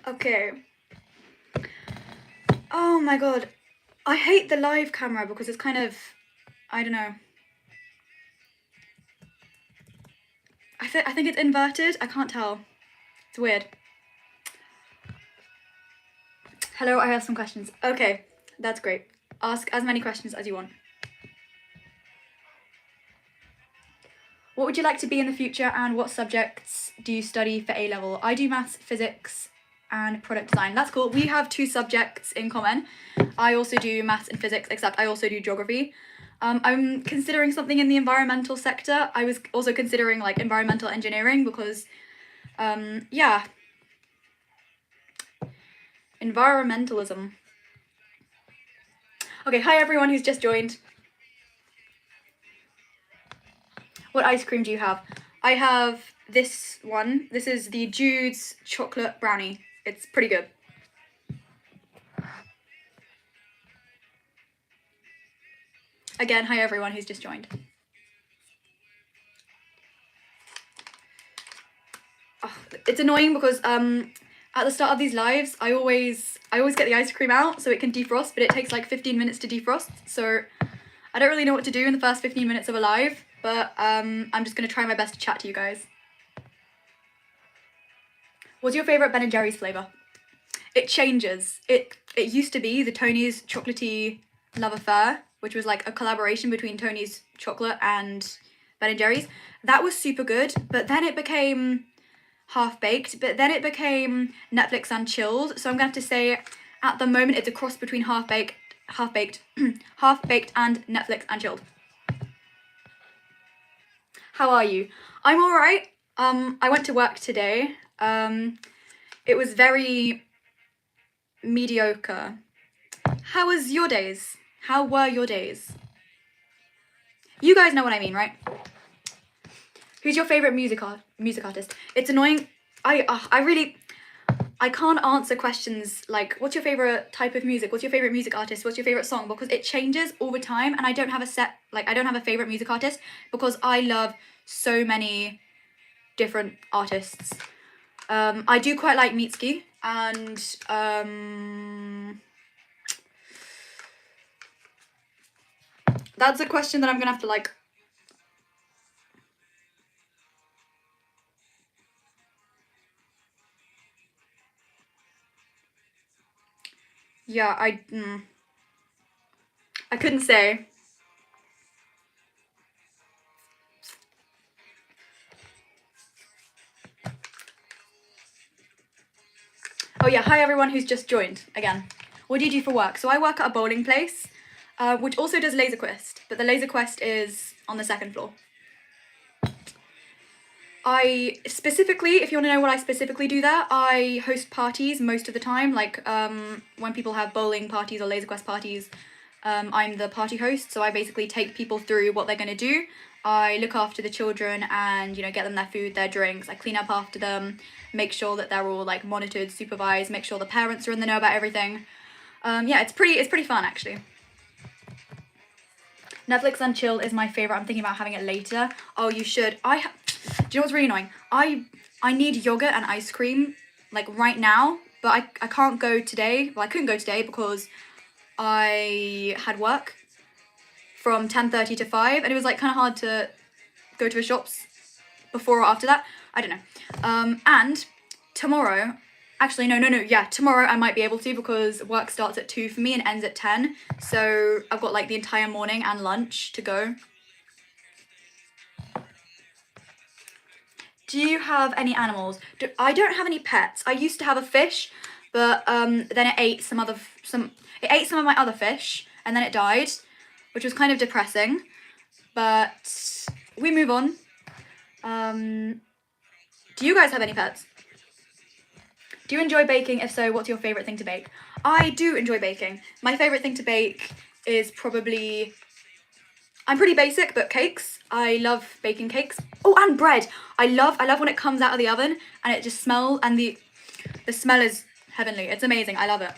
Okay. Oh my god. I hate the live camera because it's kind of, I don't know. I think it's inverted. I can't tell. It's weird. Hello, I have some questions. Okay, that's great. Ask as many questions as you want. What would you like to be in the future, and what subjects do you study for A-level? I do maths, physics, and product design. That's cool. We have 2 subjects in common. I also do maths and physics, except I also do geography. I'm considering something in the environmental sector. I was also considering like environmental engineering because, yeah, environmentalism. Okay, hi everyone who's just joined. What ice cream do you have? I have this one. This is the Jude's chocolate brownie. It's pretty good. Again, hi everyone who's just joined. Oh, it's annoying because at the start of these lives, I always get the ice cream out so it can defrost, but it takes like 15 minutes to defrost. So I don't really know what to do in the first 15 minutes of a live, but I'm just gonna try my best to chat to you guys. What's your favorite Ben & Jerry's flavor? It changes. It used to be the Tony's Chocolatey Love Affair, which was like a collaboration between Tony's Chocolate and Ben & Jerry's. That was super good, but then it became Half-Baked, but then it became Netflix and Chilled. So I'm gonna have to say at the moment it's a cross between Half-Baked and Netflix and Chilled. How are you? I'm alright. I went to work today. It was very mediocre. How was your days? How were your days? You guys know what I mean, right? Who's your favorite music artist? It's annoying. I can't answer questions like what's your favorite type of music? What's your favorite music artist? What's your favorite song? Because it changes all the time, and I don't have I don't have a favorite music artist because I love so many different artists. I do quite like Mitski, and that's a question that I'm gonna have to like. Yeah, I couldn't say. Oh yeah, hi everyone who's just joined again. What do you do for work? So I work at a bowling place, which also does Laser Quest, but the Laser Quest is on the 2nd floor. I specifically, if you want to know what I specifically do there, I host parties most of the time, like when people have bowling parties or Laser Quest parties, I'm the party host, so I basically take people through what they're going to do. I look after the children and, you know, get them their food, their drinks, I clean up after them, make sure that they're all like monitored, supervised, make sure the parents are in the know about everything. Yeah, it's pretty fun actually. Netflix and Chill is my favorite. I'm thinking about having it later. Oh, you should. Do you know what's really annoying? I need yogurt and ice cream like right now, but I can't go today. Well, I couldn't go today because I had work from 10:30 to 5, and it was like kind of hard to go to the shops before or after that. I don't know. And tomorrow, actually no, yeah, tomorrow I might be able to because work starts at 2 for me and ends at 10. So I've got like the entire morning and lunch to go. Do you have any animals? I don't have any pets. I used to have a fish, but then it ate some of my other fish, and then it died, which was kind of depressing. But we move on. Do you guys have any pets? Do you enjoy baking? If so, what's your favorite thing to bake? I do enjoy baking. My favorite thing to bake is probably, I'm pretty basic, but cakes. I love baking cakes. Oh, and bread. I love when it comes out of the oven and it just smells, and the smell is heavenly. It's amazing. I love it.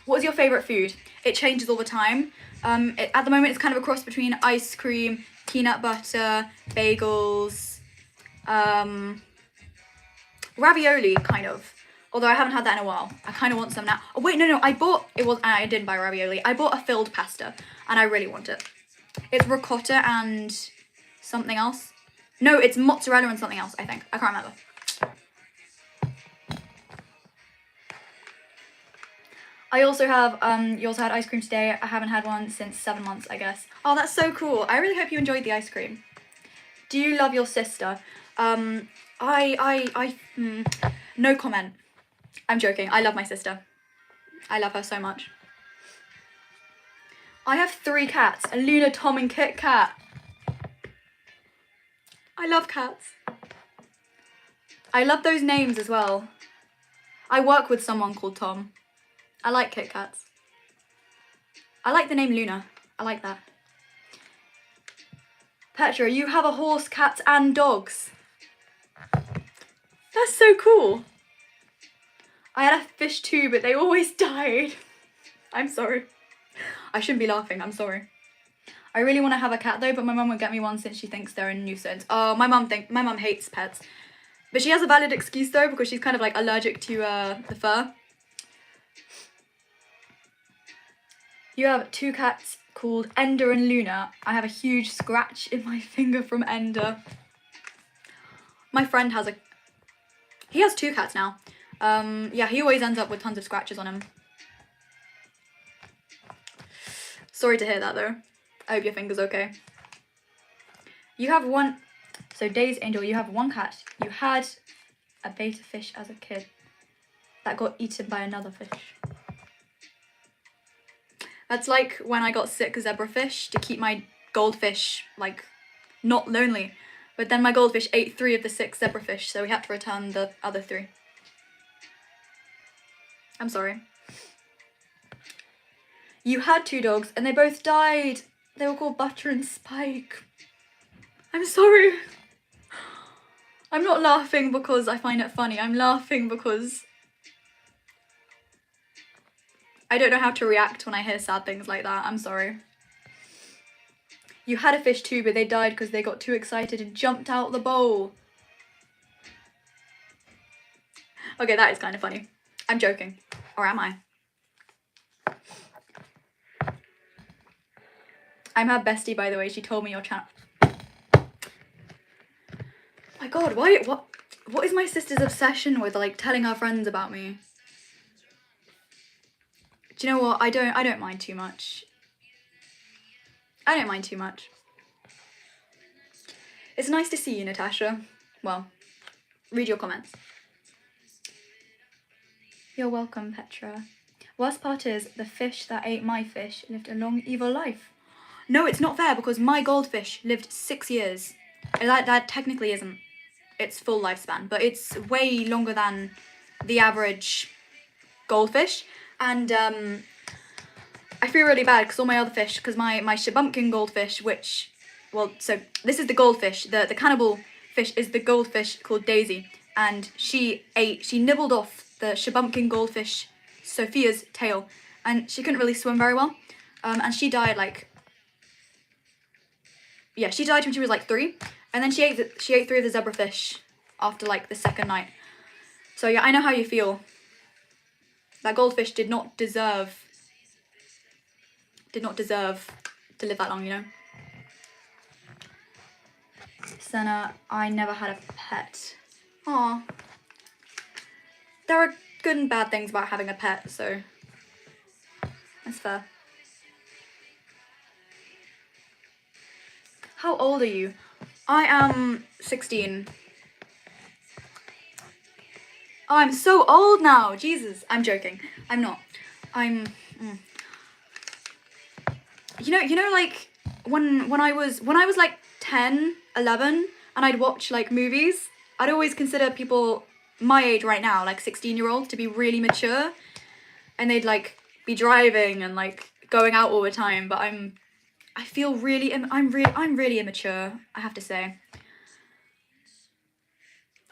What is your favorite food? It changes all the time. At the moment, it's kind of a cross between ice cream, peanut butter, bagels, ravioli, kind of. Although I haven't had that in a while. I kind of want some now. Oh wait, no, I didn't buy ravioli. I bought a filled pasta and I really want it. It's ricotta and something else. No, it's mozzarella and something else, I think. I can't remember. I also have, you also had ice cream today. I haven't had one since 7 months, I guess. Oh, that's so cool. I really hope you enjoyed the ice cream. Do you love your sister? No comment. I'm joking. I love my sister. I love her so much. I have 3 cats. A Luna, Tom, and Kit Kat. I love cats. I love those names as well. I work with someone called Tom. I like Kit Kats. I like the name Luna. I like that. Petra, you have a horse, cats, and dogs. That's so cool. I had a fish too, but they always died. I'm sorry. I shouldn't be laughing, I'm sorry. I really want to have a cat though, but my mum won't get me one since she thinks they're a nuisance. Oh, my mum hates pets. But she has a valid excuse though, because she's kind of like allergic to the fur. You have 2 cats called Ender and Luna. I have a huge scratch in my finger from Ender. My friend has he has 2 cats now. Yeah, he always ends up with tons of scratches on him. Sorry to hear that though. I hope your finger's okay. You have one, so Days Angel, you have 1 cat. You had a betta fish as a kid that got eaten by another fish. That's like when I got sick zebrafish to keep my goldfish, like, not lonely. But then my goldfish ate 3 of the 6 zebrafish, so we had to return the other 3. I'm sorry. You had 2 dogs and they both died. They were called Butter and Spike. I'm sorry. I'm not laughing because I find it funny. I'm laughing because I don't know how to react when I hear sad things like that. I'm sorry. You had a fish too, but they died because they got too excited and jumped out the bowl. Okay, that is kind of funny. I'm joking. Or am I? I'm her bestie, by the way. She told me your channel. My God, what is my sister's obsession with, like, telling her friends about me? Do you know what? I don't mind too much. I don't mind too much. It's nice to see you, Natasha. Well, read your comments. You're welcome, Petra. Worst part is, the fish that ate my fish lived a long, evil life. No, it's not fair because my goldfish lived 6 years. That technically isn't its full lifespan, but it's way longer than the average goldfish. And I feel really bad because all my other fish, because my Shabumpkin goldfish, which, well, so this is the goldfish. The cannibal fish is the goldfish called Daisy, and she nibbled off the Shabumpkin goldfish Sophia's tail, and she couldn't really swim very well, and she died she died when she was like 3, and then she ate 3 of the zebrafish after like the 2nd night. So yeah, I know how you feel. That goldfish did not deserve to live that long, you know. Senna, I never had a pet. Aw. There are good and bad things about having a pet, so that's fair. How old are you? I am 16. Oh, I'm so old now. Jesus, I'm joking. I'm not. You know, like when I was like 10, 11, and I'd watch like movies, I'd always consider people my age right now, like 16-year-olds, to be really mature, and they'd like be driving and like going out all the time. But I'm really immature, I have to say.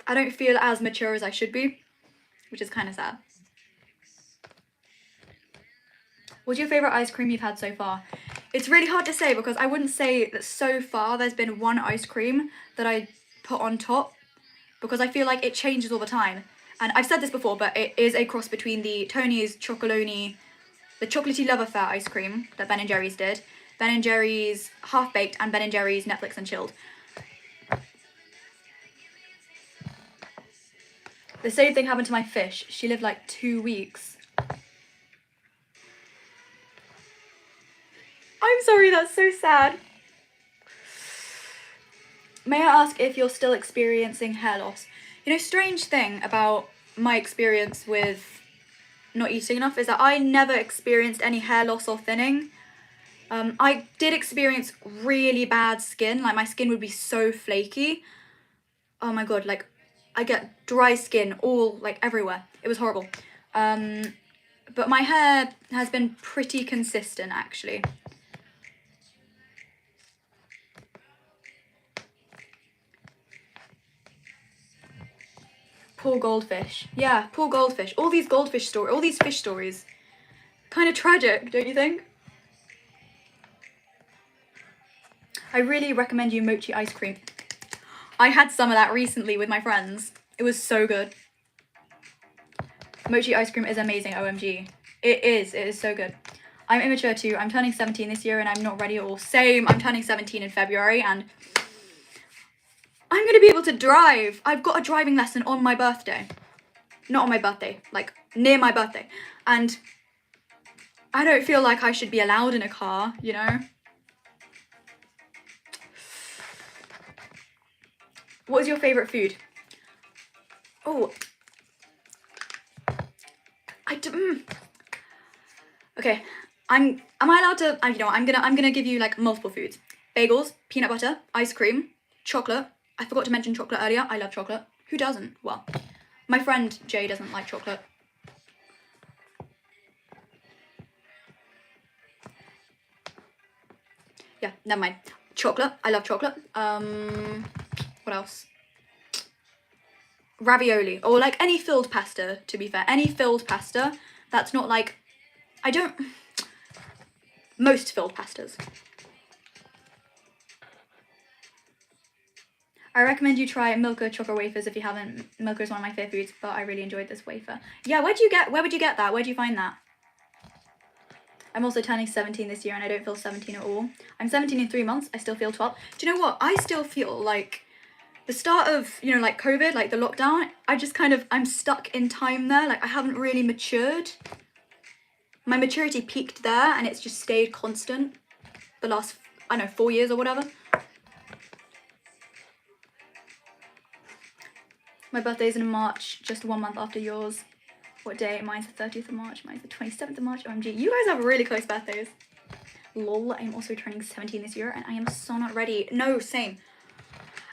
I don't feel as mature as I should be, which is kind of sad. What's your favourite ice cream you've had so far? It's really hard to say because I wouldn't say that so far there's been one ice cream that I put on top, because I feel like it changes all the time. And I've said this before, but it is a cross between the Tony's Chocolonely, the Chocolatey Love Affair ice cream that Ben & Jerry's did, Ben & Jerry's Half Baked, and Ben & Jerry's Netflix and Chilled. The same thing happened to my fish. She lived like 2 weeks. I'm sorry, that's so sad. May I ask if you're still experiencing hair loss? You know, strange thing about my experience with not eating enough is that I never experienced any hair loss or thinning. I did experience really bad skin, like my skin would be so flaky. Oh my god, like I get dry skin all like everywhere. It was horrible. But my hair has been pretty consistent actually. Poor goldfish. Yeah, poor goldfish. All these goldfish stories, all these fish stories. Kind of tragic, don't you think? I really recommend you mochi ice cream. I had some of that recently with my friends. It was so good. Mochi ice cream is amazing, OMG. It is so good. I'm immature too. I'm turning 17 this year and I'm not ready at all. Same, I'm turning 17 in February and I'm gonna be able to drive. I've got a driving lesson on my birthday. Not on my birthday, like near my birthday. And I don't feel like I should be allowed in a car, you know? What is your favourite food? Oh. Okay, am I allowed to, you know what, I'm gonna give you like multiple foods. Bagels, peanut butter, ice cream, chocolate. I forgot to mention chocolate earlier. I love chocolate. Who doesn't? Well, my friend Jay doesn't like chocolate. Yeah, never mind. Chocolate. I love chocolate. What else? Ravioli. Or like any filled pasta, to be fair. Any filled pasta that's not like... Most filled pastas. I recommend you try Milka chocolate wafers if you haven't. Milka is one of my favourite foods, but I really enjoyed this wafer. Yeah, where would you get that? Where'd you find that? I'm also turning 17 this year and I don't feel 17 at all. I'm 17 in 3 months, I still feel 12. Do you know what? I still feel like the start of, you know, like COVID, like the lockdown, I'm stuck in time there. Like I haven't really matured. My maturity peaked there and it's just stayed constant the last, I don't know, 4 years or whatever. My birthday's in March, just 1 month after yours. What day? Mine's the 30th of March, mine's the 27th of March. OMG, you guys have really close birthdays. Lol, I'm also turning 17 this year and I am so not ready. No, same.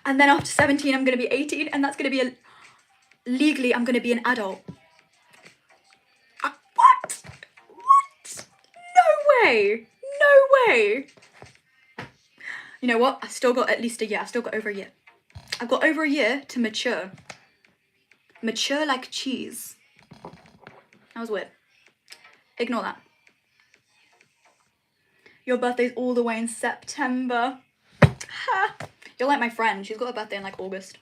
And then after 17, I'm gonna be 18 and that's gonna be legally, I'm gonna be an adult. What? What? No way. No way. You know what? I've still got at least a year. I've still got over a year. I've got over a year to mature. Mature like cheese. That was weird. Ignore that. Your birthday's all the way in September. Ha! You're like my friend. She's got a birthday in like August.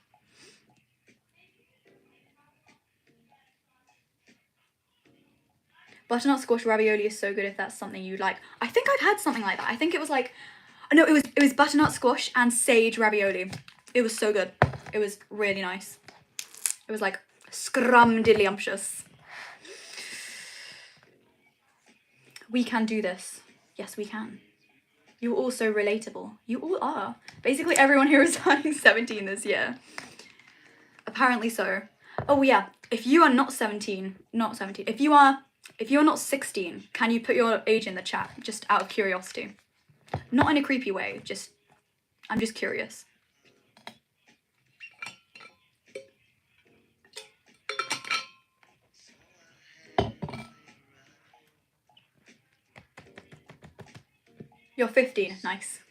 Butternut squash ravioli is so good if that's something you like. I think I've had something like that. I think it was like, no, it was butternut squash and sage ravioli. It was so good. It was really nice. It was like scrumdiddlyumptious. We can do this. Yes, we can. You're all so relatable. You all are. Basically everyone here is turning 17 this year. Apparently so. Oh yeah, if you are not 17, if you're not 16, can you put your age in the chat, just out of curiosity? Not in a creepy way, I'm just curious. You're 15, nice.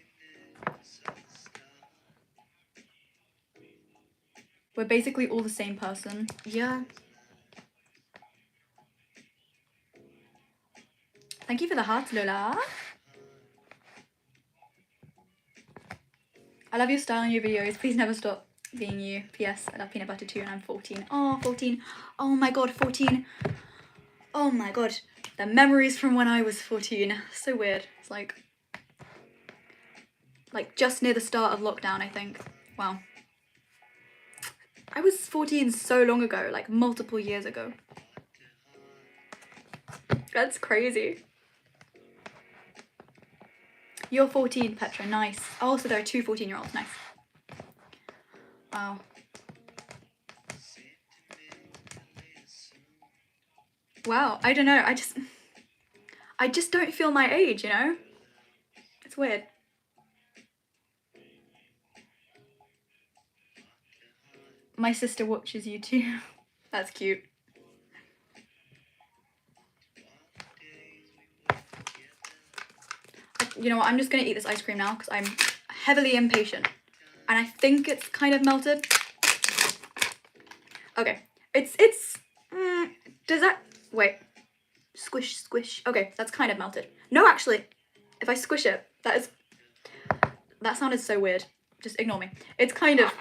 We're basically all the same person. Yeah. Thank you for the hearts, Lola. I love your style and your videos. Please never stop. being you. P.S. I love peanut butter too, and I'm 14. Oh, 14. Oh my god, 14. Oh my god. The memories from when I was 14. So weird. It's like just near the start of lockdown, I think. Wow. I was 14 so long ago, like multiple years ago. That's crazy. You're 14, Petra. Nice. Oh, so there are two 14-year-olds. Nice. Wow. Wow. I don't know. I just don't feel my age, you know? It's weird. My sister watches you too. That's cute. You know what? I'm just gonna eat this ice cream now because I'm heavily impatient. And I think it's kind of melted. Okay. Does that, wait. Squish, squish. Okay, that's kind of melted. No, actually, if I squish it, that sounded so weird. Just ignore me. It's kind of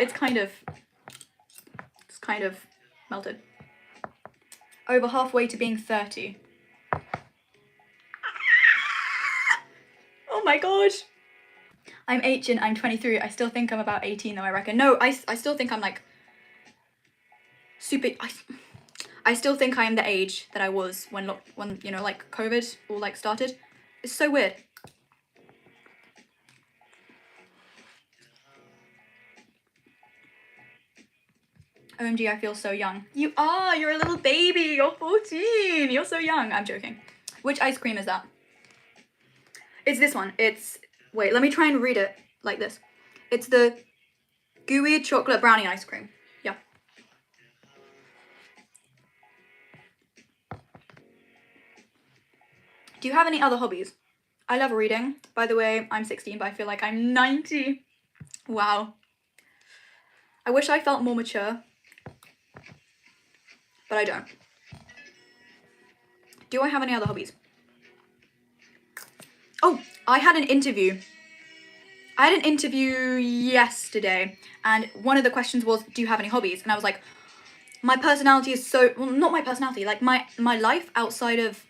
melted. Over halfway to being 30. Oh my god. I'm 18, I'm 23. I still think I'm about 18 though, I reckon. No, I still think I'm like super, I still think I am the age that I was when you know, like COVID all like started. It's so weird. OMG, I feel so young. You are, you're a little baby, you're 14, you're so young. I'm joking. Which ice cream is that? It's this one. It's, wait, let me try and read it like this. It's the gooey chocolate brownie ice cream. Yeah. Do you have any other hobbies? I love reading. By the way, I'm 16, but I feel like I'm 90. Wow. I wish I felt more mature, but I don't. Do I have any other hobbies? Oh, I had an interview. I had an interview yesterday, and one of the questions was, do you have any hobbies? And I was like, my personality is so, well, not my personality, like my life outside of,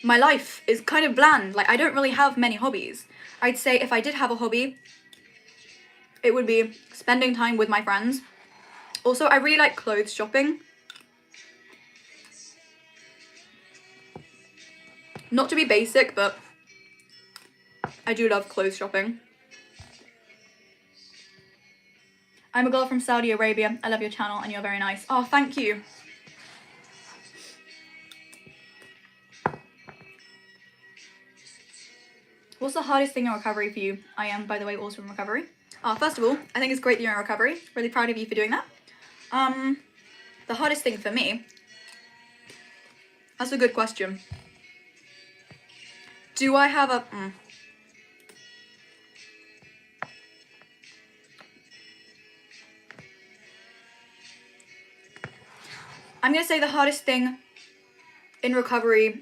my life is kind of bland. Like, I don't really have many hobbies. I'd say if I did have a hobby, it would be spending time with my friends. Also, I really like clothes shopping. Not to be basic, but I do love clothes shopping. I'm a girl from Saudi Arabia. I love your channel and you're very nice. Oh, thank you. What's the hardest thing in recovery for you? I am, by the way, also in recovery. First of all, I think it's great that you're in recovery. Really proud of you for doing that. The hardest thing for me, that's a good question. Do I have a, I'm gonna say the hardest thing in recovery,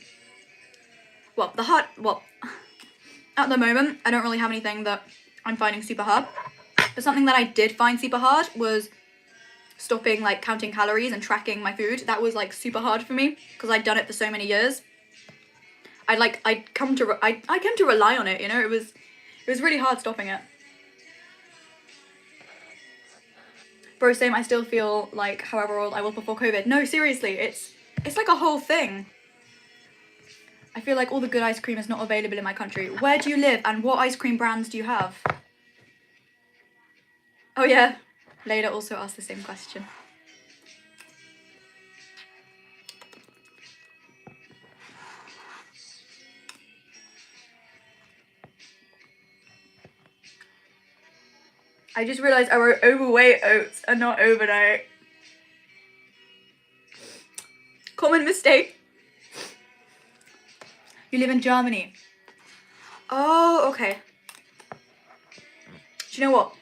at the moment, I don't really have anything that I'm finding super hard. But something that I did find super hard was stopping like counting calories and tracking my food. That was like super hard for me because I'd done it for so many years. I came to rely on it, you know. It was really hard stopping it. Bro, same, I still feel like however old I was before COVID. No, seriously, it's like a whole thing. I feel like all the good ice cream is not available in my country. Where do you live and what ice cream brands do you have? Oh yeah, Layla also asked the same question. I just realised I wrote overweight oats and not overnight. Common mistake. You live in Germany. Oh, okay. Do you know what?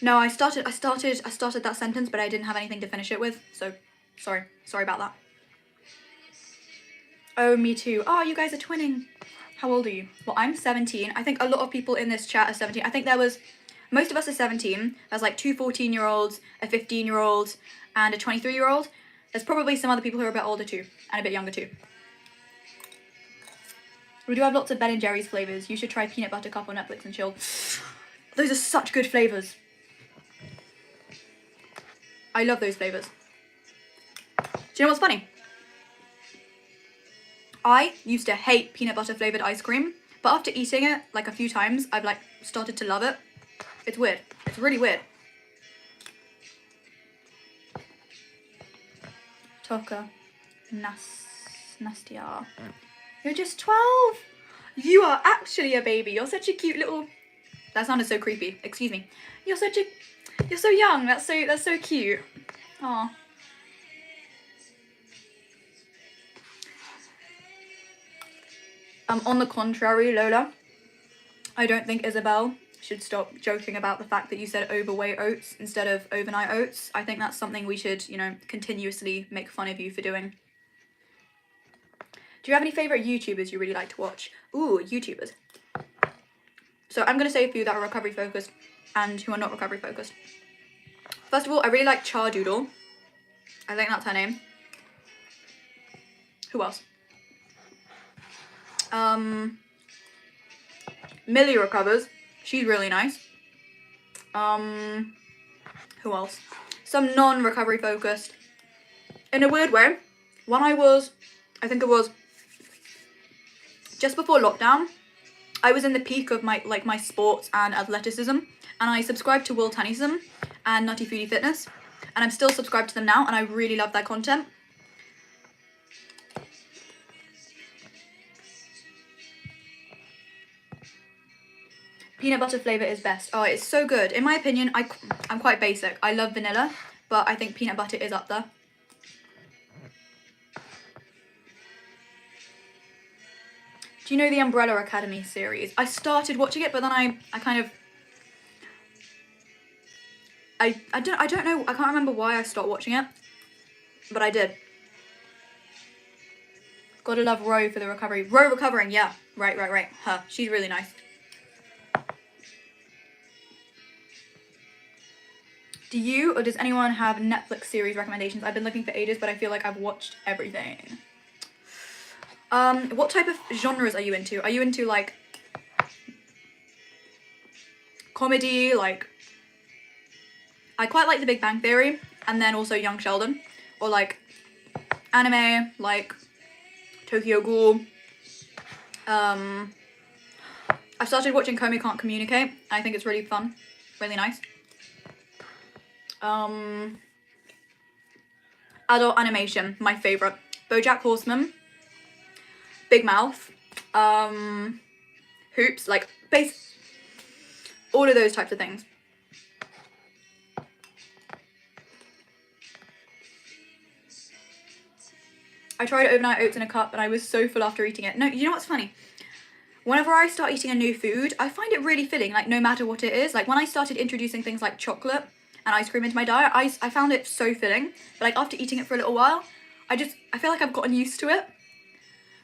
No, I started that sentence, but I didn't have anything to finish it with, so sorry about that. Oh, me too. Oh, you guys are twinning. How old are you? Well, I'm 17. I think a lot of people in this chat are 17. I think most of us are 17. There's like 2 14-year-olds, a 15-year-old, and a 23-year-old. There's probably some other people who are a bit older too, and a bit younger too. We do have lots of Ben & Jerry's flavours. You should try peanut butter cup on Netflix and chill. Those are such good flavours. I love those flavours. Do you know what's funny? I used to hate peanut butter flavoured ice cream, but after eating it like a few times, I've like started to love it. It's weird. It's really weird. Toka. Nastia. You're just 12. You are actually a baby. You're such a cute little... That sounded so creepy. Excuse me. You're so young. That's so cute. Aw. On the contrary, Lola, I don't think Isabel should stop joking about the fact that you said overweight oats instead of overnight oats. I think that's something we should, you know, continuously make fun of you for doing. Do you have any favourite YouTubers you really like to watch? Ooh, YouTubers. So I'm going to say a few that are recovery focused and who are not recovery focused. First of all, I really like Chardoodle. I think that's her name. Who else? Millie recovers. She's really nice. Who else? Some non-recovery focused. In a weird way, when I think it was just before lockdown, I was in the peak of my sports and athleticism, and I subscribed to Will Tennyson and Nutty Foodie Fitness, and I'm still subscribed to them now, and I really love their content. Peanut butter flavour is best. Oh, it's so good. In my opinion, I'm quite basic. I love vanilla, but I think peanut butter is up there. Do you know the Umbrella Academy series? I started watching it, but then I kind of... I don't know. I can't remember why I stopped watching it, but I did. Gotta love Ro for the recovery. Ro recovering, yeah. Right. Her. She's really nice. Do you or does anyone have Netflix series recommendations? I've been looking for ages, but I feel like I've watched everything. What type of genres are you into? Are you into like comedy? Like, I quite like The Big Bang Theory, and then also Young Sheldon, or like anime, like Tokyo Ghoul. I've started watching Komi Can't Communicate. I think it's really fun, really nice. Adult animation, my favourite. BoJack Horseman, Big Mouth, Hoops, like all of those types of things. I tried overnight oats in a cup and I was so full after eating it. No, you know what's funny? Whenever I start eating a new food, I find it really filling, like no matter what it is. Like when I started introducing things like chocolate and ice cream into my diet, I found it so filling. But like after eating it for a little while, I feel like I've gotten used to it.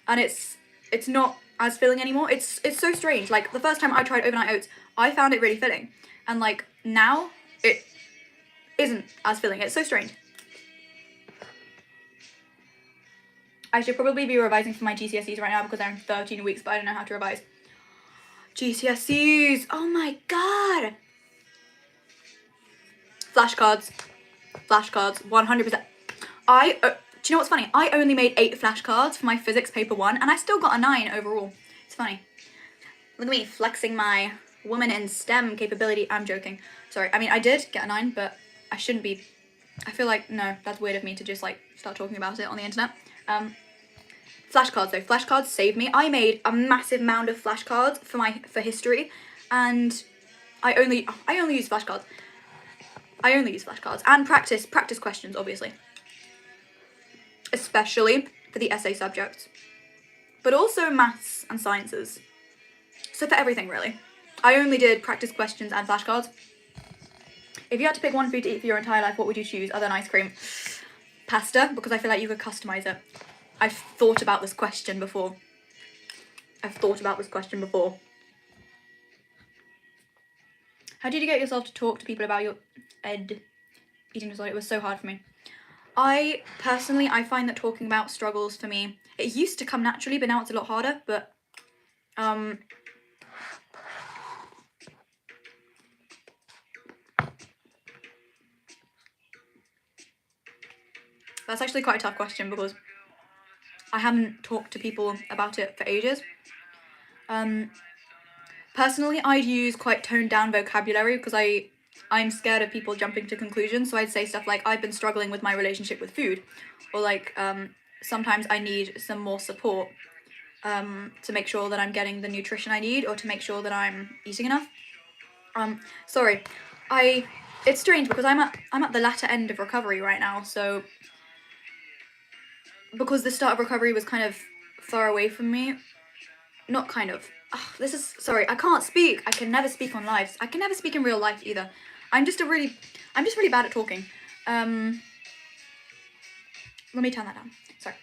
And it's not as filling anymore. It's so strange. Like the first time I tried overnight oats, I found it really filling. And like now, it isn't as filling. It's so strange. I should probably be revising for my GCSEs right now because they're in 13 weeks, but I don't know how to revise. GCSEs! Oh my god! Flashcards. Flashcards, 100%. Do you know what's funny? I only made 8 flashcards for my physics paper 1, and I still got a 9 overall. It's funny. Look at me flexing my woman in STEM capability. I'm joking. Sorry. I mean, I did get a 9, but I shouldn't be. I feel like, no, that's weird of me to just like start talking about it on the internet. Flashcards though. Flashcards saved me. I made a massive mound of flashcards for history, and I only use flashcards. I only use flashcards and practice questions, obviously. Especially for the essay subjects. But also maths and sciences. So for everything, really. I only did practice questions and flashcards. If you had to pick one food to eat for your entire life, what would you choose other than ice cream? Pasta, because I feel like you could customise it. I've thought about this question before. I've thought about this question before. How did you get yourself to talk to people about your eating disorder? It was so hard for me. I find that talking about struggles for me, it used to come naturally, but now it's a lot harder. But that's actually quite a tough question because I haven't talked to people about it for ages. Personally, I'd use quite toned down vocabulary because I'm scared of people jumping to conclusions. So I'd say stuff like, I've been struggling with my relationship with food, or like, sometimes I need some more support to make sure that I'm getting the nutrition I need, or to make sure that I'm eating enough. Sorry, it's strange because I'm at the latter end of recovery right now, so because the start of recovery was kind of far away from me, not kind of. This is, sorry, I can't speak. I can never speak on lives. I can never speak in real life either. I'm just really bad at talking. Let me turn that down. Sorry.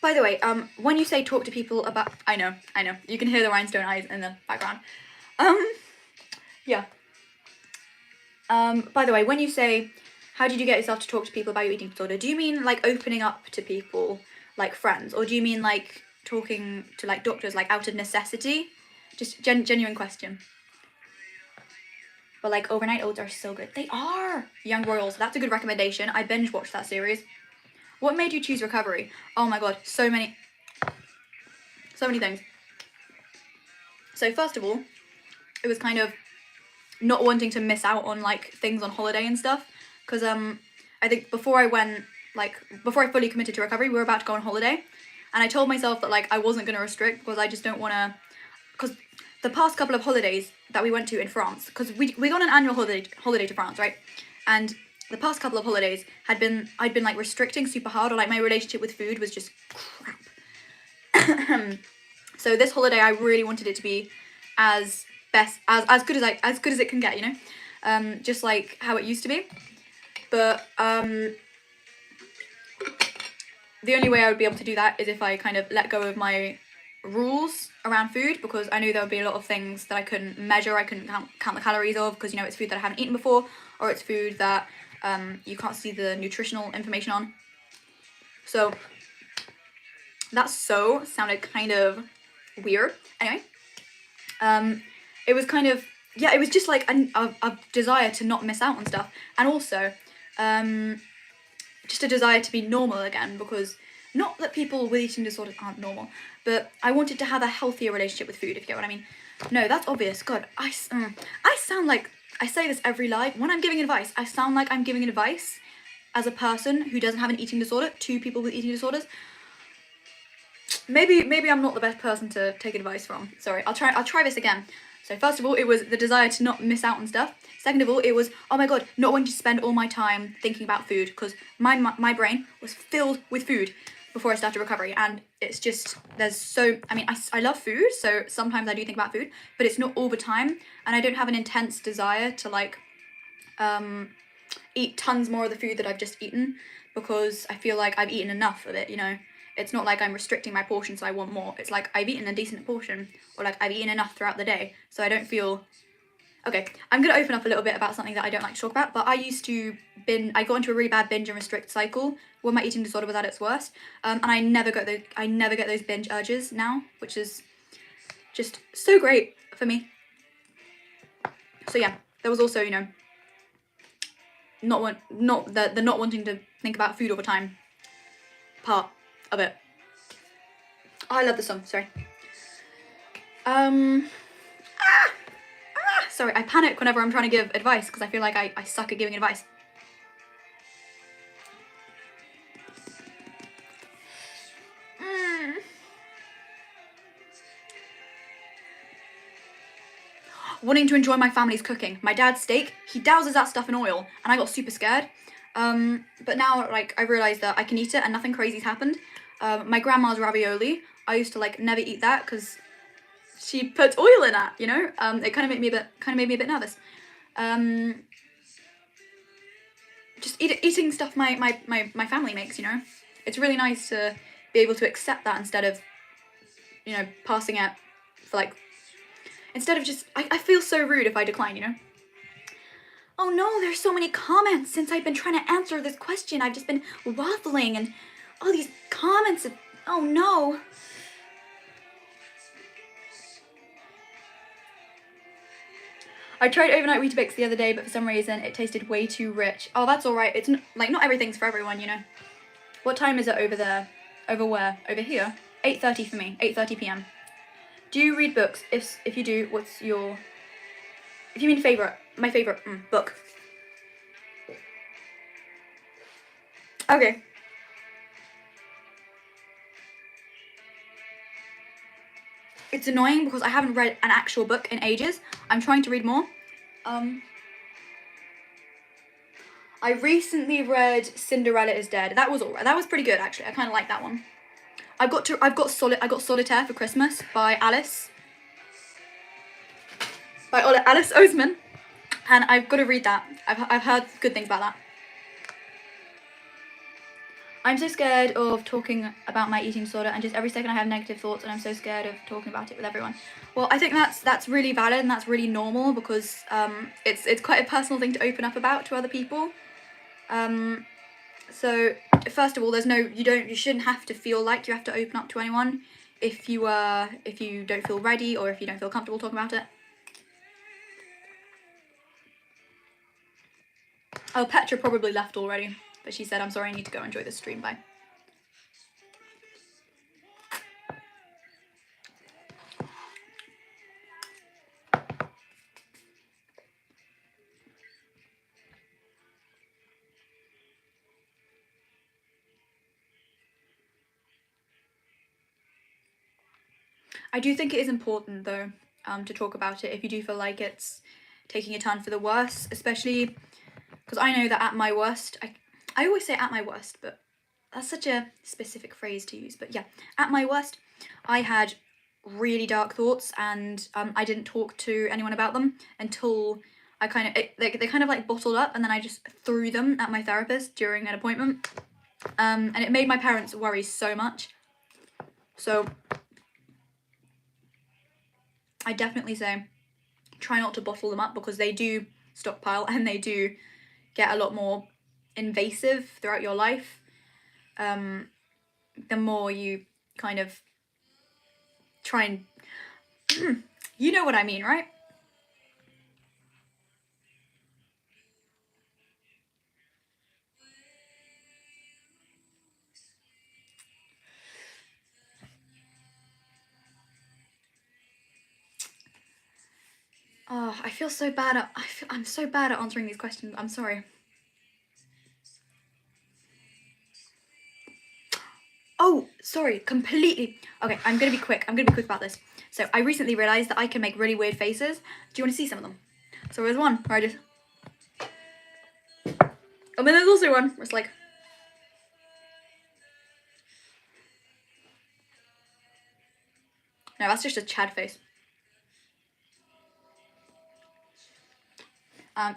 By the way, when you say talk to people about, I know, you can hear the rhinestone eyes in the background. Yeah. By the way, when you say, how did you get yourself to talk to people about your eating disorder? Do you mean like opening up to people, like friends? Or do you mean like talking to like doctors, like out of necessity? Just genuine question. But like Overnight Oats are so good. They are! Young Royals, that's a good recommendation. I binge watched that series. What made you choose recovery? Oh my god, so many things. So first of all, it was kind of not wanting to miss out on like things on holiday and stuff, because I think before I fully committed to recovery, we were about to go on holiday, and I told myself that like I wasn't going to restrict because I just don't want to, because the past couple of holidays that we went to in France, because we got an annual holiday to France, right? And the past couple of holidays I'd been like restricting super hard, or like my relationship with food was just crap. So this holiday I really wanted it to be as good as it can get, you know, just like how it used to be. But the only way I would be able to do that is if I kind of let go of my rules around food, because I knew there would be a lot of things that I couldn't measure, I couldn't count the calories of, because, you know, it's food that I haven't eaten before, or it's food that you can't see the nutritional information on. So that sounded kind of weird. Anyway, it was kind of, yeah, it was just like a desire to not miss out on stuff, and also just a desire to be normal again, because not that people with eating disorders aren't normal, but I wanted to have a healthier relationship with food, if you get what I mean. No, that's obvious. God, I sound like, I say this every live, when I'm giving advice, I sound like I'm giving advice as a person who doesn't have an eating disorder to people with eating disorders. Maybe I'm not the best person to take advice from. Sorry, I'll try this again. So first of all, it was the desire to not miss out on stuff. Second of all, it was, oh my god, not wanting to spend all my time thinking about food, because my brain was filled with food before I started recovery, and it's just, I love food, so sometimes I do think about food, but it's not all the time, and I don't have an intense desire to like eat tons more of the food that I've just eaten, because I feel like I've eaten enough of it, you know. It's not like I'm restricting my portion so I want more. It's like I've eaten a decent portion, or like I've eaten enough throughout the day, so I don't feel... Okay, I'm going to open up a little bit about something that I don't like to talk about, but I got into a really bad binge and restrict cycle when my eating disorder was at its worst, and I never get those binge urges now, which is just so great for me. So yeah, there was also, you know, not wanting to think about food all the time part of it. Oh, I love the song, sorry. Sorry, I panic whenever I'm trying to give advice, because I feel like I suck at giving advice. Wanting to enjoy my family's cooking. My dad's steak, he douses that stuff in oil, and I got super scared. But now, like, I realised that I can eat it and nothing crazy's happened. My grandma's ravioli, I used to like never eat that because she puts oil in it, you know. It kind of made me a bit nervous. Just eating stuff my family makes, you know. it's really nice to be able to accept that instead of, you know, passing it for like, instead of just, I feel so rude if I decline, you know? Oh no, there's so many comments since I've been trying to answer this question. I've just been waffling and all these comments. Oh no. I tried overnight Weetabix the other day, but for some reason it tasted way too rich. Oh, that's alright. It's like, not everything's for everyone, you know. What time is it over there? Over where? Over here? 8:30 for me. 8:30 p.m. Do you read books? If you do, what's your... If you mean favourite, my favourite book. Okay. It's annoying because I haven't read an actual book in ages. I'm trying to read more. I recently read Cinderella is Dead. That was alright. That was pretty good actually. I kind of like that one. I got Solitaire for Christmas by Alice Oseman, and I've got to read that. I've heard good things about that. I'm so scared of talking about my eating disorder, and just every second I have negative thoughts, and I'm so scared of talking about it with everyone. Well, I think that's really valid and that's really normal because it's quite a personal thing to open up about to other people. So first of all, you shouldn't have to feel like you have to open up to anyone if you don't feel ready or if you don't feel comfortable talking about it. Oh, Petra probably left already, but she said, I'm sorry, I need to go enjoy the stream, bye. I do think it is important though, to talk about it if you do feel like it's taking a turn for the worse, especially because I know that at my worst, I always say at my worst, but that's such a specific phrase to use, but yeah, at my worst, I had really dark thoughts and I didn't talk to anyone about them until I they kind of like bottled up, and then I just threw them at my therapist during an appointment, and it made my parents worry so much. So I definitely say try not to bottle them up because they do stockpile and they do get a lot more invasive throughout your life. The more you kind of try and you know what I mean, right? Oh, I feel so bad at I'm so bad at answering these questions. I'm sorry. Oh, sorry, completely. Okay, I'm gonna be quick. I'm gonna be quick about this. So I recently realized that I can make really weird faces. Do you want to see some of them? So there's one where I just... And then there's also one where it's like... No, that's just a Chad face.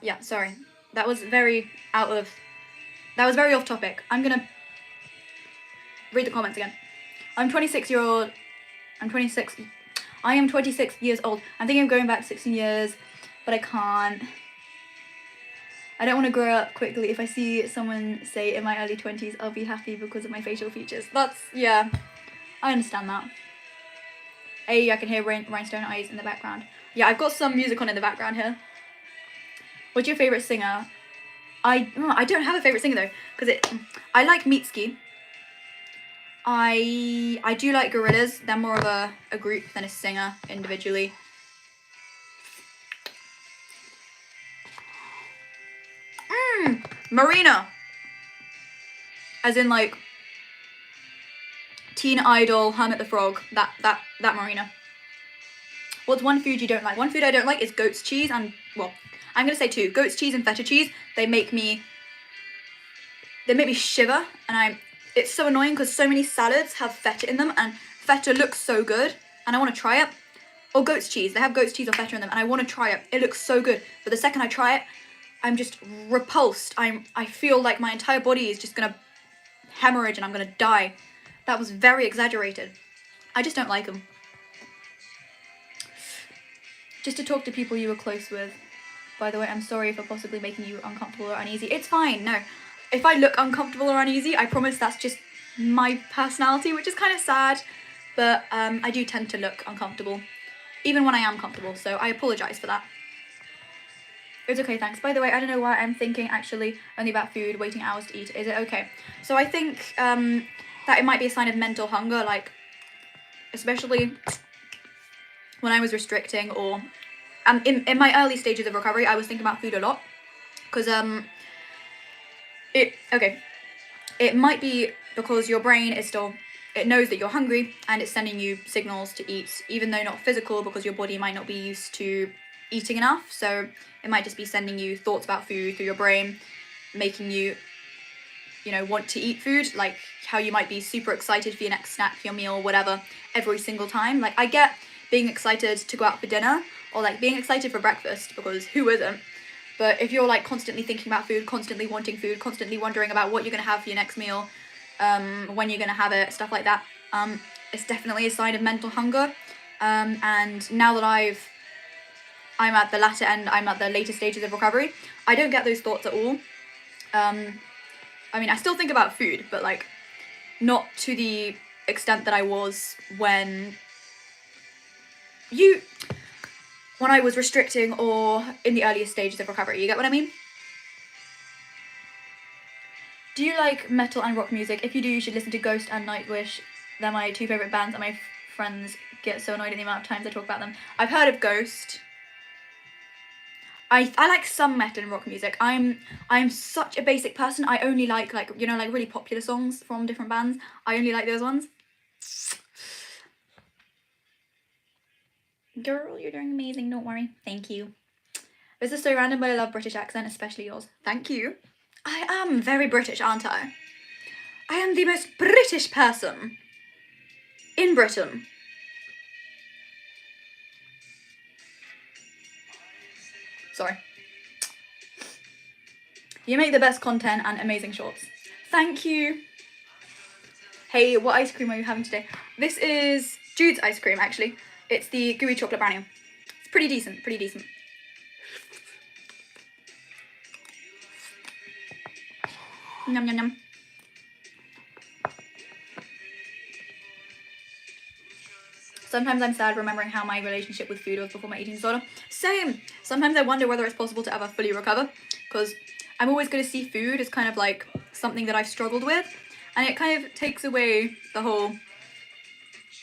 Yeah, sorry. That was very off topic. I'm gonna read the comments again. I am 26 years old. I'm thinking of going back 16 years, but I can't. I don't want to grow up quickly. If I see someone say in my early 20s, I'll be happy because of my facial features. Yeah, I understand that. Hey, I can hear Rhinestone Eyes in the background. Yeah, I've got some music on in the background here. What's your favourite singer? I don't have a favourite singer though, because I like Mitski. I do like Gorillaz. They're more of a group than a singer individually. Marina. As in like Teen Idol, Hermit the Frog. That Marina. What's one food you don't like? One food I don't like is goat's cheese and, well, I'm gonna say two. Goat's cheese and feta cheese. They make me shiver, and it's so annoying because so many salads have feta in them, and feta looks so good, and I want to try it. Or goat's cheese. They have goat's cheese or feta in them, and I want to try it. It looks so good, but the second I try it, I'm just repulsed. I feel like my entire body is just gonna hemorrhage and I'm gonna die. That was very exaggerated. I just don't like them. Just to talk to people you were close with. By the way, I'm sorry for possibly making you uncomfortable or uneasy. It's fine, no. If I look uncomfortable or uneasy, I promise that's just my personality, which is kind of sad. But I do tend to look uncomfortable, even when I am comfortable, so I apologise for that. It's okay, thanks. By the way, I don't know why I'm thinking actually only about food, waiting hours to eat. Is it okay? So I think that it might be a sign of mental hunger, like, especially when I was restricting or in my early stages of recovery, I was thinking about food a lot because it might be because your brain is still, it knows that you're hungry and it's sending you signals to eat, even though not physical, because your body might not be used to eating enough. So it might just be sending you thoughts about food through your brain, making you, you know, want to eat food, like how you might be super excited for your next snack, your meal, whatever, every single time. Like I get being excited to go out for dinner or like being excited for breakfast, because who isn't? But if you're like constantly thinking about food, constantly wanting food, constantly wondering about what you're gonna have for your next meal, when you're gonna have it, stuff like that, it's definitely a sign of mental hunger. And now that I'm at the latter end, I'm at the later stages of recovery, I don't get those thoughts at all. I mean, I still think about food, but like not to the extent that I was when I was restricting or in the earliest stages of recovery. You get what I mean? Do you like metal and rock music? If you do, you should listen to Ghost and Nightwish. They're my two favourite bands, and my friends get so annoyed at the amount of times I talk about them. I've heard of Ghost. I like some metal and rock music. I'm such a basic person. I only like you know, like really popular songs from different bands. I only like those ones. Girl, you're doing amazing, don't worry. Thank you. This is so random, but I love British accent, especially yours. Thank you. I am very British, aren't I? I am the most British person in Britain. Sorry. You make the best content and amazing shorts. Thank you. Hey, what ice cream are you having today? This is Jude's ice cream, actually. It's the gooey chocolate brownie. It's pretty decent, pretty decent. Yum, yum, yum. Sometimes I'm sad remembering how my relationship with food was before my eating disorder. Same. Sometimes I wonder whether it's possible to ever fully recover, because I'm always going to see food as kind of like something that I've struggled with, and it kind of takes away the whole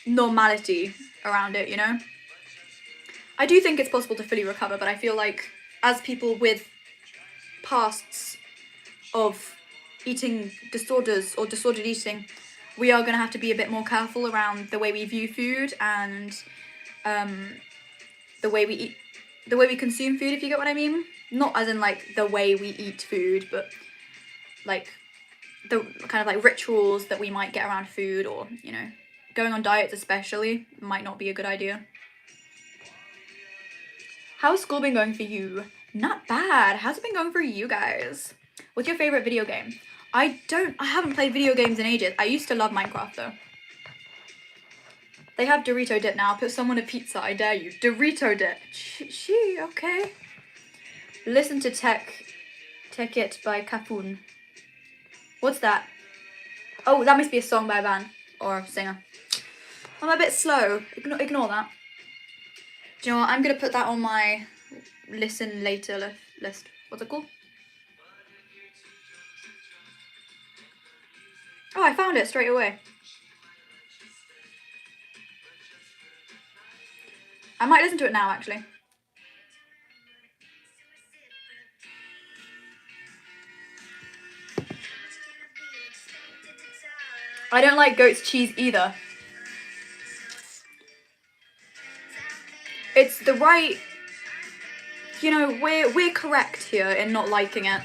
normality around it, you know? I do think it's possible to fully recover, but I feel like as people with pasts of eating disorders or disordered eating, we are going to have to be a bit more careful around the way we view food and the way we eat, the way we consume food, if you get what I mean. Not as in like the way we eat food, but like the kind of like rituals that we might get around food, or, you know, going on diets especially might not be a good idea. How's school been going for you? Not bad. How's it been going for you guys? What's your favorite video game? I haven't played video games in ages. I used to love Minecraft though. They have Dorito dip now. Put someone a pizza, I dare you. Dorito dip. Okay. Listen to Tech It by Capone. What's that? Oh, that must be a song by a band or a singer. I'm a bit slow. Ignore that. Do you know what? I'm going to put that on my listen later list. What's it called? Oh, I found it straight away. I might listen to it now, actually. I don't like goat's cheese either. It's the right... You know, we're correct here in not liking it.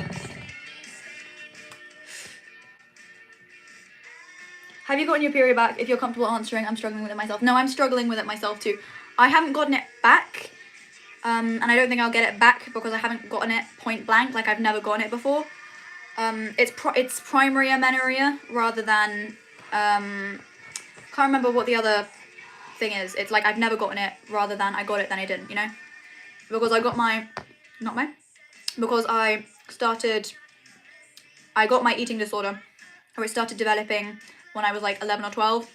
Have you gotten your period back? If you're comfortable answering, I'm struggling with it myself. No, I'm struggling with it myself too. I haven't gotten it back. And I don't think I'll get it back because I haven't gotten it point blank. Like, I've never gotten it before. It's primary amenorrhea rather than can't remember what the other thing is. It's like I've never gotten it rather than I got it then I didn't, you know? Because I got my because I got my eating disorder, or it started developing when I was like 11 or 12.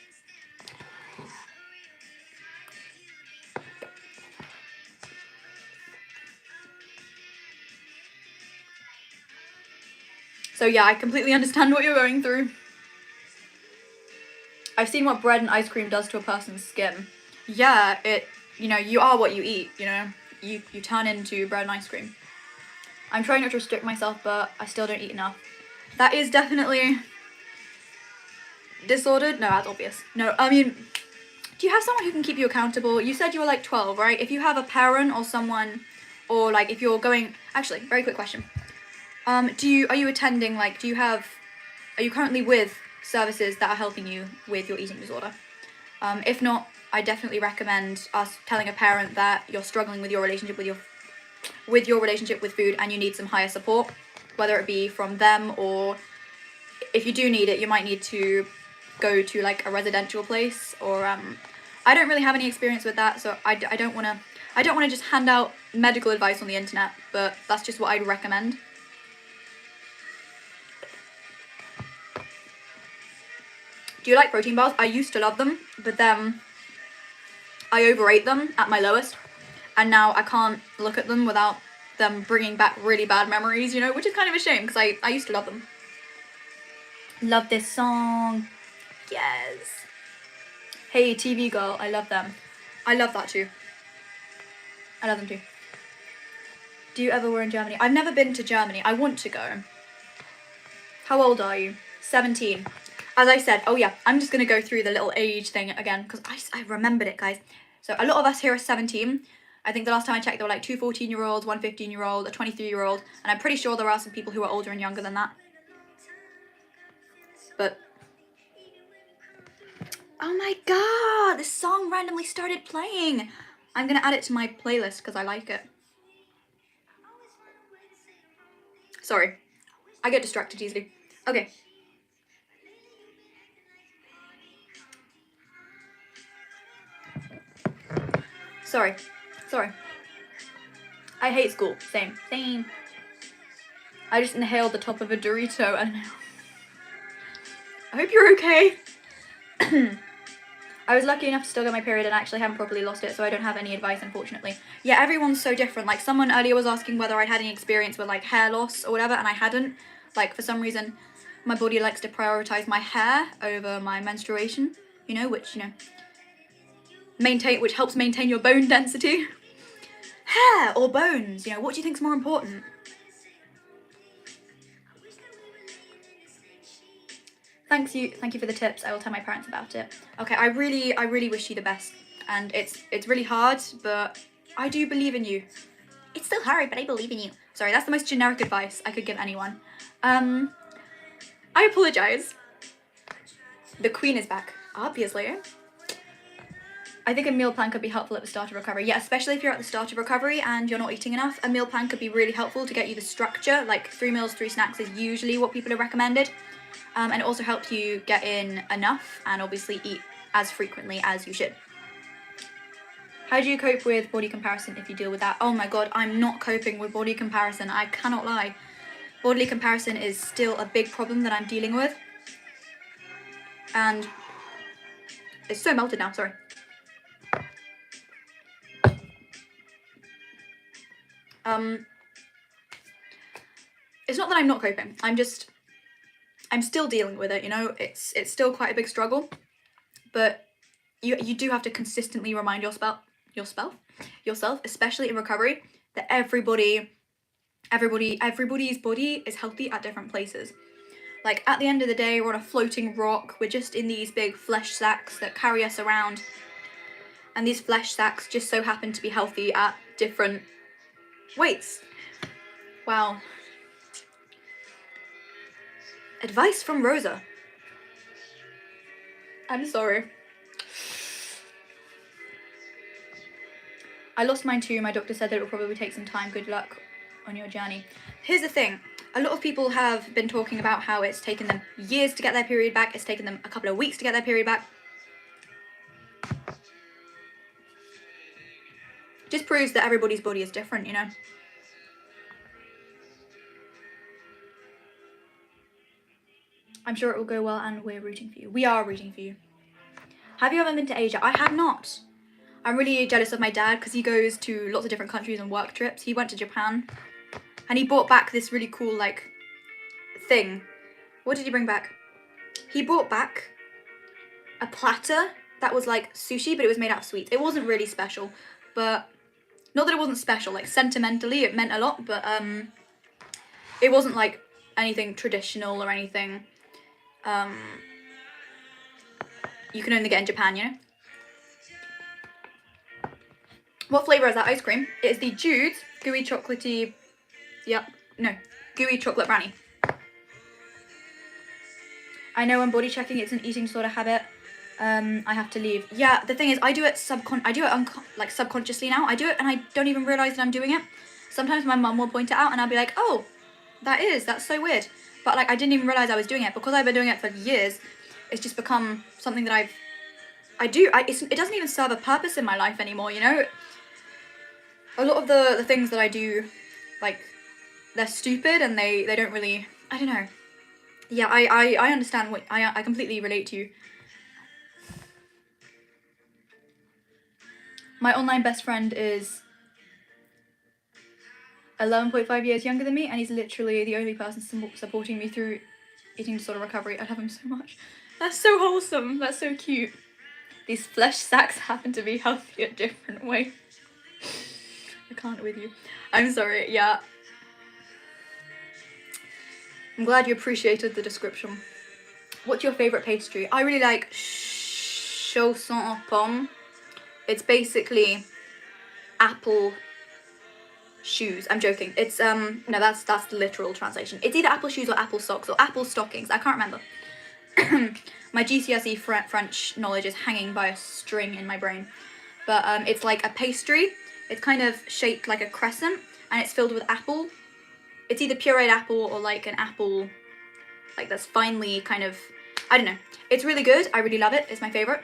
So yeah, I completely understand what you're going through. I've seen what bread and ice cream does to a person's skin. Yeah, you are what you eat, you know? You turn into bread and ice cream. I'm trying not to restrict myself, but I still don't eat enough. That is definitely disordered. No, that's obvious. No, I mean, do you have someone who can keep you accountable? You said you were like 12, right? If you have a parent or someone, or like if you're going, actually, very quick question. Are you attending, like, are you currently with services that are helping you with your eating disorder? If not, I definitely recommend us telling a parent that you're struggling with your relationship with your relationship with food and you need some higher support, whether it be from them, or if you do need it, you might need to go to like a residential place, or I don't really have any experience with that, so I don't want to just hand out medical advice on the internet, but that's just what I'd recommend. Do you like protein bars? I used to love them, but then I overate them at my lowest, and now I can't look at them without them bringing back really bad memories, you know, which is kind of a shame because I used to love them. Love this song. Yes. Hey, TV Girl, I love them. I love that too. I love them too. Do you ever were in Germany? I've never been to Germany. I want to go. How old are you? 17. As I said, oh yeah, I'm just going to go through the little age thing again because I remembered it, guys. So a lot of us here are 17. I think the last time I checked, there were like 2 14-year-olds, 1 15-year-old, a 23-year-old, and I'm pretty sure there are some people who are older and younger than that. But oh my god, this song randomly started playing. I'm gonna add it to my playlist because I like it. Sorry, I get distracted easily. Okay. Sorry. I hate school. Same. I just inhaled the top of a Dorito and I hope you're okay. I was lucky enough to still get my period and actually haven't properly lost it, so I don't have any advice, unfortunately. Yeah, everyone's so different. Like, someone earlier was asking whether I'd had any experience with, like, hair loss or whatever, and I hadn't. Like, for some reason, my body likes to prioritize my hair over my menstruation, you know, which helps maintain your bone density. Hair or bones, you know, what do you think's more important? Thank you for the tips. I will tell my parents about it. Okay, I really wish you the best. And it's really hard, but I do believe in you. It's still hard, but I believe in you. Sorry, that's the most generic advice I could give anyone. I apologize. The queen is back, obviously. I think a meal plan could be helpful at the start of recovery. Yeah, especially if you're at the start of recovery and you're not eating enough. A meal plan could be really helpful to get you the structure. Like 3 meals, 3 snacks is usually what people are recommended. And it also helps you get in enough and obviously eat as frequently as you should. How do you cope with body comparison if you deal with that? Oh my god, I'm not coping with body comparison. I cannot lie. Bodily comparison is still a big problem that I'm dealing with. And it's so melted now, sorry. It's not that I'm not coping. I'm still dealing with it, you know. It's still quite a big struggle. But you do have to consistently remind yourself, especially in recovery, that everybody's body is healthy at different places. Like, at the end of the day, we're on a floating rock. We're just in these big flesh sacks that carry us around. And these flesh sacks just so happen to be healthy at different weights. Wow. Advice from Rosa. I'm sorry. I lost mine too. My doctor said that it will probably take some time. Good luck on your journey. Here's the thing. A lot of people have been talking about how it's taken them years to get their period back. It's taken them a couple of weeks to get their period back. Just proves that everybody's body is different, you know. I'm sure it will go well and we're rooting for you. We are rooting for you. Have you ever been to Asia? I have not. I'm really jealous of my dad because he goes to lots of different countries on work trips. He went to Japan and he brought back this really cool like thing. What did he bring back? He brought back a platter that was like sushi, but it was made out of sweets. It wasn't really special, but not that it wasn't special, like sentimentally it meant a lot, but it wasn't like anything traditional or anything you can only get in Japan, you know. What flavour is that ice cream? It is the Jude's gooey chocolatey, gooey chocolate brownie. I know when body checking it's an eating disorder habit. I have to leave. Yeah, the thing is, I do it subconsciously now. I do it and I don't even realise that I'm doing it. Sometimes my mum will point it out and I'll be like, oh, that's so weird. But like, I didn't even realise I was doing it because I've been doing it for years. It's just become something that it doesn't even serve a purpose in my life anymore, you know? A lot of the things that I do, like, they're stupid and they don't really, I don't know. Yeah, I understand what, I completely relate to you. My online best friend is 11.5 years younger than me and he's literally the only person supporting me through eating disorder recovery. I love him so much. That's so wholesome. That's so cute. These flesh sacks happen to be healthy a different way. I can't with you. I'm sorry, yeah. I'm glad you appreciated the description. What's your favourite pastry? I really like chausson aux pommes. It's basically apple shoes. I'm joking. It's no, that's the literal translation. It's either apple shoes or apple socks or apple stockings. I can't remember. My GCSE French knowledge is hanging by a string in my brain. But it's like a pastry. It's kind of shaped like a crescent and it's filled with apple. It's either pureed apple or like an apple, like that's finely kind of, I don't know. It's really good. I really love it. It's my favourite.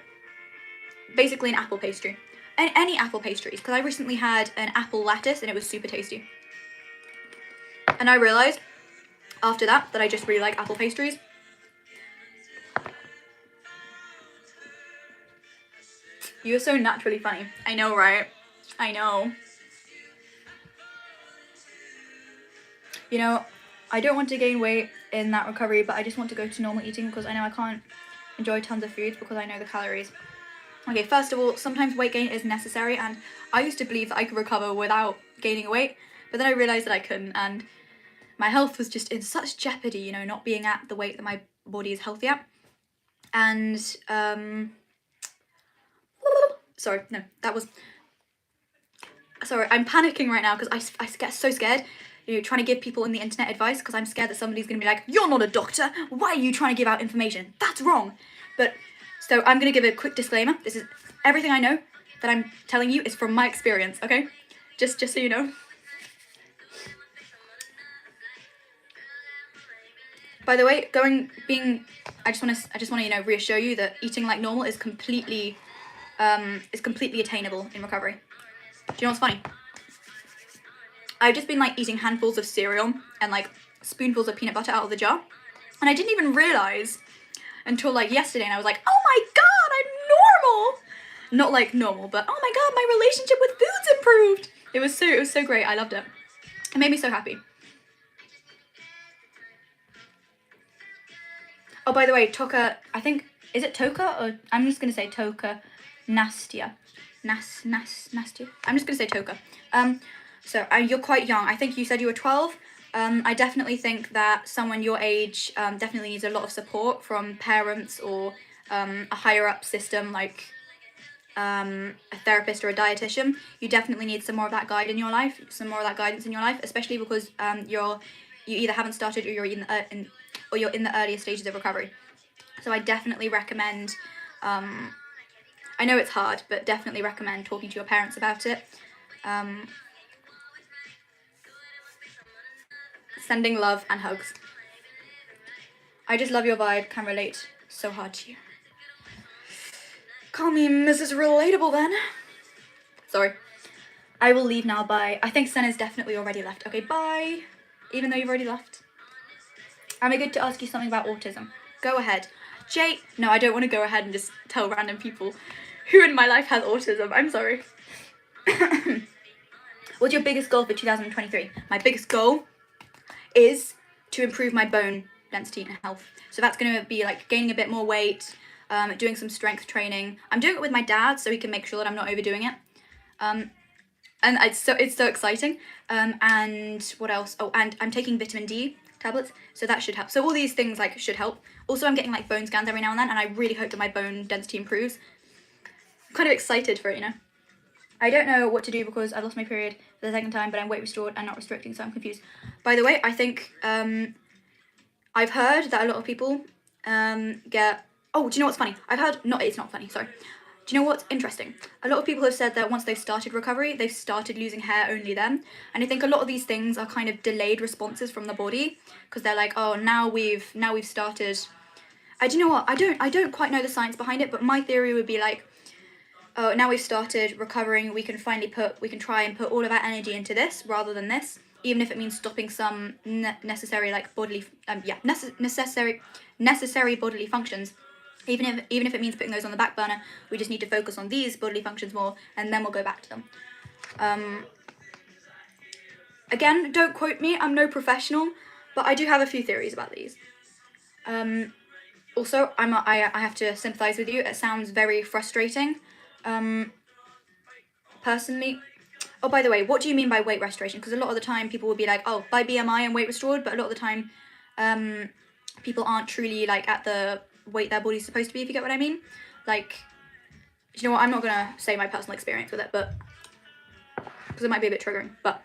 Basically an apple pastry. And any apple pastries, because I recently had an apple lattice and it was super tasty. And I realised after that I just really like apple pastries. You're so naturally funny. I know, right? I know. You know, I don't want to gain weight in that recovery, but I just want to go to normal eating because I know I can't enjoy tons of foods because I know the calories. Okay, first of all, sometimes weight gain is necessary, and I used to believe that I could recover without gaining weight, but then I realised that I couldn't, and my health was just in such jeopardy, you know, not being at the weight that my body is healthy at. And, sorry, no, that was, sorry, I'm panicking right now because I get so scared, you know, trying to give people on the internet advice because I'm scared that somebody's going to be like, you're not a doctor, why are you trying to give out information? That's wrong. But so I'm going to give a quick disclaimer. This is everything I know that I'm telling you is from my experience, okay? Just so you know. By the way, I just want to you know, reassure you that eating like normal is completely attainable in recovery. Do you know what's funny? I've just been like eating handfuls of cereal and like spoonfuls of peanut butter out of the jar, and I didn't even realize until like yesterday, and I was like, oh my god, I'm normal. Not like normal, but oh my god, my relationship with food's improved. It was so great. I loved it. It made me so happy. Oh, by the way, Toka, I think, is it Toka or I'm just gonna say Toka Nastia. Nastia. I'm just gonna say Toka. So you're quite young. I think you said you were 12. I definitely think that someone your age definitely needs a lot of support from parents or a higher up system like a therapist or a dietitian. You definitely need some more of that guide in your life, some more of that guidance in your life, especially because you either haven't started or you're in the earlier stages of recovery. So I definitely recommend, I know it's hard, but definitely recommend talking to your parents about it. Sending love and hugs. I just love your vibe. Can relate so hard to you. Call me Mrs. Relatable then. Sorry. I will leave now. Bye. I think Senna's definitely already left. Okay, bye. Even though you've already left. Am I good to ask you something about autism? Go ahead. Jay, no, I don't want to go ahead and just tell random people who in my life has autism. I'm sorry. What's your biggest goal for 2023? My biggest goal is to improve my bone density and health. So that's going to be like gaining a bit more weight, doing some strength training. I'm doing it with my dad so he can make sure that I'm not overdoing it. And it's so exciting. And what else? Oh, and I'm taking vitamin D tablets, so that should help. So all these things like should help. Also, I'm getting like bone scans every now and then, and I really hope that my bone density improves. I'm kind of excited for it, you know. I don't know what to do because I lost my period for the second time, but I'm weight restored and not restricting, so I'm confused. By the way, I think I've heard that a lot of people get... Oh, do you know what's funny? I've heard... No, it's not funny, sorry. Do you know what's interesting? A lot of people have said that once they've started recovery, they've started losing hair only then. And I think a lot of these things are kind of delayed responses from the body because they're like, oh, now we've started... do you know what? I don't quite know the science behind it, but my theory would be like, oh, now we've started recovering, we can try and put all of our energy into this rather than this, even if it means stopping some necessary like bodily, necessary bodily functions. Even if it means putting those on the back burner, we just need to focus on these bodily functions more, and then we'll go back to them. Again, don't quote me, I'm no professional, but I do have a few theories about these. Also, I have to sympathise with you, it sounds very frustrating. Personally, oh, by the way, what do you mean by weight restoration? Because a lot of the time people will be like, oh, by BMI and weight restored, but a lot of the time people aren't truly like at the weight their body's supposed to be, if you get what I mean. Like, you know what, I'm not gonna say my personal experience with it, but because it might be a bit triggering, but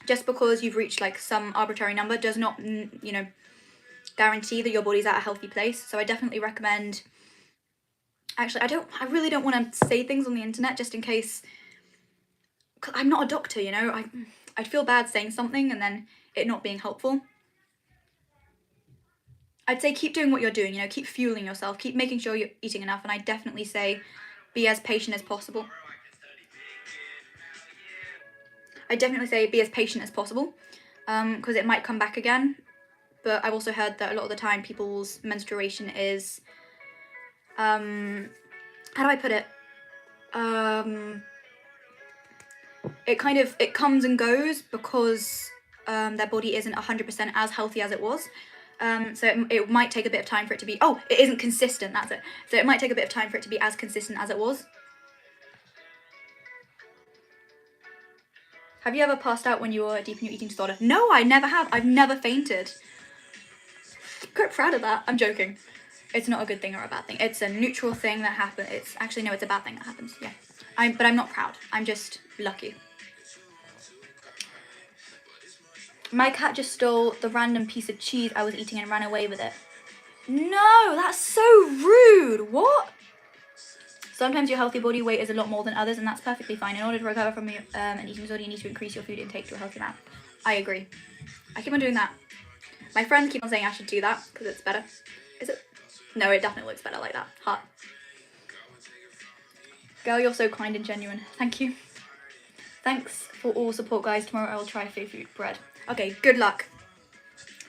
just because you've reached like some arbitrary number does not, you know, guarantee that your body's at a healthy place. So I definitely recommend... Actually, I really don't want to say things on the internet just in case, cause I'm not a doctor, you know. I'd feel bad saying something and then it not being helpful. I'd say keep doing what you're doing, you know, keep fueling yourself, keep making sure you're eating enough, and I definitely say be as patient as possible. Because it might come back again. But I've also heard that a lot of the time people's menstruation is, how do I put it? It comes and goes because their body isn't 100% as healthy as it was. So it might take a bit of time for it to be, oh, it isn't consistent, that's it. So it might take a bit of time for it to be as consistent as it was. Have you ever passed out when you were deep in your eating disorder? No, I never have. I've never fainted. I'm quite proud of that. I'm joking. It's not a good thing or a bad thing. It's a neutral thing that happens. It's actually, no, it's a bad thing that happens. Yeah. But I'm not proud. I'm just lucky. My cat just stole the random piece of cheese I was eating and ran away with it. No, that's so rude. What? Sometimes your healthy body weight is a lot more than others, and that's perfectly fine. In order to recover from an eating disorder, you need to increase your food intake to a healthy amount. I agree. I keep on doing that. My friends keep on saying I should do that because it's better. Is it? No, it definitely looks better like that. Heart. Girl, you're so kind and genuine. Thank you. Thanks for all support, guys. Tomorrow I will try food bread. Okay, good luck.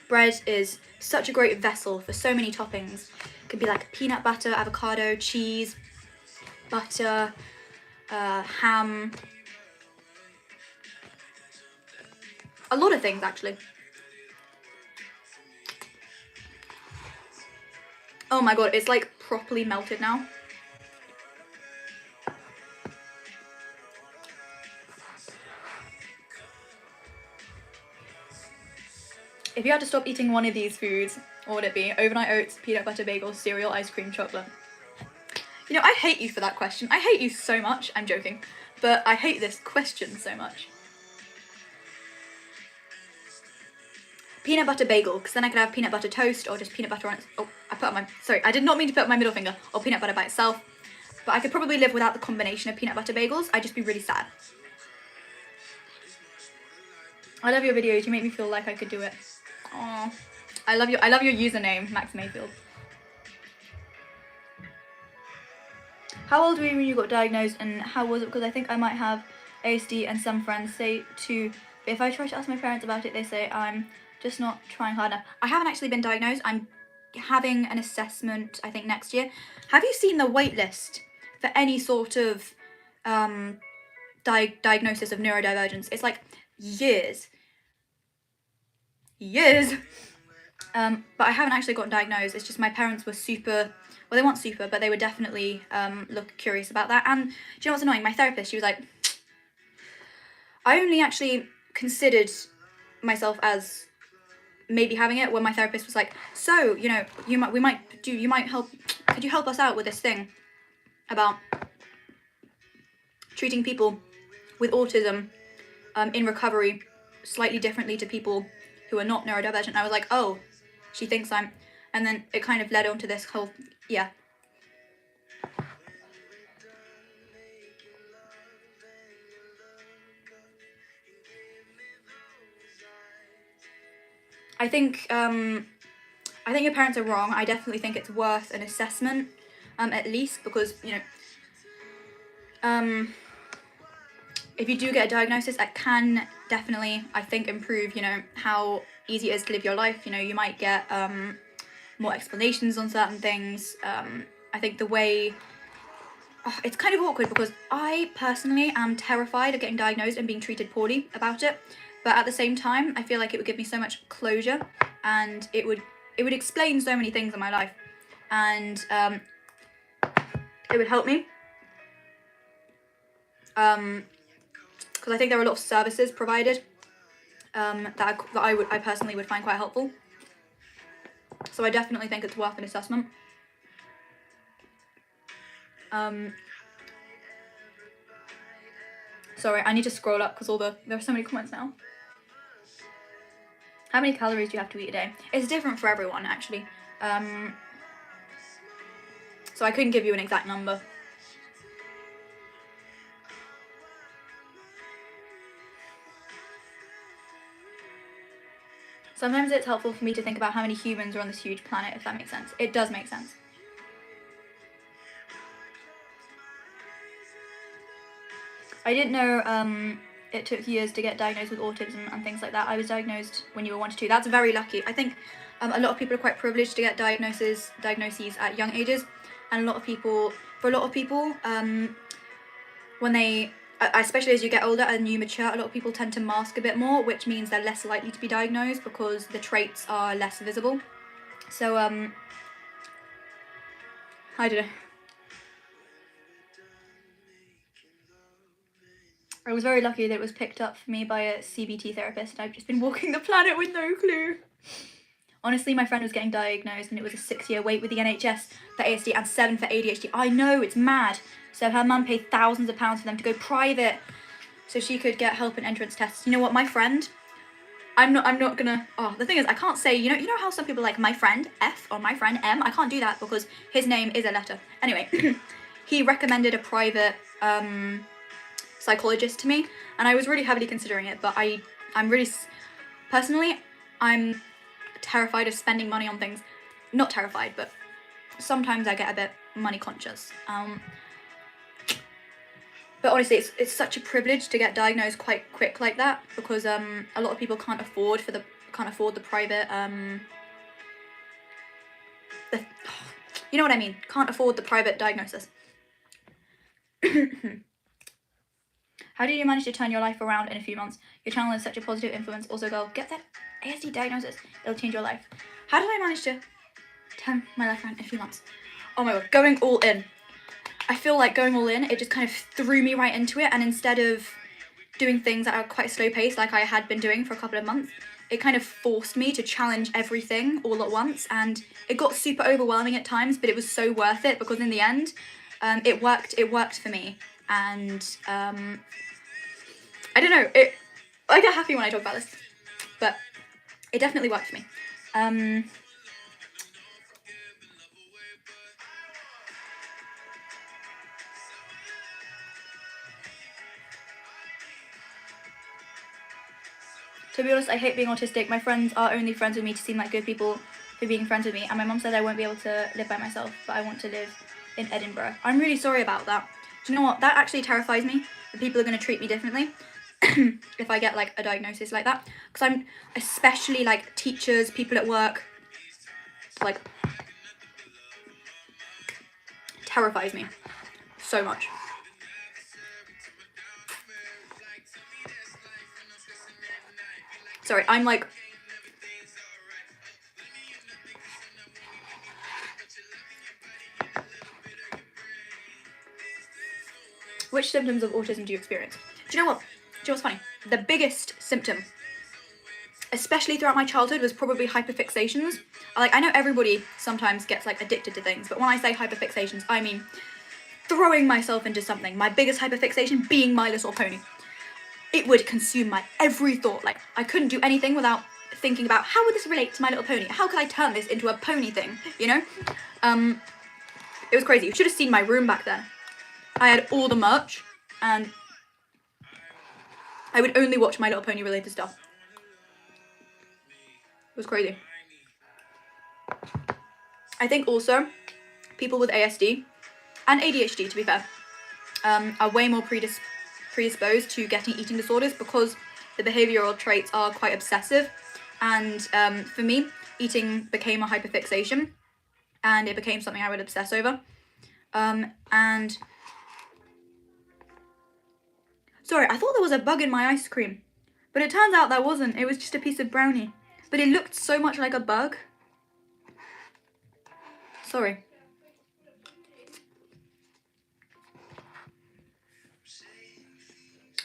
Bread is such a great vessel for so many toppings. It could be like peanut butter, avocado, cheese, butter, ham. A lot of things, actually. Oh my god, it's like properly melted now. If you had to stop eating one of these foods, what would it be? Overnight oats, peanut butter bagel, cereal, ice cream, chocolate. You know, I hate you for that question. I hate you so much. I'm joking. But I hate this question so much. Peanut butter bagel, because then I could have peanut butter toast or just peanut butter on it. Oh, sorry, I did not mean to put my middle finger. Or peanut butter by itself. But I could probably live without the combination of peanut butter bagels. I'd just be really sad. I love your videos. You make me feel like I could do it. Oh, I love your username, Max Mayfield. How old were you when you got diagnosed, and how was it? Because I think I might have ASD, and some friends say too. But if I try to ask my parents about it, they say I'm just not trying hard enough. I haven't actually been diagnosed. I'm having an assessment, I think, next year. Have you seen the wait list for any sort of diagnosis of neurodivergence? It's like years. But I haven't actually gotten diagnosed. It's just my parents were super, well, they weren't super, but they were definitely look curious about that. And do you know what's annoying? My therapist, she was like, I only actually considered myself as maybe having it when my therapist was like, so, you know, you might help, could you help us out with this thing about treating people with autism in recovery slightly differently to people who are not neurodivergent. And I was like, oh, she thinks I'm, and then it kind of led on to this whole, yeah. I think your parents are wrong. I definitely think it's worth an assessment, at least, because, you know, if you do get a diagnosis, it can definitely, I think, improve, you know, how easy it is to live your life. You know, you might get more explanations on certain things. I think the way, it's kind of awkward because I personally am terrified of getting diagnosed and being treated poorly about it. But at the same time, I feel like it would give me so much closure, and it would explain so many things in my life, and it would help me. Because I think there are a lot of services provided that I personally would find quite helpful. So I definitely think it's worth an assessment. Sorry, I need to scroll up because there are so many comments now. How many calories do you have to eat a day? It's different for everyone, actually. So I couldn't give you an exact number. Sometimes it's helpful for me to think about how many humans are on this huge planet, if that makes sense. It does make sense. I didn't know it took years to get diagnosed with autism and things like that. I was diagnosed when you were 1 to 2. That's very lucky. I think a lot of people are quite privileged to get diagnoses at young ages, and for a lot of people, when they, especially as you get older and you mature, a lot of people tend to mask a bit more, which means they're less likely to be diagnosed because the traits are less visible. So I don't know. I was very lucky that it was picked up for me by a CBT therapist, and I've just been walking the planet with no clue. Honestly, my friend was getting diagnosed and it was a 6-year wait with the NHS for ASD and 7 for ADHD. I know, it's mad. So her mum paid thousands of pounds for them to go private so she could get help and entrance tests. You know what, my friend, I'm not gonna, the thing is, I can't say, you know how some people are like my friend F or my friend M? I can't do that because his name is a letter. Anyway, he recommended a private psychologist to me, and I was really heavily considering it, but I'm really, personally, I'm terrified of spending money on things. Not terrified, but sometimes I get a bit money conscious. But honestly, it's such a privilege to get diagnosed quite quick like that, because a lot of people can't afford the private you know what I mean, can't afford the private diagnosis. How did you manage to turn your life around in a few months? Your channel is such a positive influence. Also, girl, get that ASD diagnosis. It'll change your life. How did I manage to turn my life around in a few months? Oh my god, going all in. I feel like going all in, it just kind of threw me right into it, and instead of doing things at a quite slow pace like I had been doing for a couple of months, it kind of forced me to challenge everything all at once, and it got super overwhelming at times, but it was so worth it because in the end, it worked for me, and I don't know, I get happy when I talk about this, but it definitely worked for me. To be honest, I hate being autistic. My friends are only friends with me to seem like good people for being friends with me. And my mum said I won't be able to live by myself, but I want to live in Edinburgh. I'm really sorry about that. Do you know what? That actually terrifies me. That people are going to treat me differently if I get like a diagnosis like that. Because I'm especially like teachers, people at work, like terrifies me so much. Sorry, I'm like... Which symptoms of autism do you experience? Do you know what? Do you know what's funny? The biggest symptom, especially throughout my childhood, was probably hyperfixations. Like, I know everybody sometimes gets like addicted to things, but when I say hyperfixations, I mean throwing myself into something. My biggest hyperfixation being My Little Pony. It would consume my every thought. Like, I couldn't do anything without thinking about how would this relate to My Little Pony? How could I turn this into a pony thing, you know? It was crazy. You should have seen my room back then. I had all the merch, and I would only watch My Little Pony related stuff. It was crazy. I think also people with ASD and ADHD, to be fair, are way more predisposed to getting eating disorders because the behavioural traits are quite obsessive. And for me, eating became a hyperfixation, and it became something I would obsess over. And sorry, I thought there was a bug in my ice cream, but it turns out there wasn't. It was just a piece of brownie, but it looked so much like a bug. Sorry.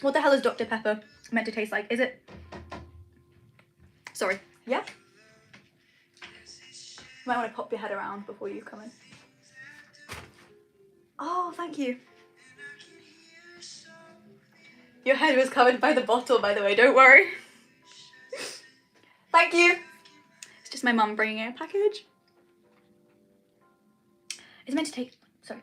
What the hell is Dr. Pepper meant to taste like? Is it... Sorry. Yeah? You might want to pop your head around before you come in. Oh, thank you. Your head was covered by the bottle, by the way, don't worry. Thank you. It's just my mum bringing in a package. It's meant to taste... Sorry.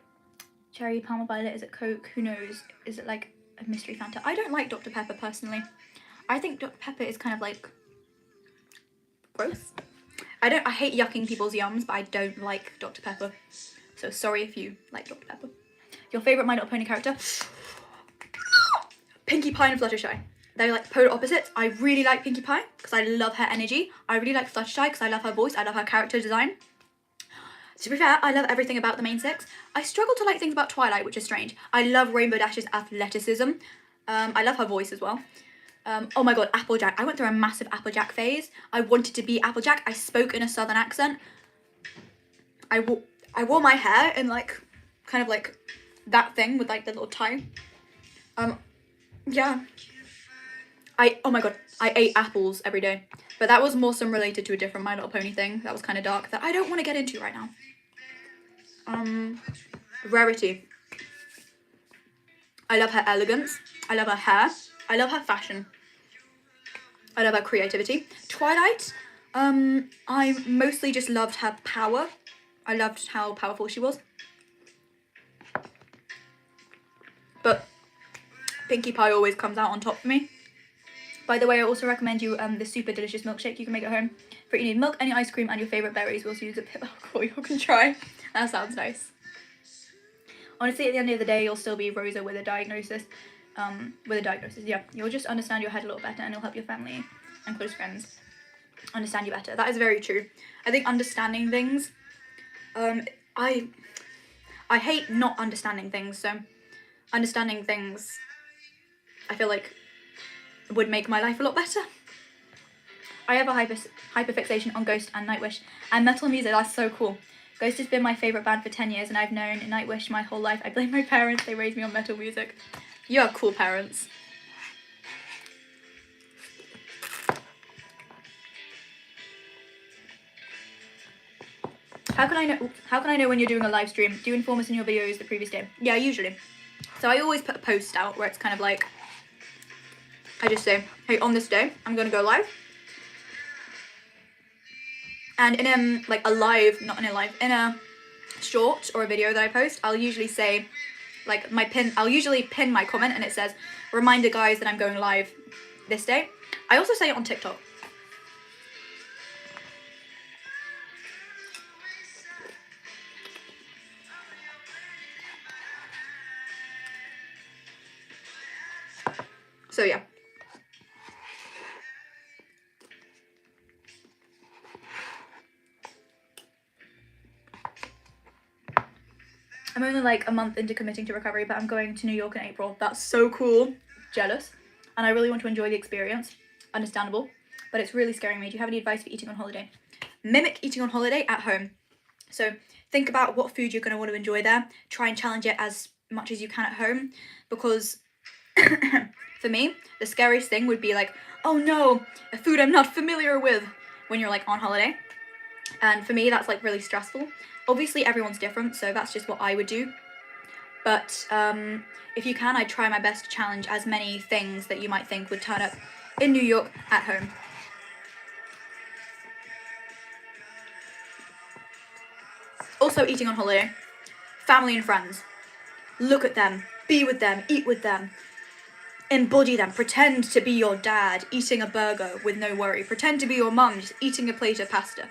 Cherry, Palmer Violet, is it Coke? Who knows? Is it like a mystery Fanta? I don't like Dr. Pepper personally. I think Dr. Pepper is kind of like gross. I hate yucking people's yums, but I don't like Dr. Pepper. So sorry if you like Dr. Pepper. Your favourite My Little Pony character? Pinkie Pie and Fluttershy. They're like polar opposites. I really like Pinkie Pie because I love her energy. I really like Fluttershy because I love her voice. I love her character design. To be fair, I love everything about the main six. I struggle to like things about Twilight, which is strange. I love Rainbow Dash's athleticism. I love her voice as well. Oh my god, Applejack. I went through a massive Applejack phase. I wanted to be Applejack. I spoke in a southern accent. I wore my hair in like, kind of like that thing with like the little tie. Yeah. Oh my god, I ate apples every day. But that was more some related to a different My Little Pony thing. That was kind of dark that I don't want to get into right now. Rarity. I love her elegance. I love her hair. I love her fashion. I love her creativity. Twilight. I mostly just loved her power. I loved how powerful she was. But Pinkie Pie always comes out on top for me. By the way, I also recommend you this super delicious milkshake you can make at home. For it, you need milk, any ice cream, and your favourite berries. We'll also use a bit of alcohol. You can try. That sounds nice. Honestly, at the end of the day, you'll still be Rosa with a diagnosis. Yeah. You'll just understand your head a little better, and it'll help your family and close friends understand you better. That is very true. I think understanding things, I hate not understanding things, so understanding things, I feel like, would make my life a lot better. I have a hyperfixation on Ghost and Nightwish and metal music. That's so cool. Ghost has been my favourite band for 10 years and I've known Nightwish my whole life. I blame my parents, they raised me on metal music. You have cool parents. How can I know when you're doing a live stream? Do you inform us in your videos the previous day? Yeah, usually. So I always put a post out where it's kind of like, I just say, hey, on this day, I'm going to go live. And in a short or a video that I post, I'll usually say, like, I'll usually pin my comment and it says, reminder guys that I'm going live this day. I also say it on TikTok. So yeah. I'm only like a month into committing to recovery, but I'm going to New York in April. That's so cool. Jealous. And I really want to enjoy the experience. Understandable. But it's really scaring me. Do you have any advice for eating on holiday? Mimic eating on holiday at home. So think about what food you're going to want to enjoy there. Try and challenge it as much as you can at home. Because for me, the scariest thing would be like, oh no, a food I'm not familiar with when you're like on holiday. And for me, that's like really stressful. Obviously, everyone's different, so that's just what I would do. But if you can, I'd try my best to challenge as many things that you might think would turn up in New York at home. Also, eating on holiday. Family and friends. Look at them, be with them, eat with them. Embody them. Pretend to be your dad eating a burger with no worry. Pretend to be your mum just eating a plate of pasta.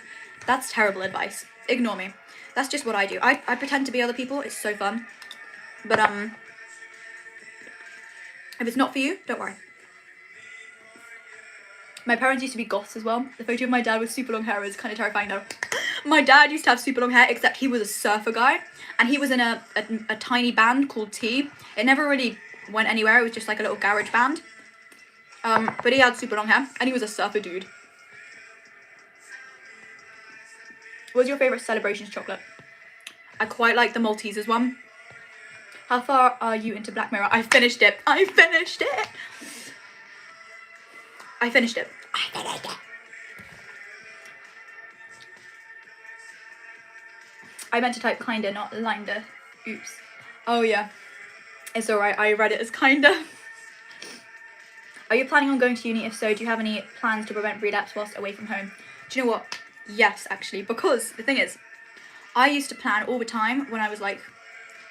That's terrible advice. Ignore me. That's just what I do. I pretend to be other people. It's so fun. But if it's not for you, don't worry. My parents used to be goths as well. The photo of my dad with super long hair is kind of terrifying though. My dad used to have super long hair, except he was a surfer guy. And he was in a tiny band called T. It never really went anywhere. It was just like a little garage band. But he had super long hair. And he was a surfer dude. What's your favourite Celebrations chocolate? I quite like the Maltesers one. How far are you into Black Mirror? I finished it. I finished it. I meant to type kinda, not linda. Oops. Oh yeah. It's alright, I read it as kinda. Are you planning on going to uni? If so, do you have any plans to prevent relapse whilst away from home? Do you know what? Yes, actually, because the thing is, I used to plan all the time when I was like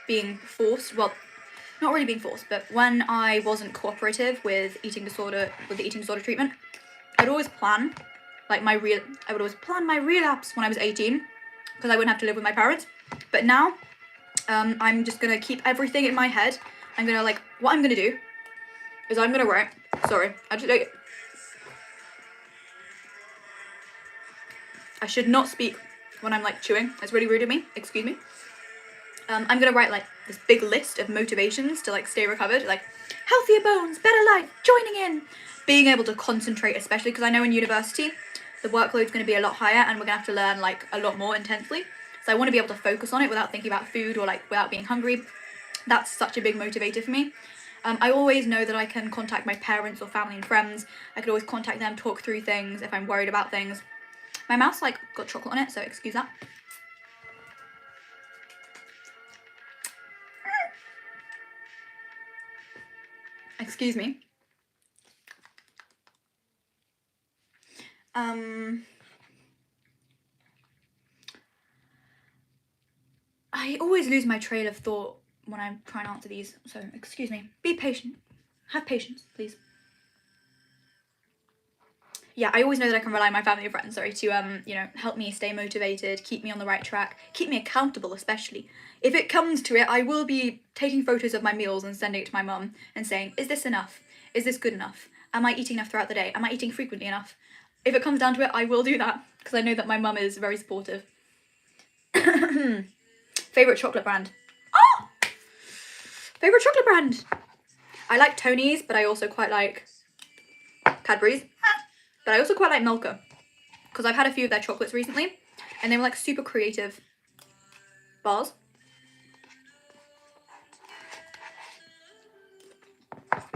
being forced, well, not really being forced, but when I wasn't cooperative with the eating disorder treatment, I'd always plan like I would always plan my relapse when I was 18 because I wouldn't have to live with my parents. But now, I'm just gonna keep everything in my head. I'm gonna what I'm gonna do is I'm gonna write. Sorry, I should not speak when I'm like chewing. It's really rude of me. Excuse me. I'm gonna write like this big list of motivations to like stay recovered, like healthier bones, better life, joining in, being able to concentrate, especially because I know in university the workload's going to be a lot higher and we're going to have to learn like a lot more intensely. So I want to be able to focus on it without thinking about food or like without being hungry. That's such a big motivator for me. I always know that I can contact my parents or family and friends. I could always contact them, talk through things if I'm worried about things. My mouth's like got chocolate on it, so excuse that. Excuse me. I always lose my trail of thought when I'm trying to answer these, so excuse me. Be patient. Have patience, please. Yeah, I always know that I can rely on my family and friends, to, you know, help me stay motivated, keep me on the right track, keep me accountable especially. If it comes to it, I will be taking photos of my meals and sending it to my mum and saying, is this enough? Is this good enough? Am I eating enough throughout the day? Am I eating frequently enough? If it comes down to it, I will do that, because I know that my mum is very supportive. Favourite chocolate brand? Oh! Favourite chocolate brand? I like Tony's, but I also quite like Cadbury's. But I also quite like Milka, because I've had a few of their chocolates recently, and they were like super creative bars.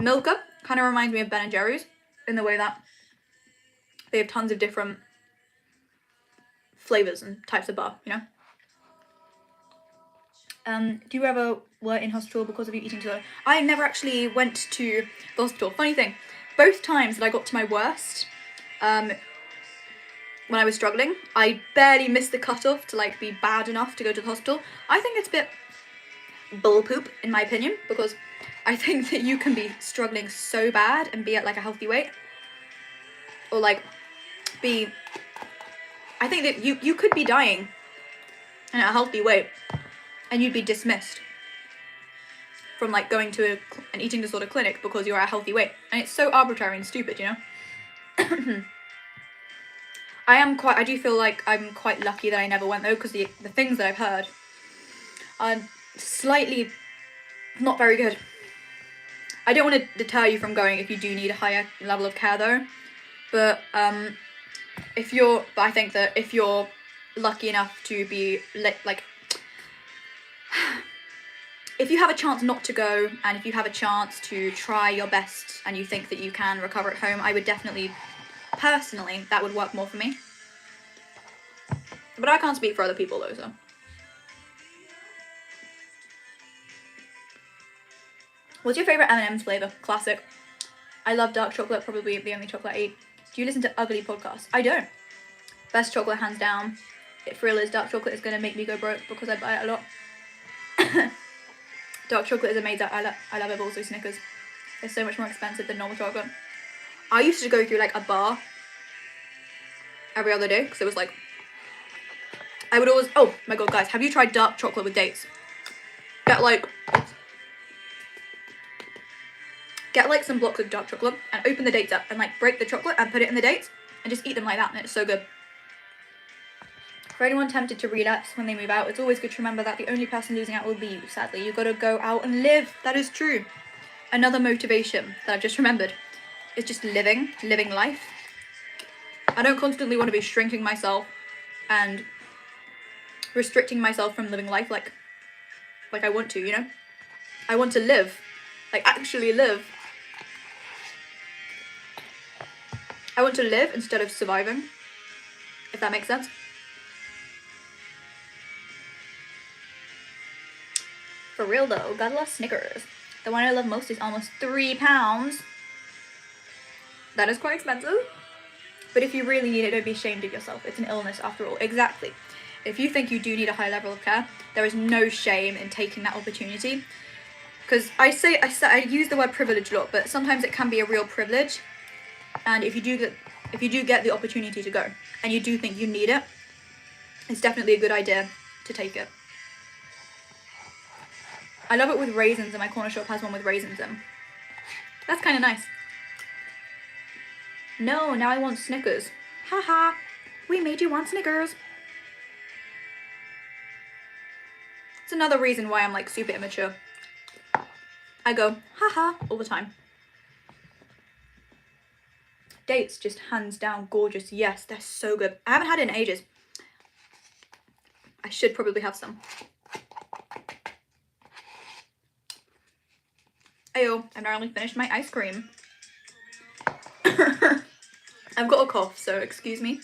Milka kind of reminds me of Ben & Jerry's in the way that they have tons of different flavours and types of bar, you know? Do you ever were in hospital because of you eating disorder? I never actually went to the hospital. Funny thing, both times that I got to my worst, when I was struggling, I barely missed the cutoff to like be bad enough to go to the hospital. I think it's a bit bull poop in my opinion, because I think that you can be struggling so bad and be at like a healthy weight. or like be, I think that you could be dying and at a healthy weight and you'd be dismissed from like going to an eating disorder clinic because you're at a healthy weight, and it's so arbitrary and stupid, you know. I do feel like I'm quite lucky that I never went though, because the things that I've heard are slightly not very good. I don't want to deter you from going if you do need a higher level of care though, but I think that if you're lucky enough to be like, if you have a chance not to go, and if you have a chance to try your best and you think that you can recover at home, I would definitely, personally, that would work more for me. But I can't speak for other people though, so. What's your favourite M&M's flavour? Classic. I love dark chocolate, probably the only chocolate I eat. Do you listen to ugly podcasts? I don't. Best chocolate, hands down. Frilla's dark chocolate is going to make me go broke because I buy it a lot. Dark chocolate is amazing. I love it, but also Snickers. It's so much more expensive than normal chocolate. I used to go through like a bar every other day because it was like, I would always, oh my god guys, have you tried dark chocolate with dates? Get like some blocks of dark chocolate and open the dates up and like break the chocolate and put it in the dates and just eat them like that, and it's so good. For anyone tempted to relapse when they move out, it's always good to remember that the only person losing out will be you, sadly. You've got to go out and live. That is true. Another motivation that I've just remembered is just living life. I don't constantly want to be shrinking myself and restricting myself from living life like I want to, you know? I want to live. Like, actually live. I want to live instead of surviving, if that makes sense. For real though, gotta love Snickers. The one I love most is almost £3. That is quite expensive. But if you really need it, don't be ashamed of yourself. It's an illness after all. Exactly. If you think you do need a high level of care, there is no shame in taking that opportunity. Because I use the word privilege a lot, but sometimes it can be a real privilege. And if you do get the opportunity to go, and you do think you need it, it's definitely a good idea to take it. I love it with raisins, and my corner shop has one with raisins in. That's kind of nice. No, now I want Snickers. Haha, we made you want Snickers. It's another reason why I'm like super immature. I go, haha, all the time. Dates, just hands down gorgeous. Yes, they're so good. I haven't had it in ages. I should probably have some. Ayo, I've nearly finished my ice cream. I've got a cough, so excuse me.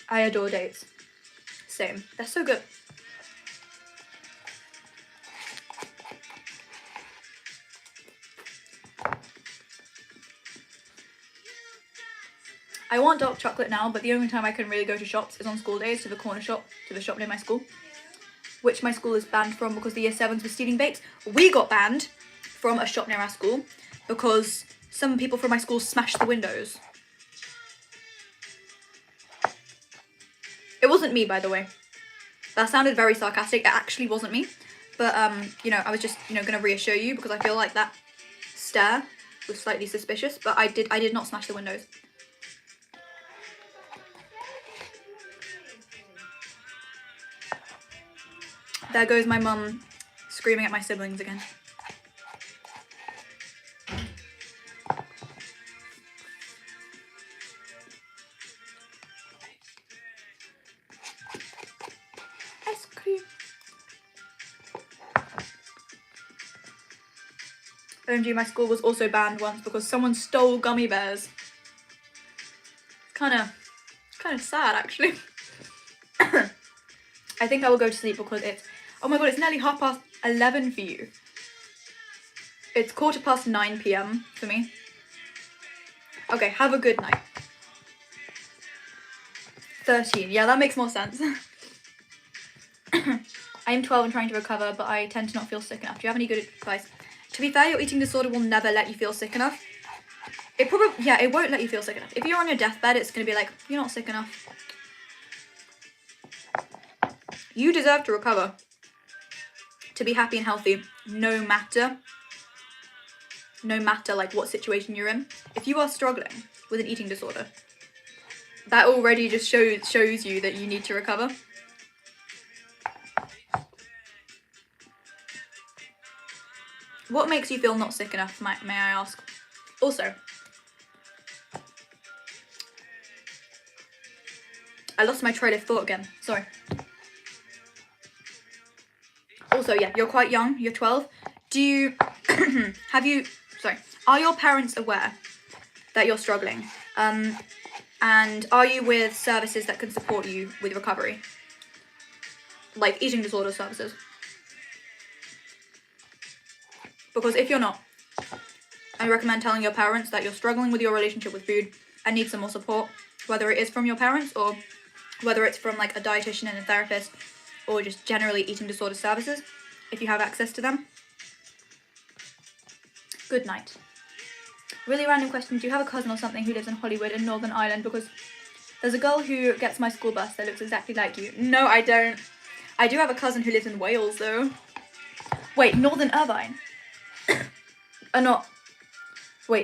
I adore dates. Same. They're so good. I want dark chocolate now, but the only time I can really go to shops is on school days, to the corner shop, to the shop near my school, which my school is banned from because the year 7s were stealing bakes. We got banned from a shop near our school because some people from my school smashed the windows. It wasn't me, by the way. That sounded very sarcastic. It actually wasn't me. But, you know, I was just, you know, going to reassure you because I feel like that stare was slightly suspicious. But I did not smash the windows. There goes my mum screaming at my siblings again. Ice cream. OMG, my school was also banned once because someone stole gummy bears. It's kind of sad, actually. I think I will go to sleep because it's, oh my god, it's nearly 11:30 for you. It's 9:15 p.m. for me. Okay, have a good night. 13, yeah, that makes more sense. I am 12 and trying to recover, but I tend to not feel sick enough. Do you have any good advice? To be fair, your eating disorder will never let you feel sick enough. It probably, yeah, it won't let you feel sick enough. If you're on your deathbed, it's going to be like, you're not sick enough. You deserve to recover. To be happy and healthy, no matter like what situation you're in. If you are struggling with an eating disorder, that already just shows you that you need to recover. What makes you feel not sick enough, may I ask? Also, I lost my train of thought again, sorry. Also, yeah, you're quite young, you're 12. Do you, are your parents aware that you're struggling? And are you with services that can support you with recovery? Like eating disorder services? Because if you're not, I recommend telling your parents that you're struggling with your relationship with food and need some more support, whether it is from your parents or whether it's from like a dietitian and a therapist or just generally eating disorder services, if you have access to them. Good night. Really random question, do you have a cousin or something who lives in Hollywood in Northern Ireland? Because there's a girl who gets my school bus that looks exactly like you. No, I don't. I do have a cousin who lives in Wales though. Wait, Northern Irvine?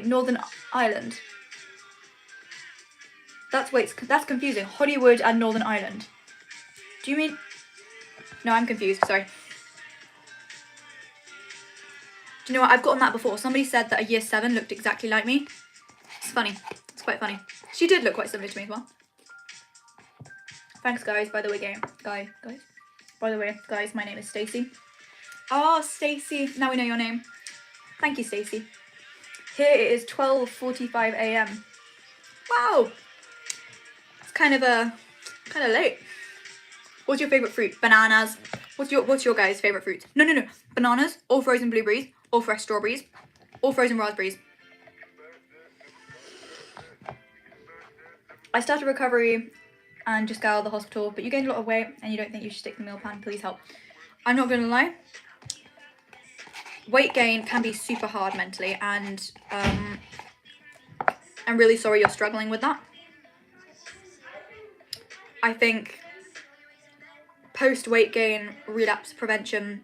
Northern Ireland. That's confusing. Hollywood and Northern Ireland. Do you mean? No, I'm confused, sorry. Do you know what, I've gotten that before. Somebody said that a year 7 looked exactly like me. It's funny, it's quite funny. She did look quite similar to me as well. Thanks guys, by the way, guys. By the way, guys, my name is Stacey. Oh, Stacey, now we know your name. Thank you, Stacey. Here it is 12:45 a.m. Wow, it's kind of late. What's your favorite fruit? Bananas. What's your guys' favorite fruits? No. Bananas, or frozen blueberries, or fresh strawberries, or frozen raspberries. I started recovery and just got out of the hospital, but you gained a lot of weight and you don't think you should stick to the meal plan. Please help. I'm not gonna lie. Weight gain can be super hard mentally, and I'm really sorry you're struggling with that. I think post weight gain relapse prevention,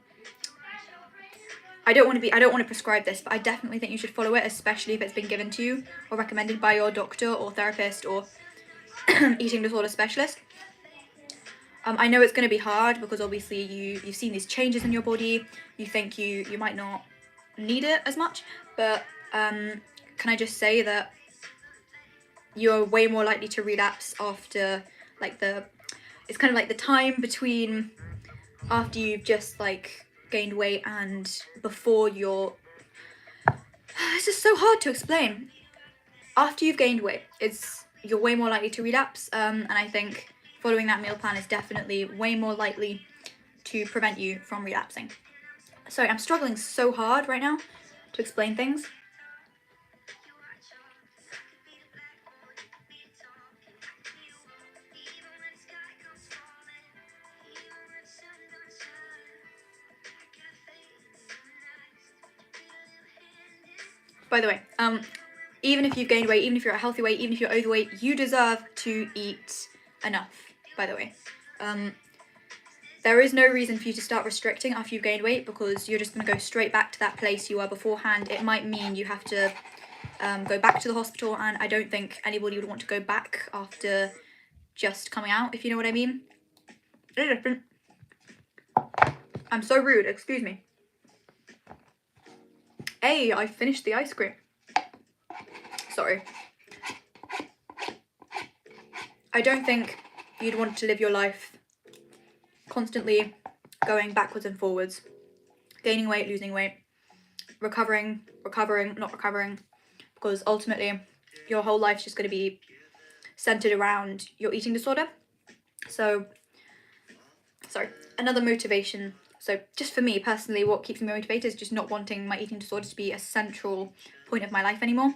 I don't want to prescribe this, but I definitely think you should follow it, especially if it's been given to you or recommended by your doctor or therapist or eating disorder specialist. I know it's going to be hard because obviously you've seen these changes in your body. You think you might not need it as much, but can I just say that you're way more likely to relapse after it's kind of like the time between after you've just like gained weight and before you're it's just so hard to explain. After you've gained weight, you're way more likely to relapse, and I think following that meal plan is definitely way more likely to prevent you from relapsing. Sorry, I'm struggling so hard right now to explain things. By the way, even if you've gained weight, even if you're at a healthy weight, even if you're overweight, you deserve to eat enough, by the way. There is no reason for you to start restricting after you've gained weight, because you're just going to go straight back to that place you were beforehand. It might mean you have to go back to the hospital, and I don't think anybody would want to go back after just coming out, if you know what I mean. I'm so rude, excuse me. Hey, I finished the ice cream. Sorry. I don't think you'd want to live your life constantly going backwards and forwards, gaining weight, losing weight, recovering, not recovering, because ultimately your whole life's just going to be centered around your eating disorder. So, sorry, another motivation. So just for me personally, what keeps me motivated is just not wanting my eating disorder to be a central point of my life anymore.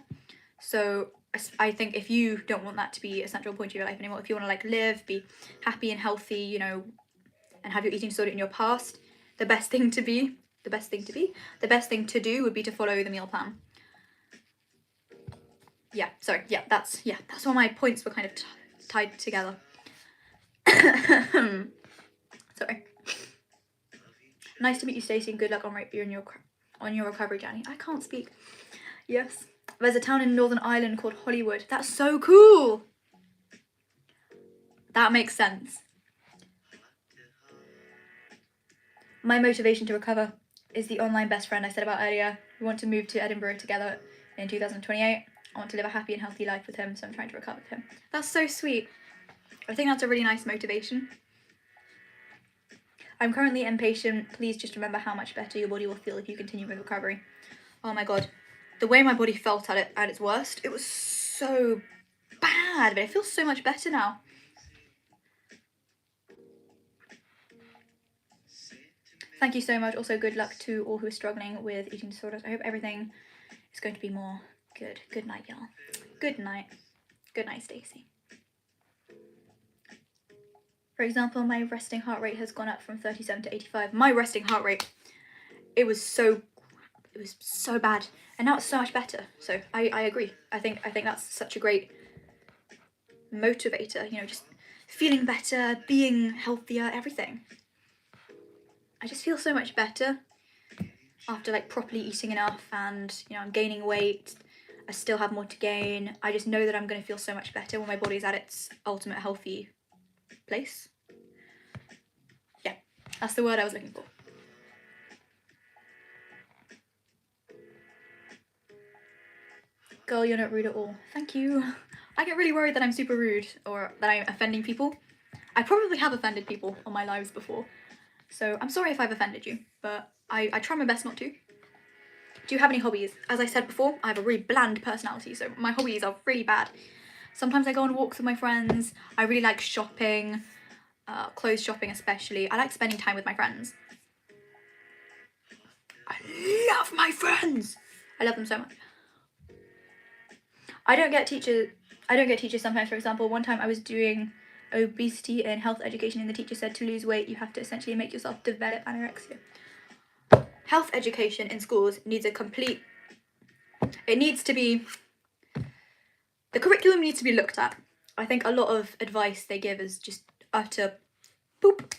So I think if you don't want that to be a central point of your life anymore, if you want to like live, be happy and healthy, you know, and have your eating disorder in your past, the best thing to do would be to follow the meal plan. Yeah, sorry, that's why my points were kind of tied together. Sorry. Nice to meet you, Stacey, and good luck on your recovery journey. I can't speak. Yes. There's a town in Northern Ireland called Hollywood. That's so cool. That makes sense. My motivation to recover is the online best friend I said about earlier. We want to move to Edinburgh together in 2028. I want to live a happy and healthy life with him, so I'm trying to recover with him. That's so sweet. I think that's a really nice motivation. I'm currently impatient. Please just remember how much better your body will feel if you continue with recovery. Oh my god. The way my body felt at its worst, it was so bad, but it feels so much better now. Thank you so much. Also, good luck to all who are struggling with eating disorders. I hope everything is going to be more good. Good night, y'all. Good night. Good night, Stacey. For example, my resting heart rate has gone up from 37 to 85. My resting heart rate, it was so bad, and now it's so much better. So I agree. I think that's such a great motivator. You know, just feeling better, being healthier, everything. I just feel so much better after like properly eating enough, and you know, I'm gaining weight. I still have more to gain. I just know that I'm going to feel so much better when my body's at its ultimate healthy place. Yeah, that's the word I was looking for. Girl, you're not rude at all. Thank you. I get really worried that I'm super rude or that I'm offending people. I probably have offended people on my lives before, so I'm sorry if I've offended you, but I try my best not to. Do you have any hobbies? As I said before, I have a really bland personality, so my hobbies are really bad. Sometimes I go on walks with my friends. I really like shopping, clothes shopping especially. I like spending time with my friends. I love my friends. I love them so much. I don't get teachers sometimes. For example, one time I was doing obesity and health education, and the teacher said to lose weight you have to essentially make yourself develop anorexia. Health education in schools needs the curriculum needs to be looked at. I think a lot of advice they give is just utter poop.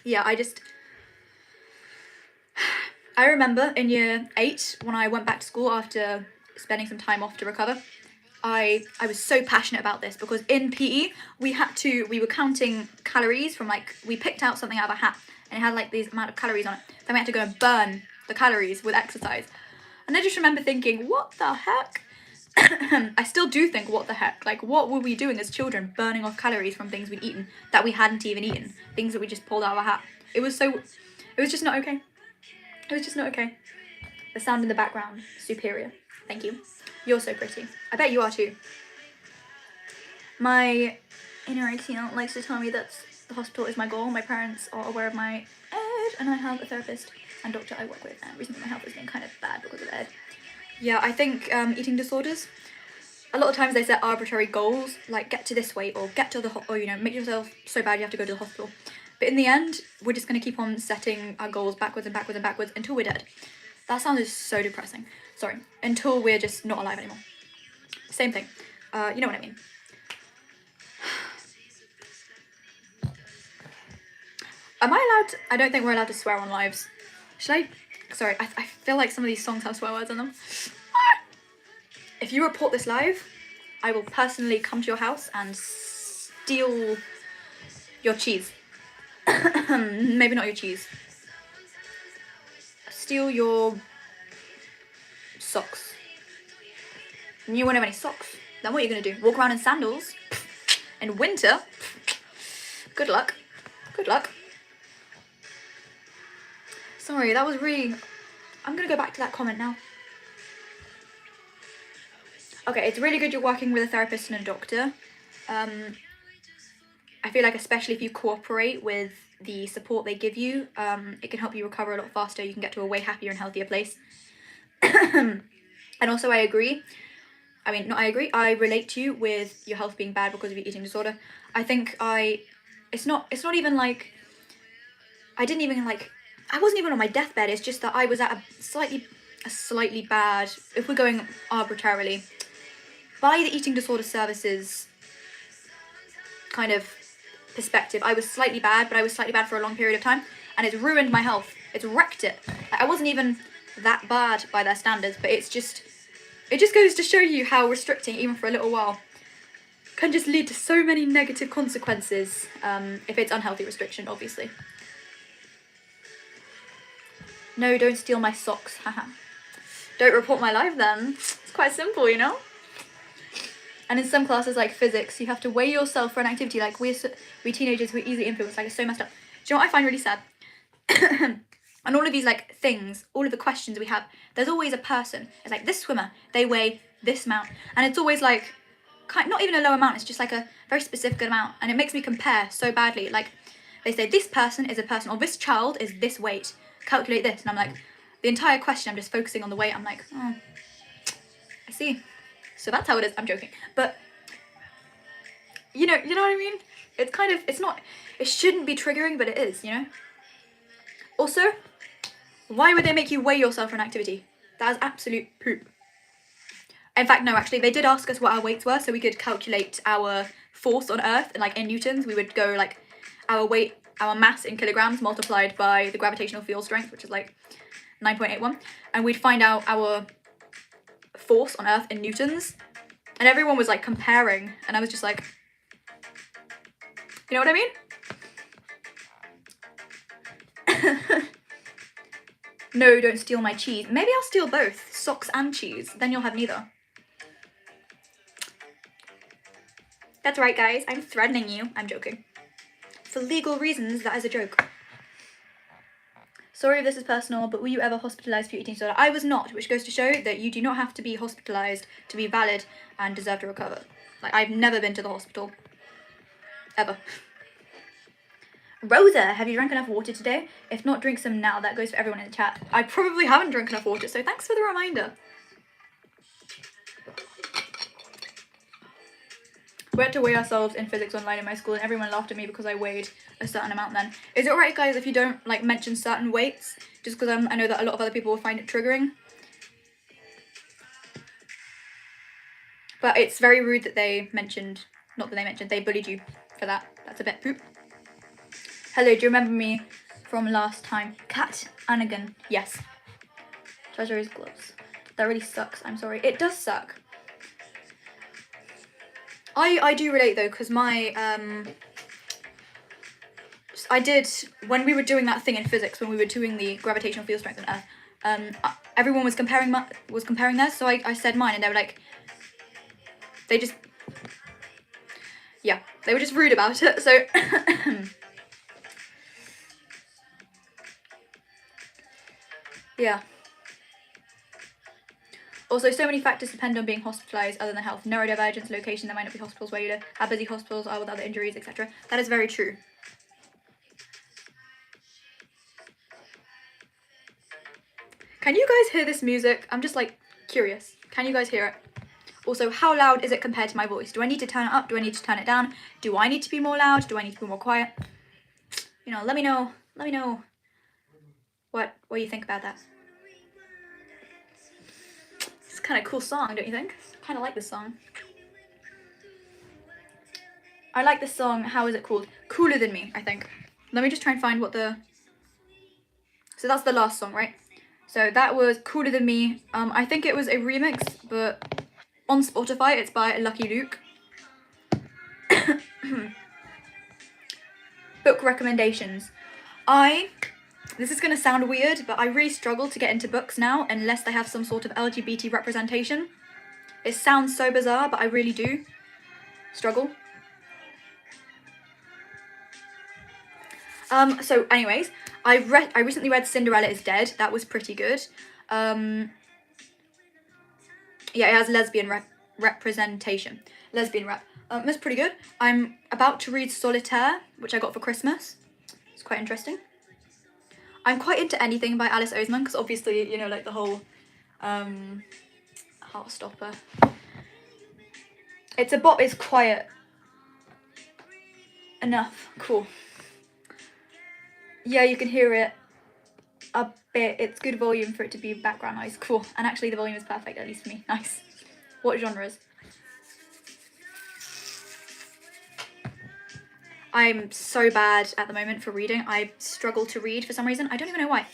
Yeah, I remember in year 8 when I went back to school after spending some time off to recover, I was so passionate about this because in PE we were counting calories from we picked out something out of a hat and it had like these amount of calories on it. Then we had to go and burn the calories with exercise. And I just remember thinking, what the heck? I still do think, what the heck? Like, what were we doing as children, burning off calories from things we'd eaten that we hadn't even eaten? Things that we just pulled out of a hat. It was just not okay. It was just not okay. The sound in the background, superior. Thank you. You're so pretty. I bet you are too. My inner 18 likes to tell me that the hospital is my goal. My parents are aware of my ed, and I have a therapist and doctor I work with, and recently my health has been kind of bad because of ed. Yeah, I think eating disorders, a lot of times they set arbitrary goals, like get to this weight or get to or you know, make yourself so bad you have to go to the hospital. But in the end, we're just going to keep on setting our goals backwards and backwards and backwards until we're dead. That sounds so depressing. Sorry. Until we're just not alive anymore. Same thing. You know what I mean. Am I allowed to, I don't think we're allowed to swear on lives. Should I? Sorry, I feel like some of these songs have swear words in them. If you report this live, I will personally come to your house and steal your cheese. Maybe not your cheese. Steal your socks. And you won't have any socks. Then what are you going to do? Walk around in sandals? In winter? Good luck. Good luck. Sorry, that was really... I'm going to go back to that comment now. Okay, it's really good you're working with a therapist and a doctor. I feel like especially if you cooperate with the support they give you, it can help you recover a lot faster. You can get to a way happier and healthier place. And also I agree, I mean, no, I agree. I relate to you with your health being bad because of your eating disorder. I think it's not even like, I wasn't even on my deathbed. It's just that I was at a slightly bad, if we're going arbitrarily, by the eating disorder services kind of perspective, I was slightly bad, but I was slightly bad for a long period of time, and it's ruined my health. It's wrecked it. Like, I wasn't even that bad by their standards, but it just goes to show you how restricting, even for a little while, can just lead to so many negative consequences, if it's unhealthy restriction, obviously. No, don't steal my socks, haha. Don't report my life then. It's quite simple, you know? And in some classes like physics, you have to weigh yourself for an activity. Like we teenagers who are easily influenced, like it's so messed up. Do you know what I find really sad? And all of these like things, all of the questions we have, there's always a person. It's like this swimmer, they weigh this amount. And it's always like, not even a low amount, it's just like a very specific amount. And it makes me compare so badly. Like they say this person is a person, or this child is this weight. Calculate this. And I'm like, the entire question, I'm just focusing on the weight. I'm like, oh, I see. So that's how it is. I'm joking. But, you know what I mean? It's kind of, it shouldn't be triggering, but it is, you know? Also, why would they make you weigh yourself for an activity? That is absolute poop. In fact, no, actually, they did ask us what our weights were, so we could calculate our force on Earth, and like in newtons, we would go like our weight, our mass in kilograms multiplied by the gravitational field strength, which is like 9.81, and we'd find out our force on Earth in newtons, and everyone was like comparing, and I was just like, you know what I mean? No, don't steal my cheese. Maybe I'll steal both, socks and cheese, then you'll have neither. That's right, guys, I'm threatening you. I'm joking. For legal reasons, that is a joke. Sorry if this is personal, but were you ever hospitalised for your eating disorder? I was not, which goes to show that you do not have to be hospitalised to be valid and deserve to recover. Like, I've never been to the hospital. Ever. Rosa, have you drank enough water today? If not, drink some now. That goes for everyone in the chat. I probably haven't drunk enough water, so thanks for the reminder. We had to weigh ourselves in physics online in my school, and everyone laughed at me because I weighed a certain amount then. Is it alright, guys, if you don't like mention certain weights? Just because I know that a lot of other people will find it triggering. But it's very rude that they mentioned, not that they mentioned, they bullied you for that. That's a bit poop. Hello, do you remember me from last time? Kat Anagan, yes. Treasury's gloves. That really sucks, I'm sorry. It does suck. I do relate though, because my, I did, when we were doing that thing in physics, when we were doing the gravitational field strength on Earth, everyone was comparing theirs, so I said mine, and they were like, they were just rude about it, so, yeah. Also, so many factors depend on being hospitalised other than health. Neurodivergence, location, there might not be hospitals where you live, how busy hospitals are with other injuries, etc. That is very true. Can you guys hear this music? I'm just like curious. Can you guys hear it? Also, how loud is it compared to my voice? Do I need to turn it up? Do I need to turn it down? Do I need to be more loud? Do I need to be more quiet? You know, let me know what you think about that. It's kind of a cool song, don't you think? I kind of like this song. I like this song, how is it called? Cooler Than Me, I think. Let me just try and find what the... So that's the last song, right? So that was Cooler Than Me. I think it was a remix, but on Spotify it's by Lucky Luke. Book recommendations. This is going to sound weird, but I really struggle to get into books now unless they have some sort of LGBT representation. It sounds so bizarre, but I really do struggle. So anyways, I recently read Cinderella is Dead. That was pretty good. Yeah, it has lesbian representation. Lesbian rep. That's pretty good. I'm about to read Solitaire, which I got for Christmas. It's quite interesting. I'm quite into anything by Alice Oseman, because obviously, you know, like the whole Heartstopper. It's a bop. It's quiet enough. Cool. Yeah, you can hear it a bit. It's good volume for it to be background noise. Cool. And actually the volume is perfect, at least for me. Nice. What genres? I'm so bad at the moment for reading. I struggle to read for some reason. I don't even know why.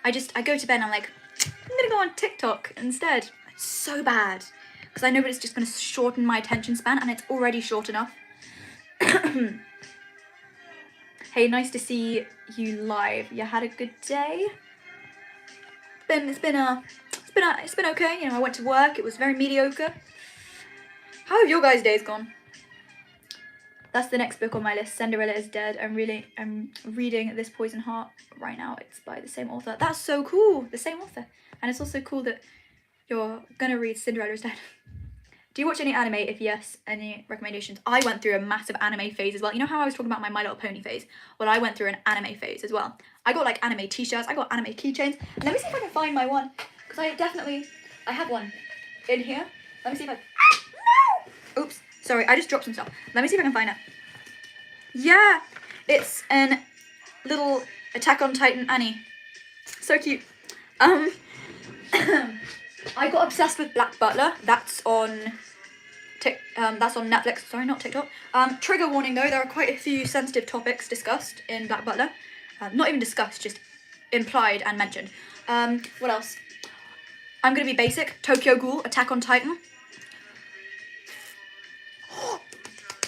I go to bed and I'm like, I'm gonna go on TikTok instead. It's so bad. Because I know it's just gonna shorten my attention span, and it's already short enough. Hey, nice to see you live. You had a good day? It's been okay. You know, I went to work. It was very mediocre. How have your guys' days gone? That's the next book on my list. Cinderella is Dead. I'm reading This Poison Heart right now. It's by the same author. That's so cool. The same author. And it's also cool that you're gonna read Cinderella is Dead. Do you watch any anime? If yes, any recommendations? I went through a massive anime phase as well. You know how I was talking about my Little Pony phase? Well, I went through an anime phase as well. I got like anime t-shirts. I got anime keychains. Let me see if I can find my one. Because I have one in here. Let me see if I... No! Oops. Sorry, I just dropped some stuff. Let me see if I can find it. Yeah, it's an little Attack on Titan Annie. So cute. I got obsessed with Black Butler. That's on Netflix. Sorry, not TikTok. Trigger warning though, there are quite a few sensitive topics discussed in Black Butler. Not even discussed, just implied and mentioned. What else? I'm gonna be basic. Tokyo Ghoul, Attack on Titan.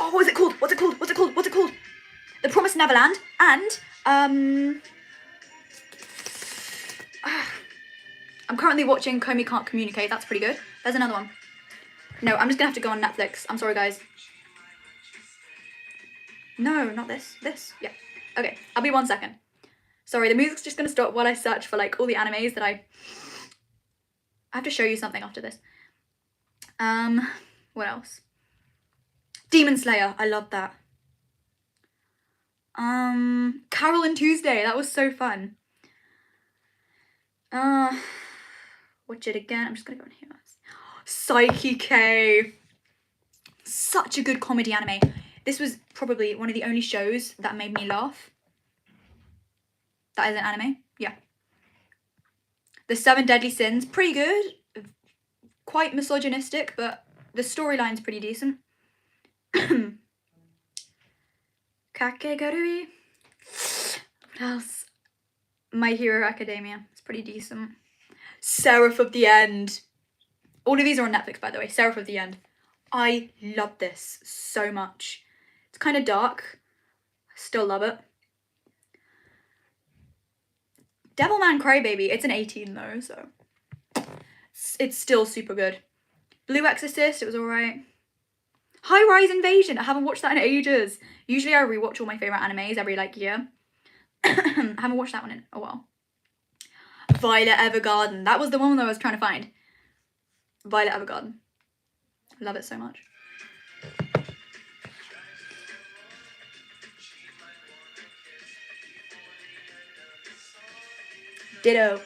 Oh, what is it called? What's it called? The Promised Neverland and I'm currently watching Komi Can't Communicate. That's pretty good. There's another one. No, I'm just gonna have to go on Netflix. I'm sorry, guys. No, not this. This. Yeah. Okay, I'll be 1 second. Sorry, the music's just gonna stop while I search for like all the animes that I have to show you something after this. What else? Demon Slayer. I love that. Carol and Tuesday. That was so fun. Watch it again. I'm just gonna go in here. Psyche K. Such a good comedy anime. This was probably one of the only shows that made me laugh. That is an anime. Yeah. The Seven Deadly Sins. Pretty good. Quite misogynistic, but the storyline's pretty decent. Kakegarui. What else? My Hero Academia. It's pretty decent. Seraph of the End. All of these are on Netflix, by the way. Seraph of the End. I love this so much. It's kind of dark. I still love it. Devilman Crybaby. It's an 18 though, so it's still super good. Blue Exorcist. It was alright. High Rise Invasion. I haven't watched that in ages. Usually I rewatch all my favourite animes every like year. I haven't watched that one in a while. Violet Evergarden. That was the one that I was trying to find. Violet Evergarden. Love it so much. Ditto.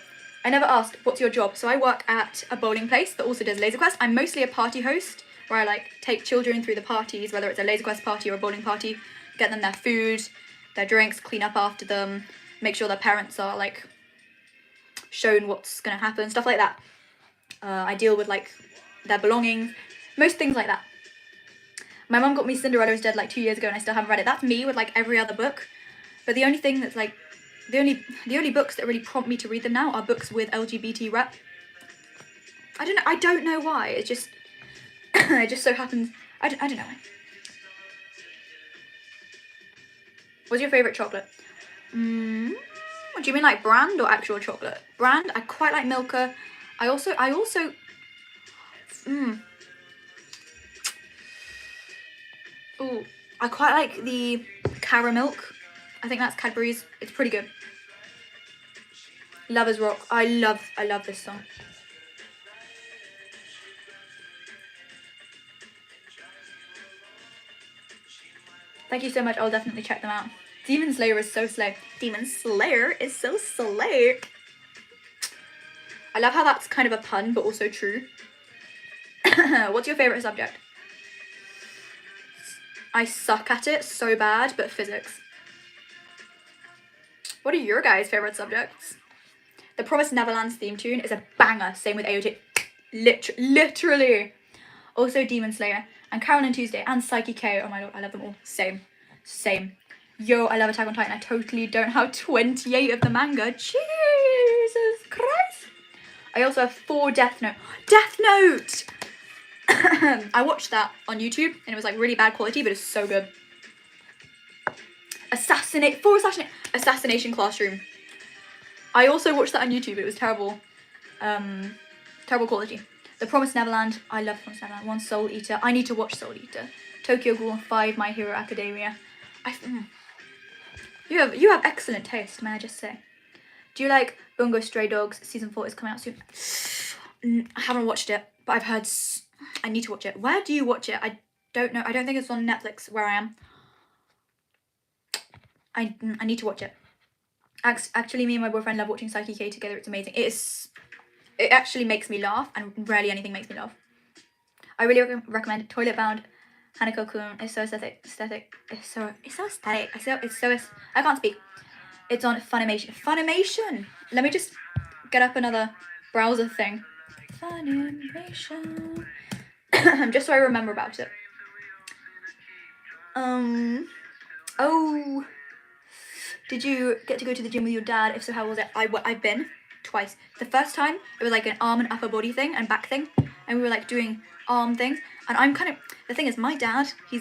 I never asked, what's your job? So I work at a bowling place that also does Laser Quest. I'm mostly a party host, where I like take children through the parties, whether it's a Laser Quest party or a bowling party, get them their food, their drinks, clean up after them, make sure their parents are like shown what's gonna happen, stuff like that. I deal with like their belongings, most things like that. My mum got me Cinderella is Dead like 2 years ago and I still haven't read it. That's me with like every other book. But the only thing that's like, the only books that really prompt me to read them now are books with LGBT rep. I don't know why. It just it just so happens. I don't know why. What's your favourite chocolate? What do you mean, like brand or actual chocolate? Brand. I quite like Milka. I also ooh, I quite like the Caramilk. I think that's Cadbury's. It's pretty good. Lovers Rock. I love this song. Thank you so much. I'll definitely check them out. Demon Slayer is so slay. Demon Slayer is so slay. I love how that's kind of a pun, but also true. What's your favourite subject? I suck at it so bad, but physics. What are your guys' favourite subjects? The Promised Neverland's theme tune is a banger. Same with AOT. Literally. Also Demon Slayer and Carol and Tuesday and Psyche K. Oh my god, I love them all. Same. Yo, I love Attack on Titan. I totally don't have 28 of the manga. Jesus Christ. I also have 4 Death Note. Death Note! I watched that on YouTube and it was like really bad quality, but it's so good. Assassination Classroom. I also watched that on YouTube. It was terrible. Terrible quality. The Promised Neverland. I love Promised Neverland. 1 Soul Eater. I need to watch Soul Eater. Tokyo Ghoul. 5 My Hero Academia. You have excellent taste, may I just say. Do you like Bungo Stray Dogs? Season 4 is coming out soon. I haven't watched it, but I've heard I need to watch it. Where do you watch it? I don't know. I don't think it's on Netflix where I am. I need to watch it. Actually, me and my boyfriend love watching Psyche K together. It's amazing. It actually makes me laugh, and rarely anything makes me laugh. I really recommend Toilet Bound. Hanako-kun is so aesthetic. It's so aesthetic. I can't speak. It's on Funimation. Funimation. Let me just get up another browser thing. Funimation. Just so I remember about it. Oh. Did you get to go to the gym with your dad? If so, how was it? I've been twice. The first time it was like an arm and upper body thing and back thing, and we were like doing arm things. And I'm kind of, the thing is, my dad, he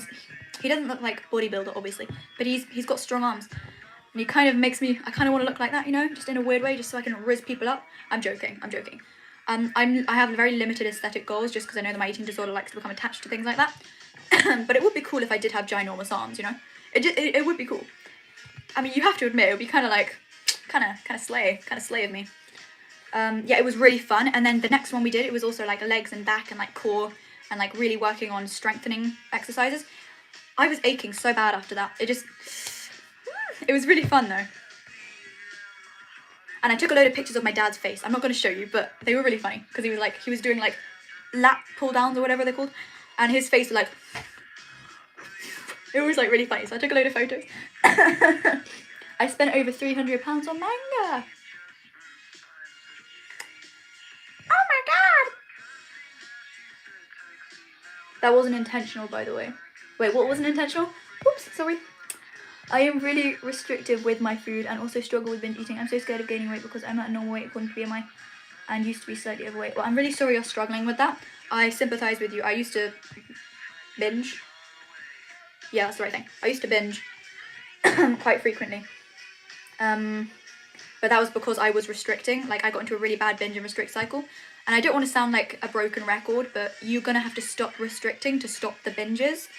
doesn't look like bodybuilder obviously, but he's got strong arms, and he kind of makes me, I kind of want to look like that, you know, just in a weird way, just so I can rizz people up. I'm joking. I have very limited aesthetic goals just because I know that my eating disorder likes to become attached to things like that. But it would be cool if I did have ginormous arms, you know. It would be cool. I mean, you have to admit, it would be kind of slay of me. Yeah, it was really fun. And then the next one we did, it was also like legs and back and like core and like really working on strengthening exercises. I was aching so bad after that. It was really fun though. And I took a load of pictures of my dad's face. I'm not going to show you, but they were really funny because he was doing like lat pull downs or whatever they're called, and his face was like, it was like really funny. So I took a load of photos. I spent over £300 on manga. Oh my god! That wasn't intentional, by the way. Wait, what wasn't intentional? Oops, sorry. I am really restrictive with my food and also struggle with binge eating. I'm so scared of gaining weight because I'm at a normal weight according to BMI and used to be slightly overweight. Well, I'm really sorry you're struggling with that. I sympathise with you. I used to binge. Yeah, that's the right thing. I used to binge quite frequently. But that was because I was restricting. Like, I got into a really bad binge and restrict cycle. And I don't want to sound like a broken record, but you're going to have to stop restricting to stop the binges.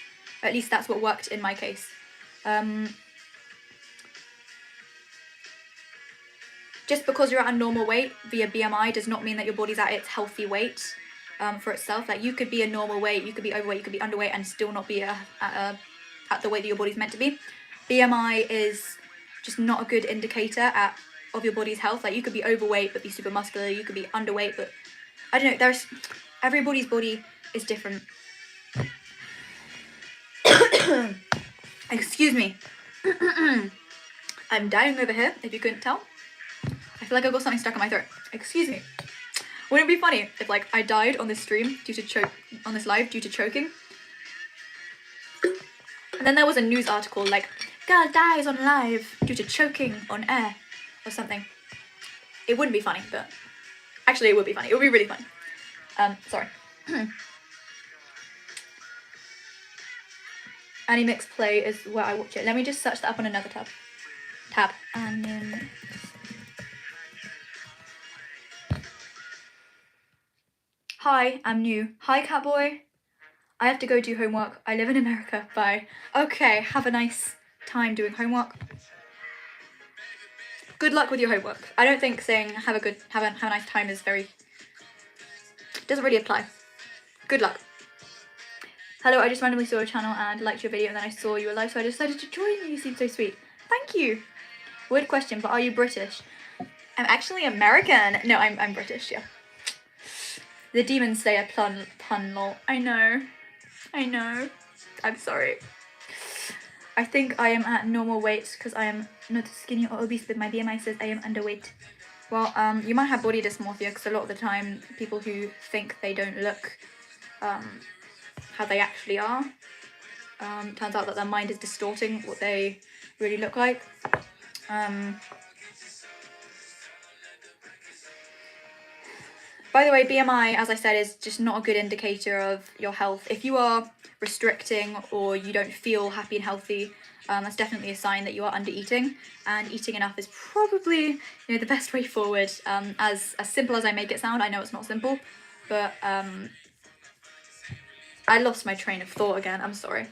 At least that's what worked in my case. Just because you're at a normal weight via BMI does not mean that your body's at its healthy weight for itself. Like, you could be a normal weight, you could be overweight, you could be underweight and still not be at the weight that your body's meant to be. BMI is just not a good indicator of your body's health. Like, you could be overweight but be super muscular, you could be underweight, but I don't know, everybody's body is different. Excuse me. I'm dying over here, if you couldn't tell. I feel like I've got something stuck in my throat. Excuse me. Wouldn't it be funny if, like, I died on this stream on this live due to choking? And then there was a news article like, girl dies on live due to choking on air or something. It wouldn't be funny, but actually it would be funny. It would be really funny. Sorry. Animix Play is where I watch it. Let me just search that up on another tab. Animix. Hi, I'm new. Hi, Catboy. I have to go do homework. I live in America. Bye. Okay, have a nice time doing homework. Good luck with your homework. I don't think saying have a nice time is doesn't really apply. Good luck. Hello, I just randomly saw your channel and liked your video and then I saw you were live, so I decided to join you. You seem so sweet. Thank you. Weird question, but are you British? I'm actually American. No, I'm British, yeah. The Demon Slayer pun lol. I know. I'm sorry. I think I am at normal weight because I am not skinny or obese, but my BMI says I am underweight. Well, you might have body dysmorphia because a lot of the time people who think they don't look how they actually are, turns out that their mind is distorting what they really look like. By the way, BMI, as I said, is just not a good indicator of your health. If you are restricting or you don't feel happy and healthy, that's definitely a sign that you are under eating, and eating enough is probably the best way forward. As simple as I make it sound, I know it's not simple, but I lost my train of thought again. I'm sorry.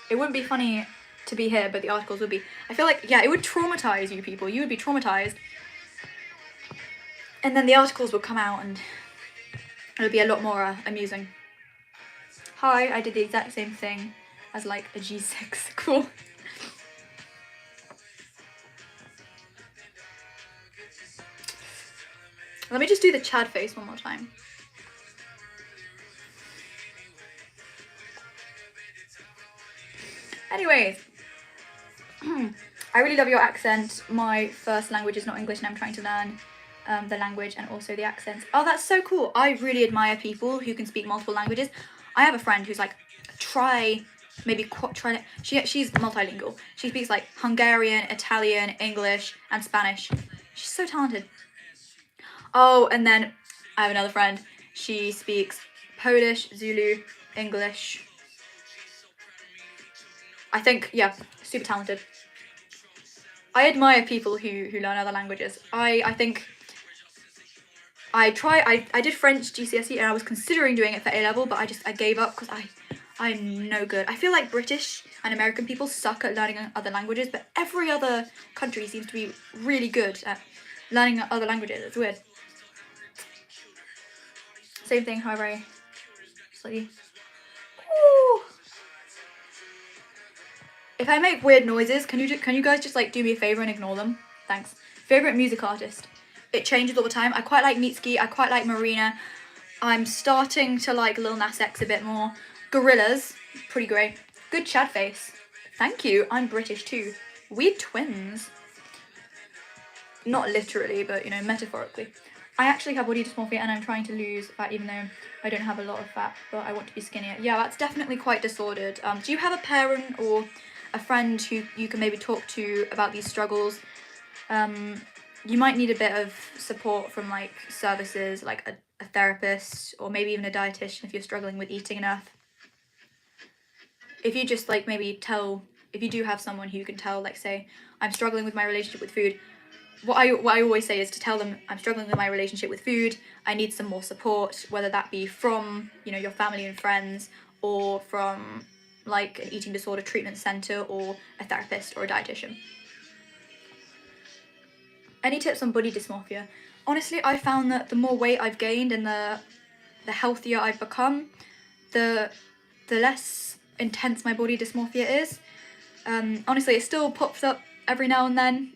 It wouldn't be funny to be here, but the articles would be. I feel like, yeah, it would traumatize you people. You would be traumatized. And then the articles would come out and it would be a lot more amusing. Hi, I did the exact same thing as like a G6. Cool. Let me just do the Chad face one more time. Anyways, I really love your accent. My first language is not English and I'm trying to learn the language and also the accents. Oh, that's so cool. I really admire people who can speak multiple languages. I have a friend who's like, she's multilingual. She speaks like Hungarian, Italian, English, and Spanish. She's so talented. Oh, and then I have another friend. She speaks Polish, Zulu, English. I think, yeah, super talented. I admire people who learn other languages. I think I did French GCSE and I was considering doing it for A-level, but I gave up because I'm no good. I feel like British and American people suck at learning other languages, but every other country seems to be really good at learning other languages. It's weird. Same thing, however, I slightly. Ooh. If I make weird noises, can you guys just like do me a favor and ignore them? Thanks. Favorite music artist? It changes all the time. I quite like Mitski. I quite like Marina. I'm starting to like Lil Nas X a bit more. Gorillaz, pretty great. Good Chad face. Thank you. I'm British too. We're twins. Not literally, but metaphorically. I actually have body dysmorphia and I'm trying to lose fat even though I don't have a lot of fat, but I want to be skinnier. Yeah, that's definitely quite disordered. Do you have a parent or a friend who you can maybe talk to about these struggles? You might need a bit of support from like services like a therapist or maybe even a dietitian if you're struggling with eating enough. If you just like maybe if you do have someone who you can tell, like say, I'm struggling with my relationship with food, what I always say is to tell them I'm struggling with my relationship with food, I need some more support, whether that be from your family and friends or from like an eating disorder treatment centre or a therapist or a dietitian. Any tips on body dysmorphia? Honestly, I found that the more weight I've gained and the healthier I've become, the less intense my body dysmorphia is. Honestly, it still pops up every now and then.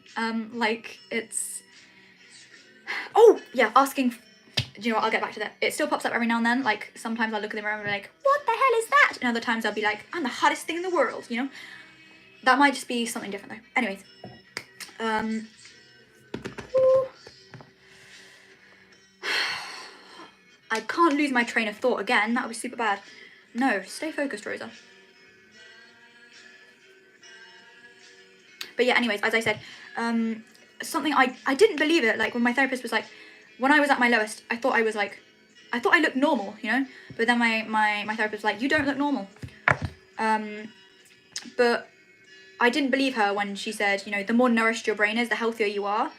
Like it's... Oh, yeah, asking... Do you know what? I'll get back to that. It still pops up every now and then. Like, sometimes I'll look in the mirror and be like, what the hell is that? And other times I'll be like, I'm the hottest thing in the world, That might just be something different, though. Anyways. I can't lose my train of thought again. That would be super bad. No, stay focused, Rosa. But yeah, anyways, as I said, something I didn't believe it. Like when my therapist was like, when I was at my lowest, I thought I looked normal, But then my therapist was like, you don't look normal. But I didn't believe her when she said, the more nourished your brain is, the healthier you are.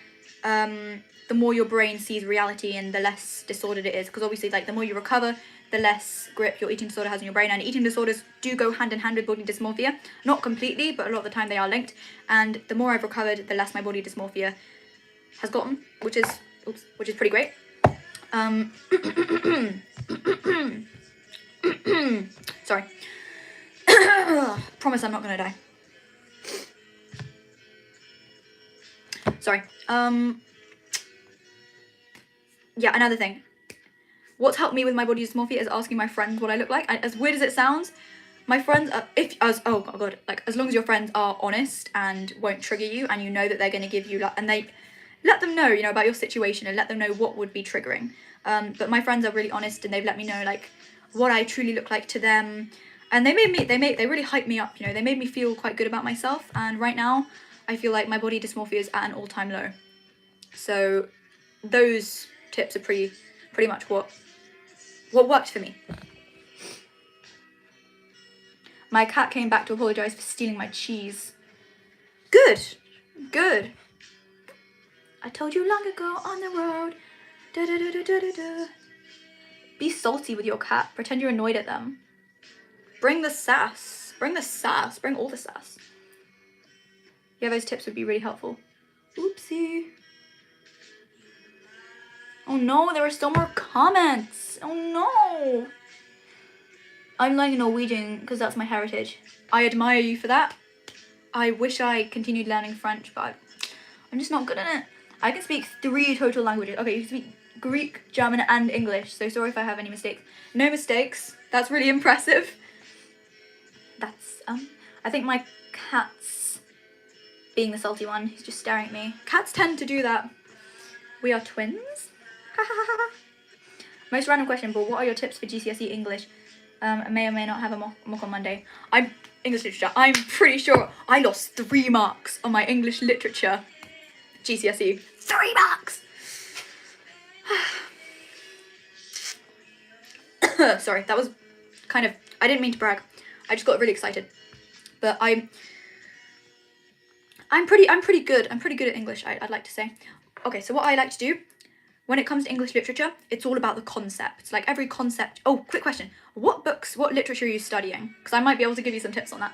The more your brain sees reality and the less disordered it is. Because obviously, like, the more you recover, the less grip your eating disorder has on your brain. And eating disorders do go hand in hand with body dysmorphia. Not completely, but a lot of the time they are linked. And the more I've recovered, the less my body dysmorphia has gotten, which is pretty great. Sorry. Promise I'm not gonna die. Sorry. Yeah, another thing. what's helped me with my body dysmorphia is asking my friends what I look like. And as weird as it sounds, my friends are, oh god, like as long as your friends are honest and won't trigger you, and you know that they're going to give you and they let them know, you know, about your situation and let them know what would be triggering. But my friends are really honest, and they've let me know like what I truly look like to them, and they really hyped me up, you know, they made me feel quite good about myself. And right now I feel like my body dysmorphia is at an all-time low. So those tips are pretty much what worked for me. My cat came back to apologise for stealing my cheese. Good. I told you long ago on the road. Da, da, da, da, da, da, da. Be salty with your cat. Pretend you're annoyed at them. Bring the sass. Bring all the sass. Yeah, those tips would be really helpful. Oopsie. Oh no, there are still more comments. Oh no. I'm learning Norwegian because that's my heritage. I admire you for that. I wish I continued learning French, but I'm just not good at it. I can speak 3 total languages. Okay, you can speak Greek, German, and English. So sorry if I have any mistakes. No mistakes. That's really impressive. That's, I think my cat's being the salty one. He's just staring at me. Cats tend to do that. We are twins? Most random question, but what are your tips for GCSE English? I may or may not have a mock on Monday. English literature. I'm pretty sure I lost 3 marks on my English literature GCSE. 3 marks! Sorry, that was kind of, I didn't mean to brag. I just got really excited. But I'm pretty good. I'm pretty good at English, I'd like to say. Okay, so what I like to do when it comes to English literature, it's all about the concepts. Like every concept. Oh, quick question. What literature are you studying? Because I might be able to give you some tips on that.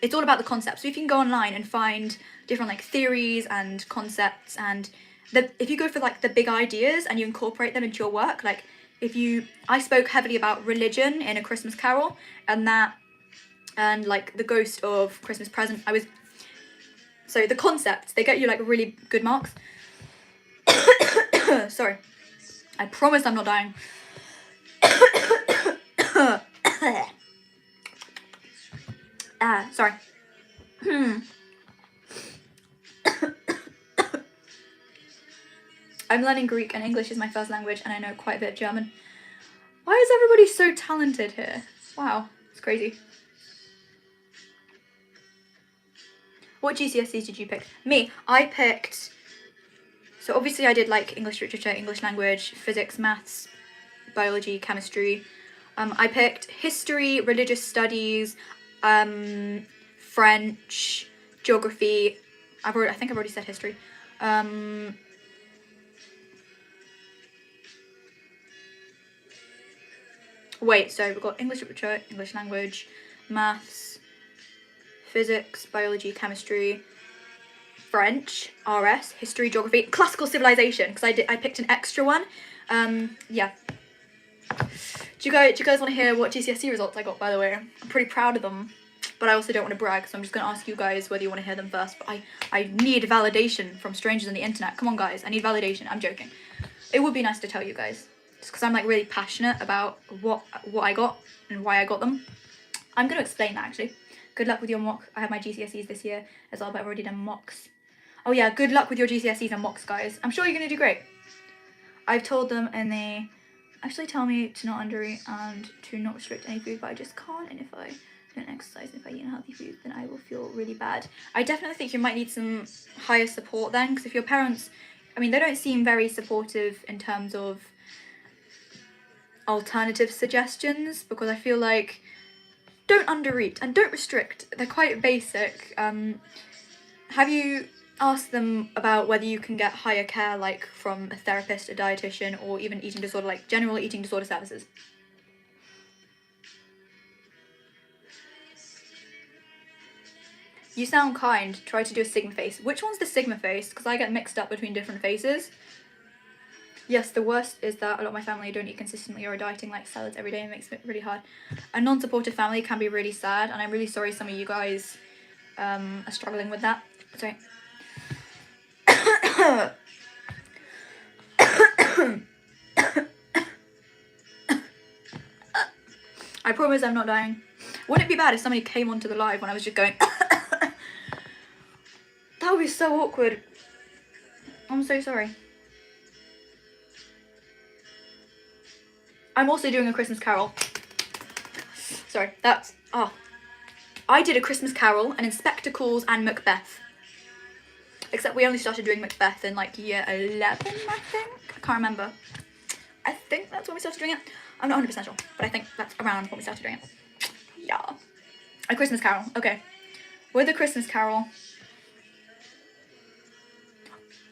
It's all about the concepts. So if you can go online and find different like theories and concepts, and if you go for like the big ideas and you incorporate them into your work, like I spoke heavily about religion in A Christmas Carol, and like the ghost of Christmas Present. So the concepts, they get you like really good marks. Sorry. I promise I'm not dying. Sorry. I'm learning Greek, and English is my first language, and I know quite a bit of German. Why is everybody so talented here? Wow, it's crazy. What GCSEs did you pick? Me, I picked... So obviously I did like English literature, English language, physics, maths, biology, chemistry. I picked history, religious studies, French, geography. I think I've already said history. Wait, so we've got English literature, English language, maths, physics, biology, chemistry, French, RS, history, geography, classical civilization, because I picked an extra one. Yeah. Do you guys want to hear what GCSE results I got, by the way? I'm pretty proud of them, but I also don't want to brag, so I'm just going to ask you guys whether you want to hear them first. But I need validation from strangers on the internet. Come on, guys, I need validation. I'm joking. It would be nice to tell you guys, just because I'm like really passionate about what I got and why I got them. I'm going to explain that actually. Good luck with your mock. I have my GCSEs this year as well, but I've already done mocks. Oh yeah, good luck with your GCSEs and mocks, guys. I'm sure you're going to do great. I've told them, and they actually tell me to not undereat and to not restrict any food, but I just can't. And if I don't exercise and if I eat unhealthy food, then I will feel really bad. I definitely think you might need some higher support then, because if your parents, I mean, they don't seem very supportive in terms of alternative suggestions, because I feel like don't undereat and don't restrict. They're quite basic. Have you asked them about whether you can get higher care, like from a therapist, a dietitian, or even eating disorder, like general eating disorder services? You sound kind. Try to do a Sigma face. Which one's the Sigma face? Because I get mixed up between different faces. Yes, the worst is that a lot of my family don't eat consistently or are dieting like salads every day, and it makes it really hard. A non-supportive family can be really sad, and I'm really sorry some of you guys are struggling with that. Sorry. I promise I'm not dying. Wouldn't it be bad if somebody came onto the live when I was just going That would be so awkward. I'm so sorry. I'm also doing a Christmas Carol. Sorry, that's... Oh. I did a Christmas Carol, an Inspector Calls, and Macbeth. Except we only started doing Macbeth in like year 11, I think. I can't remember. I think that's when we started doing it. I'm not 100% sure, but I think that's around when we started doing it. Yeah. A Christmas Carol. Okay. With a Christmas Carol...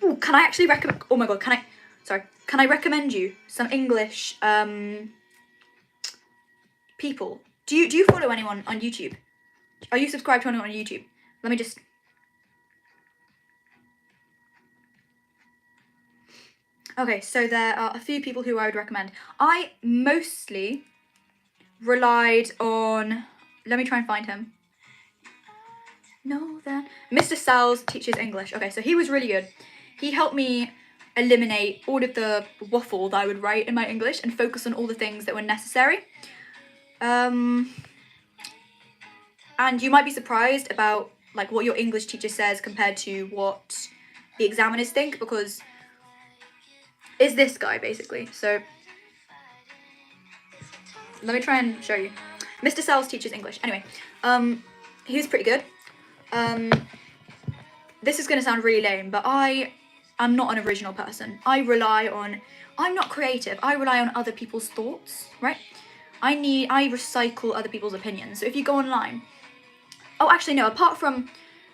Ooh, can I actually recommend... Oh my god, can I... Sorry. Can I recommend you some English people? Do you follow anyone on YouTube? Are you subscribed to anyone on YouTube? Let me just... Okay, so there are a few people who I would recommend. I mostly relied on... Let me try and find him. No, then... Mr. Sal's Teaches English. Okay, so he was really good. He helped me eliminate all of the waffle that I would write in my English and focus on all the things that were necessary. And you might be surprised about like what your English teacher says compared to what the examiners think, because it's this guy basically. So let me try and show you. Mr. Sal's Teaches English. Anyway, he was pretty good. This is going to sound really lame, but I'm not an original person. I'm not creative. I rely on other people's thoughts, right? I recycle other people's opinions. So if you go online, oh, actually no, apart from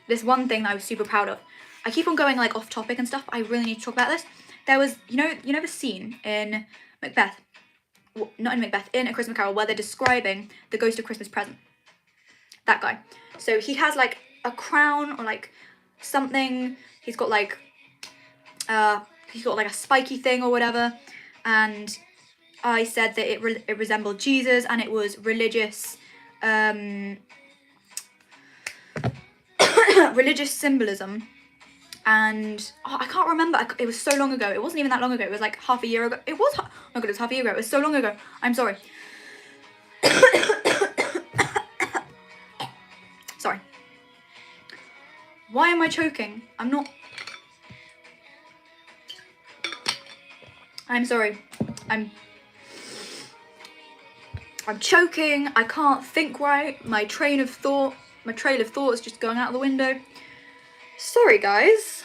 this one thing that I was super proud of, I keep on going like off topic and stuff. I really need to talk about this. There was, you know the scene in Macbeth, well, not in Macbeth, in A Christmas Carol, where they're describing the ghost of Christmas present. That guy. So he has like a crown or like something. He's got like a spiky thing or whatever, and I said that it resembled Jesus and it was religious religious symbolism. And I can't remember, it was so long ago. It wasn't even that long ago. It was like half a year ago. It was, oh my god, it was half a year ago. It was so long ago. I'm sorry. Sorry. Why am I choking? I'm sorry. I'm choking. I can't think right. My trail of thought is just going out the window. Sorry, guys.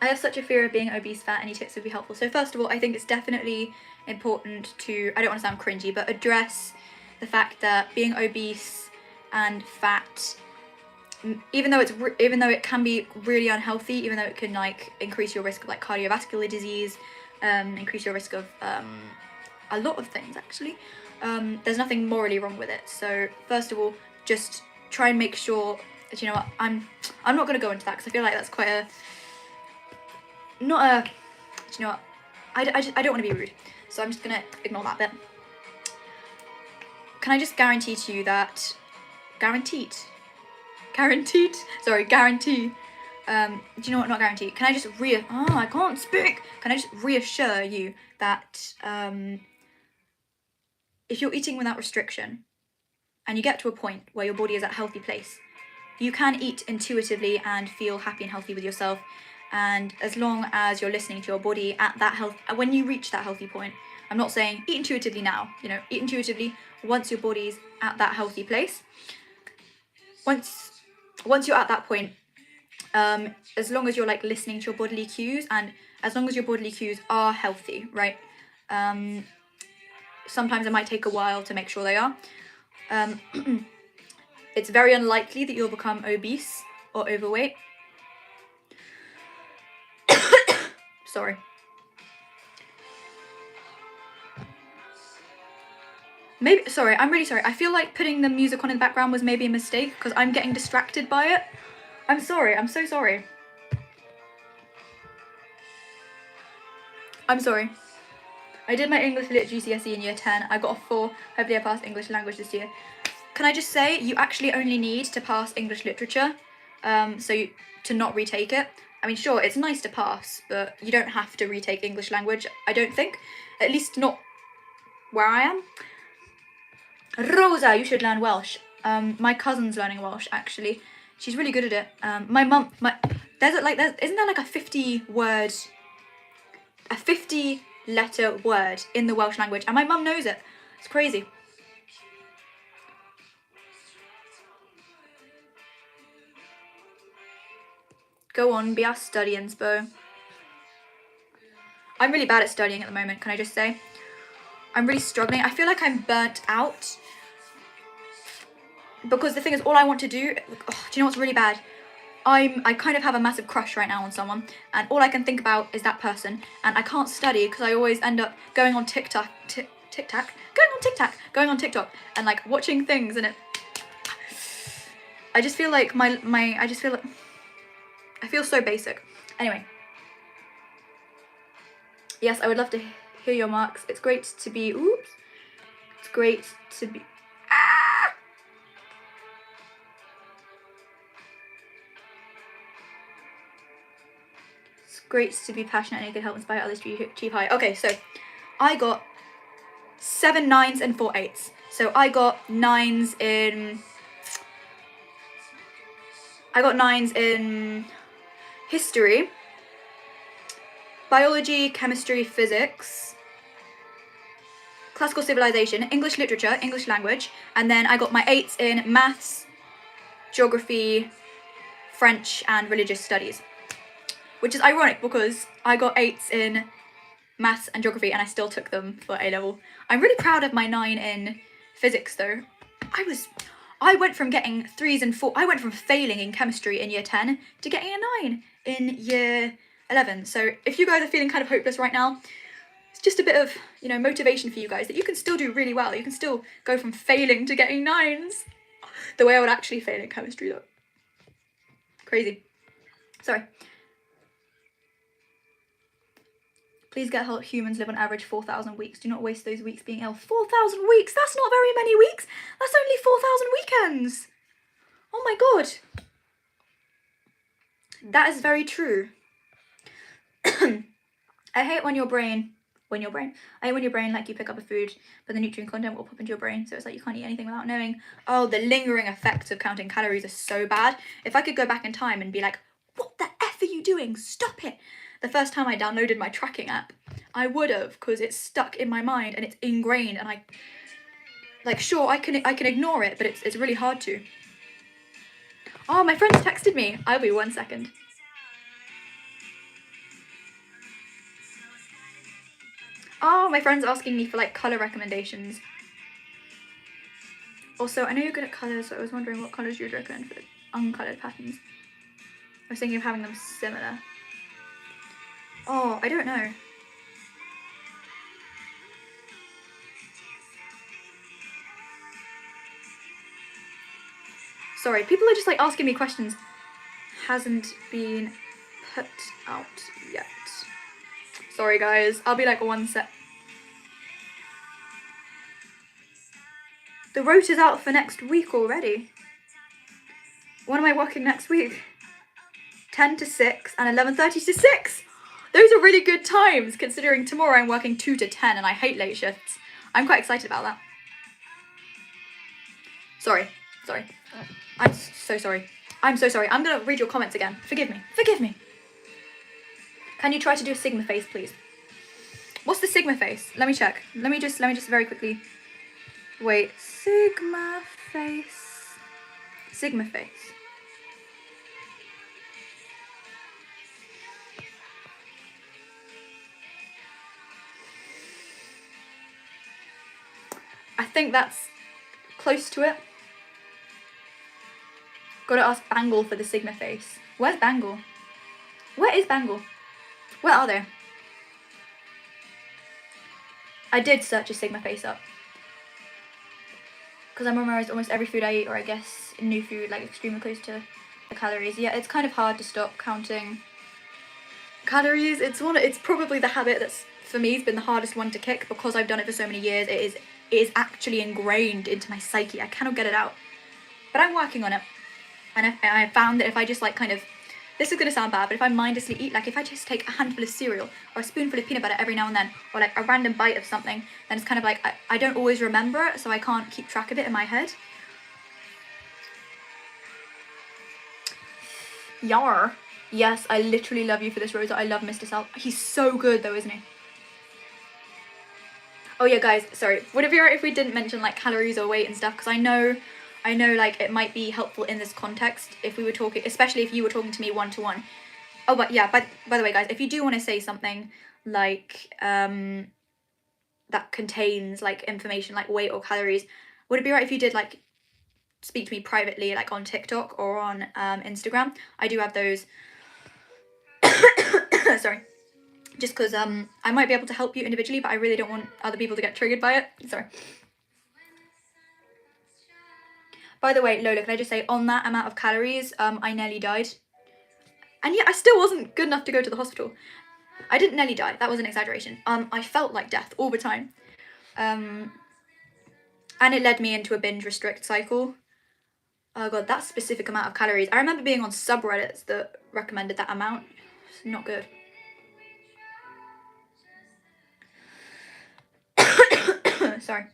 I have such a fear of being obese, fat. Any tips would be helpful. So first of all, I think it's definitely important to, I don't want to sound cringy, but address the fact that being obese and fat, even though it can be really unhealthy, even though it can like increase your risk of like cardiovascular disease, increase your risk of a lot of things actually, there's nothing morally wrong with it. So first of all, just try and make sure that, you know what, I'm not going to go into that because I feel like that's quite a, you know what, I don't want to be rude, so I'm just going to ignore that bit. Can I just guarantee to you that, guarantee, do you know what, not guarantee, can I just I can't speak, can I just reassure you that if you're eating without restriction and you get to a point where your body is at a healthy place, you can eat intuitively and feel happy and healthy with yourself. And as long as you're listening to your body at that when you reach that healthy point, I'm not saying eat intuitively now, you know, eat intuitively once your body's at that healthy place. Once you're at that point, as long as you're like listening to your bodily cues, and as long as your bodily cues are healthy, right? Sometimes it might take a while to make sure they are. It's very unlikely that you'll become obese or overweight. Sorry. Maybe, sorry, I'm really sorry. I feel like putting the music on in the background was maybe a mistake because I'm getting distracted by it. I'm sorry, I'm so sorry. I'm sorry. I did my English Lit GCSE in year 10. I got a 4. Hopefully I passed English language this year. Can I just say, you actually only need to pass English literature to not retake it. I mean, sure, it's nice to pass, but you don't have to retake English language, I don't think. At least not where I am. Rosa, you should learn Welsh. My cousin's learning Welsh, actually. She's really good at it. My mum, isn't there like a 50-letter word in the Welsh language? And my mum knows it. It's crazy. Go on, be our study inspo. I'm really bad at studying at the moment, can I just say? I'm really struggling. I feel like I'm burnt out. Because the thing is, all I want to do... Oh, do you know what's really bad? I kind of have a massive crush right now on someone, and all I can think about is that person, and I can't study because I always end up going on TikTok, and like watching things, and I just feel like I feel so basic. Anyway. Yes, I would love to hear your marks. It's great to be... Oops. It's great to be... Ah! It's great to be passionate and you can help inspire others to achieve high. Okay, so I got 7 9s and 4 8s. So I got 9s in... history, biology, chemistry, physics, classical civilization, English literature, English language, and then I got my 8s in maths, geography, French, and religious studies. Which is ironic because I got 8s in maths and geography and I still took them for A level. I'm really proud of my 9 in physics though. I went from getting 3s and 4s, I went from failing in chemistry in year 10 to getting a 9 in year 11. So if you guys are feeling kind of hopeless right now, it's just a bit of, you know, motivation for you guys that you can still do really well. You can still go from failing to getting 9s. The way I would actually fail in chemistry though. Crazy. Sorry. Please get help. Humans live on average 4,000 weeks. Do not waste those weeks being ill. 4,000 weeks? That's not very many weeks. That's only 4,000 weekends. Oh my god. That is very true. I hate when your brain, I hate when your brain, like, you pick up a food, but the nutrient content will pop into your brain, so it's like you can't eat anything without knowing. Oh, the lingering effects of counting calories are so bad. If I could go back in time and be like, what the F are you doing? Stop it. The first time I downloaded my tracking app, I would have, because it's stuck in my mind and it's ingrained, and sure, I can ignore it, but it's really hard to. Oh, my friend's texted me. I'll be 1 second. Oh, my friend's asking me for like colour recommendations. Also, I know you're good at colours, so I was wondering what colours you would recommend for the uncoloured patterns. I was thinking of having them similar. Oh, I don't know. Sorry, people are just like asking me questions. Hasn't been put out yet. Sorry guys, I'll be like 1 sec. The rota's out for next week already. When am I working next week? 10 to 6 and 11:30 to 6. Those are really good times considering tomorrow I'm working 2 to 10 and I hate late shifts. I'm quite excited about that. Sorry. I'm so sorry. I'm so sorry. I'm gonna read your comments again. Forgive me. Can you try to do a Sigma face, please? What's the Sigma face? Let me check. Let me just very quickly. Wait, Sigma face. I think that's close to it. Gotta ask Bangle for the Sigma face. Where's Bangle? Where is Bangle? Where are they? I did search a Sigma face up. Because I memorized almost every food I eat, or I guess new food, like extremely close to the calories. Yeah, it's kind of hard to stop counting calories. It's probably the habit that's, for me, has been the hardest one to kick because I've done it for so many years. It is actually ingrained into my psyche. I cannot get it out. But I'm working on it. And I found that if I just like kind of this is gonna sound bad, but if I mindlessly eat, like if I just take a handful of cereal or a spoonful of peanut butter every now and then, or like a random bite of something, then it's kind of like I don't always remember it, so I can't keep track of it in my head. Yar. Yes, I literally love you for this, Rosa. I love Mr. Sal. He's so good though, isn't he? Oh yeah, guys, sorry. Would it be alright if we didn't mention like calories or weight and stuff? Because I know like it might be helpful in this context if we were talking, especially if you were talking to me one-to-one. Oh, but yeah, by the way, guys, if you do want to say something like that contains like information like weight or calories, would it be right if you did like speak to me privately, like on TikTok or on Instagram? I do have those. Sorry. Just because I might be able to help you individually, but I really don't want other people to get triggered by it. Sorry. By the way, Lola, can I just say, on that amount of calories, I nearly died. And yet I still wasn't good enough to go to the hospital. I didn't nearly die. That was an exaggeration. I felt like death all the time. And it led me into a binge restrict cycle. Oh god, that specific amount of calories. I remember being on subreddits that recommended that amount. It's not good. Sorry.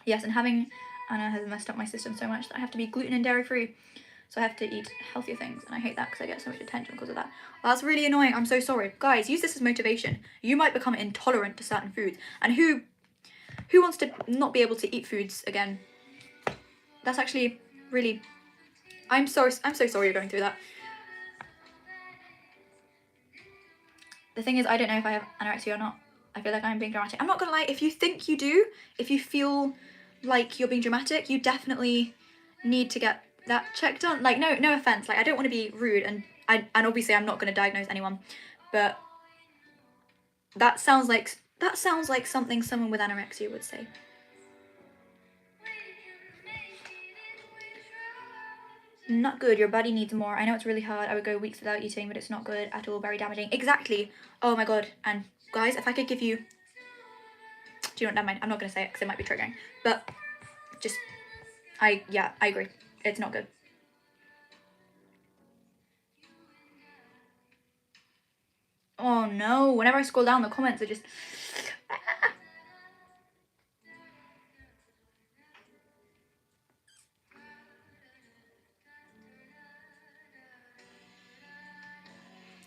Yes, and having Anna has messed up my system so much that I have to be gluten and dairy free. So I have to eat healthier things, and I hate that because I get so much attention because of that. Well, that's really annoying. I'm so sorry. Guys, use this as motivation. You might become intolerant to certain foods. And who wants to not be able to eat foods again? That's actually really... I'm so sorry you're going through that. The thing is, I don't know if I have anorexia or not. I feel like I'm being dramatic. I'm not gonna lie, if you think you do, if you feel like you're being dramatic, you definitely need to get that checked on. Like, no offense, like I don't want to be rude, and obviously I'm not going to diagnose anyone, but that sounds like something someone with anorexia would say. Not good. Your body needs more. I know it's really hard. I would go weeks without eating, but it's not good at all. Very damaging. Exactly. Oh my god. And guys, if I could give you... Do you know what? Never mind. I'm not going to say it because it might be triggering. But just... I agree. It's not good. Oh no. Whenever I scroll down, the comments are just...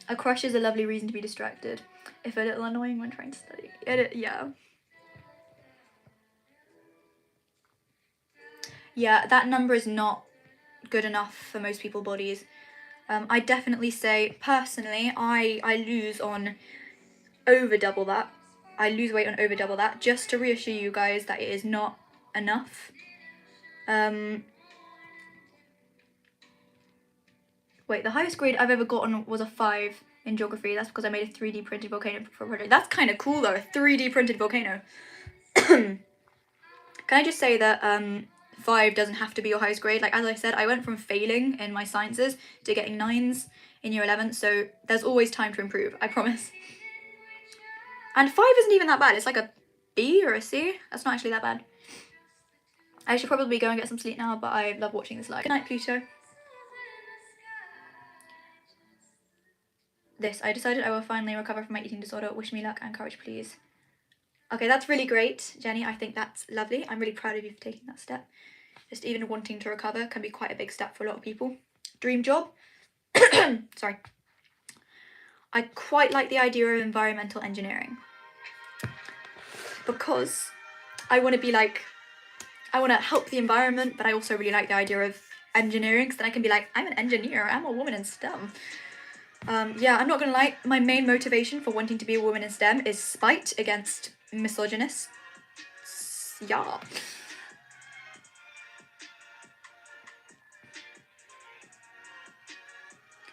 A crush is a lovely reason to be distracted, if a little annoying when trying to study. Yeah. Yeah, that number is not good enough for most people's bodies. I definitely say, personally, I lose on over double that. I lose weight on over double that, just to reassure you guys that it is not enough. Wait, the highest grade I've ever gotten was a 5 in geography. That's because I made a 3D printed volcano for a project. That's kind of cool though, a 3D printed volcano. Can I just say that 5 doesn't have to be your highest grade. Like, as I said, I went from failing in my sciences to getting 9s in year 11, so there's always time to improve, I promise. And 5 isn't even that bad. It's like a B or a C. That's not actually that bad. I should probably go and get some sleep now, but I love watching this live. Good night, Pluto. I decided I will finally recover from my eating disorder. Wish me luck and courage, please. Okay, that's really great, Jenny. I think that's lovely. I'm really proud of you for taking that step. Just even wanting to recover can be quite a big step for a lot of people. Dream job? Sorry. I quite like the idea of environmental engineering. Because I want to be like, I want to help the environment, but I also really like the idea of engineering, because then I can be like, I'm an engineer, I'm a woman in STEM. Yeah, I'm not gonna lie, my main motivation for wanting to be a woman in STEM is spite against misogynists. Yeah.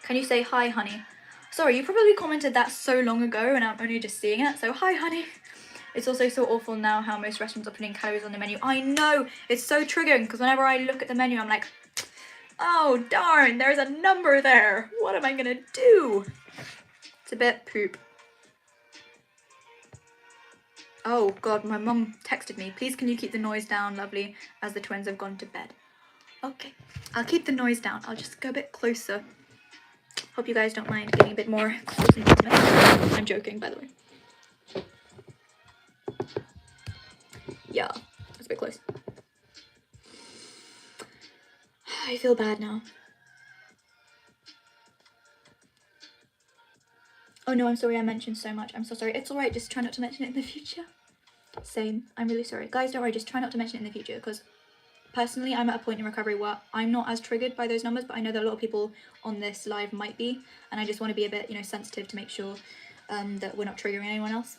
Can you say hi, honey? Sorry, you probably commented that so long ago and I'm only just seeing it, so hi, honey. It's also so awful now how most restaurants are putting calories on the menu. I know, it's so triggering, because whenever I look at the menu, I'm like, oh darn, there's a number there. What am I gonna do? It's a bit poop. Oh god, my mum texted me. Please can you keep the noise down, lovely, as the twins have gone to bed. Okay, I'll keep the noise down. I'll just go a bit closer. Hope you guys don't mind getting a bit more close and intimate. I'm joking, by the way. Yeah, that's a bit close. I feel bad now. Oh no, I'm sorry I mentioned so much. I'm so sorry. It's alright, just try not to mention it in the future. Same. I'm really sorry. Guys, don't worry, just try not to mention it in the future, because personally, I'm at a point in recovery where I'm not as triggered by those numbers, but I know that a lot of people on this live might be, and I just want to be a bit, sensitive to make sure that we're not triggering anyone else.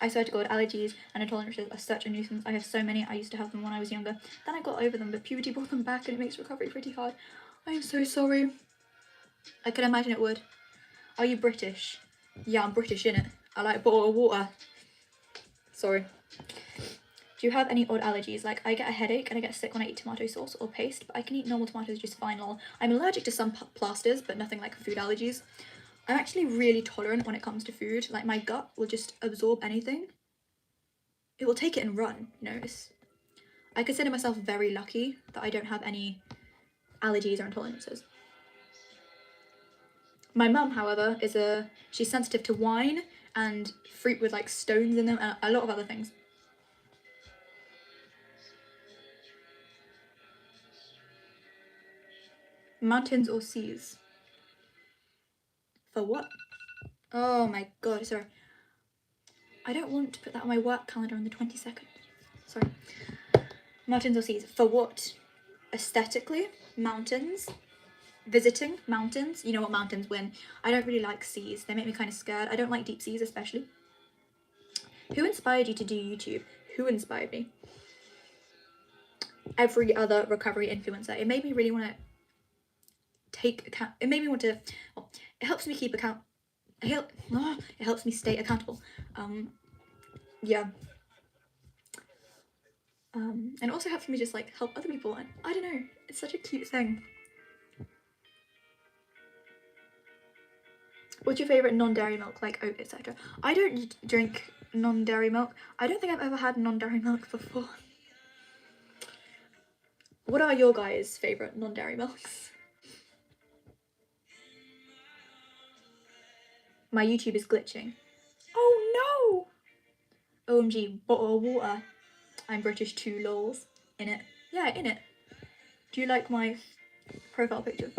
I swear to God, allergies and intolerances are such a nuisance. I have so many. I used to have them when I was younger. Then I got over them, but puberty brought them back, and it makes recovery pretty hard. I am so sorry. I can imagine it would. Are you British? Yeah, I'm British, innit? I like a bottle of water. Sorry. Do you have any odd allergies? Like, I get a headache and I get sick when I eat tomato sauce or paste, but I can eat normal tomatoes just fine. Lol. I'm allergic to some plasters, but nothing like food allergies. I'm actually really tolerant when it comes to food. Like, my gut will just absorb anything. It will take it and run, I consider myself very lucky that I don't have any allergies or intolerances. My mum, however, she's sensitive to wine and fruit with like stones in them and a lot of other things. Mountains or seas? For what? Oh my god, sorry. I don't want to put that on my work calendar on the 22nd. Sorry. Mountains or seas? For what? Aesthetically? Mountains? Visiting mountains? You know what mountains win. I don't really like seas. They make me kind of scared. I don't like deep seas especially. Who inspired you to do YouTube? Who inspired me? Every other recovery influencer. It made me really want to take account. It made me want to. Well, it helps me keep account. It helps me stay accountable. Yeah. And also helps me just like help other people. And I don't know. It's such a cute thing. What's your favorite non-dairy milk, like oat, etc.? I don't drink non-dairy milk. I don't think I've ever had non-dairy milk before. What are your guys' favorite non-dairy milks? My YouTube is glitching. Oh no! OMG, bottle of water. I'm British too, lols. In it. Yeah, in it. Do you like my profile picture?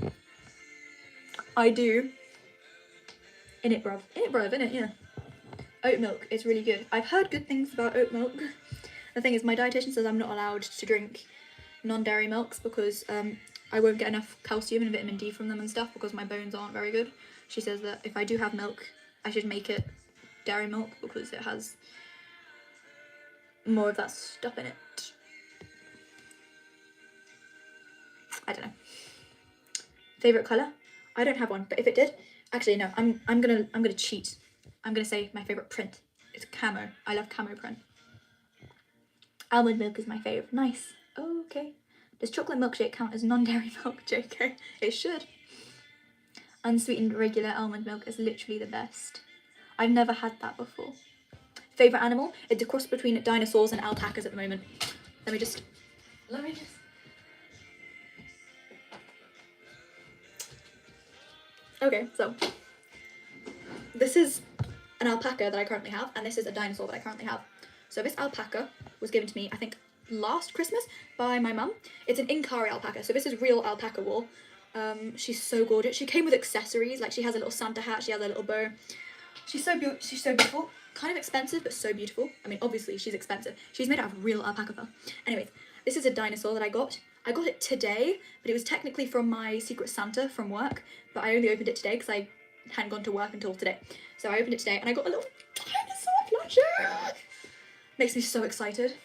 I do. In it, bruv. In it, yeah. Oat milk is really good. I've heard good things about oat milk. The thing is, my dietitian says I'm not allowed to drink non-dairy milks because I won't get enough calcium and vitamin D from them and stuff because my bones aren't very good. She says that if I do have milk, I should make it dairy milk because it has more of that stuff in it. I don't know. Favorite color? I don't have one, but if it did, actually no. I'm gonna cheat. I'm gonna say my favorite print. It's camo. I love camo print. Almond milk is my favorite. Nice. Okay. Does chocolate milkshake count as non-dairy milk? JK. It should. Unsweetened regular almond milk is literally the best. I've never had that before. Favorite animal? It's a cross between dinosaurs and alpacas at the moment. Let me just. Okay, so this is an alpaca that I currently have, and this is a dinosaur that I currently have. So this alpaca was given to me, I think, last Christmas by my mum. It's an Inkari alpaca, so this is real alpaca wool. She's so gorgeous. She came with accessories, like she has a little Santa hat, she has a little bow. She's so beautiful. Kind of expensive, but so beautiful. I mean, obviously she's expensive. She's made out of real alpaca fur. Anyways, this is a dinosaur that I got. I got it today, but it was technically from my Secret Santa from work, but I only opened it today because I hadn't gone to work until today. So I opened it today and I got a little dinosaur plushie. Makes me so excited.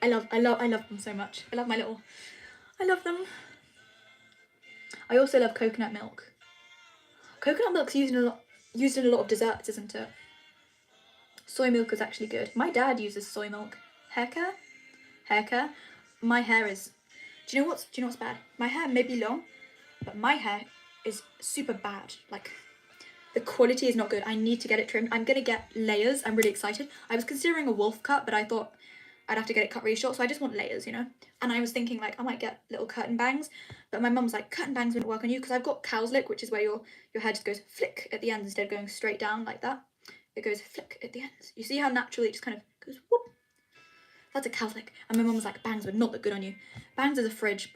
I love them so much. I love them. I also love coconut milk. Coconut milk's used in a lot of desserts, isn't it? Soy milk is actually good. My dad uses soy milk. Hair care. My hair is. Do you know what's bad? My hair may be long, but my hair is super bad. Like, the quality is not good. I need to get it trimmed. I'm gonna get layers. I'm really excited. I was considering a wolf cut, but I thought I'd have to get it cut really short, so I just want layers, you know. And I was thinking like I might get little curtain bangs, but my mum's like, curtain bangs wouldn't work on you because I've got cow's lick, which is where your hair just goes flick at the ends instead of going straight down like that. It goes flick at the ends. You see how naturally it just kind of goes whoop. That's a cow's lick. And my mum was like, bangs would not look good on you. Bangs is a fringe,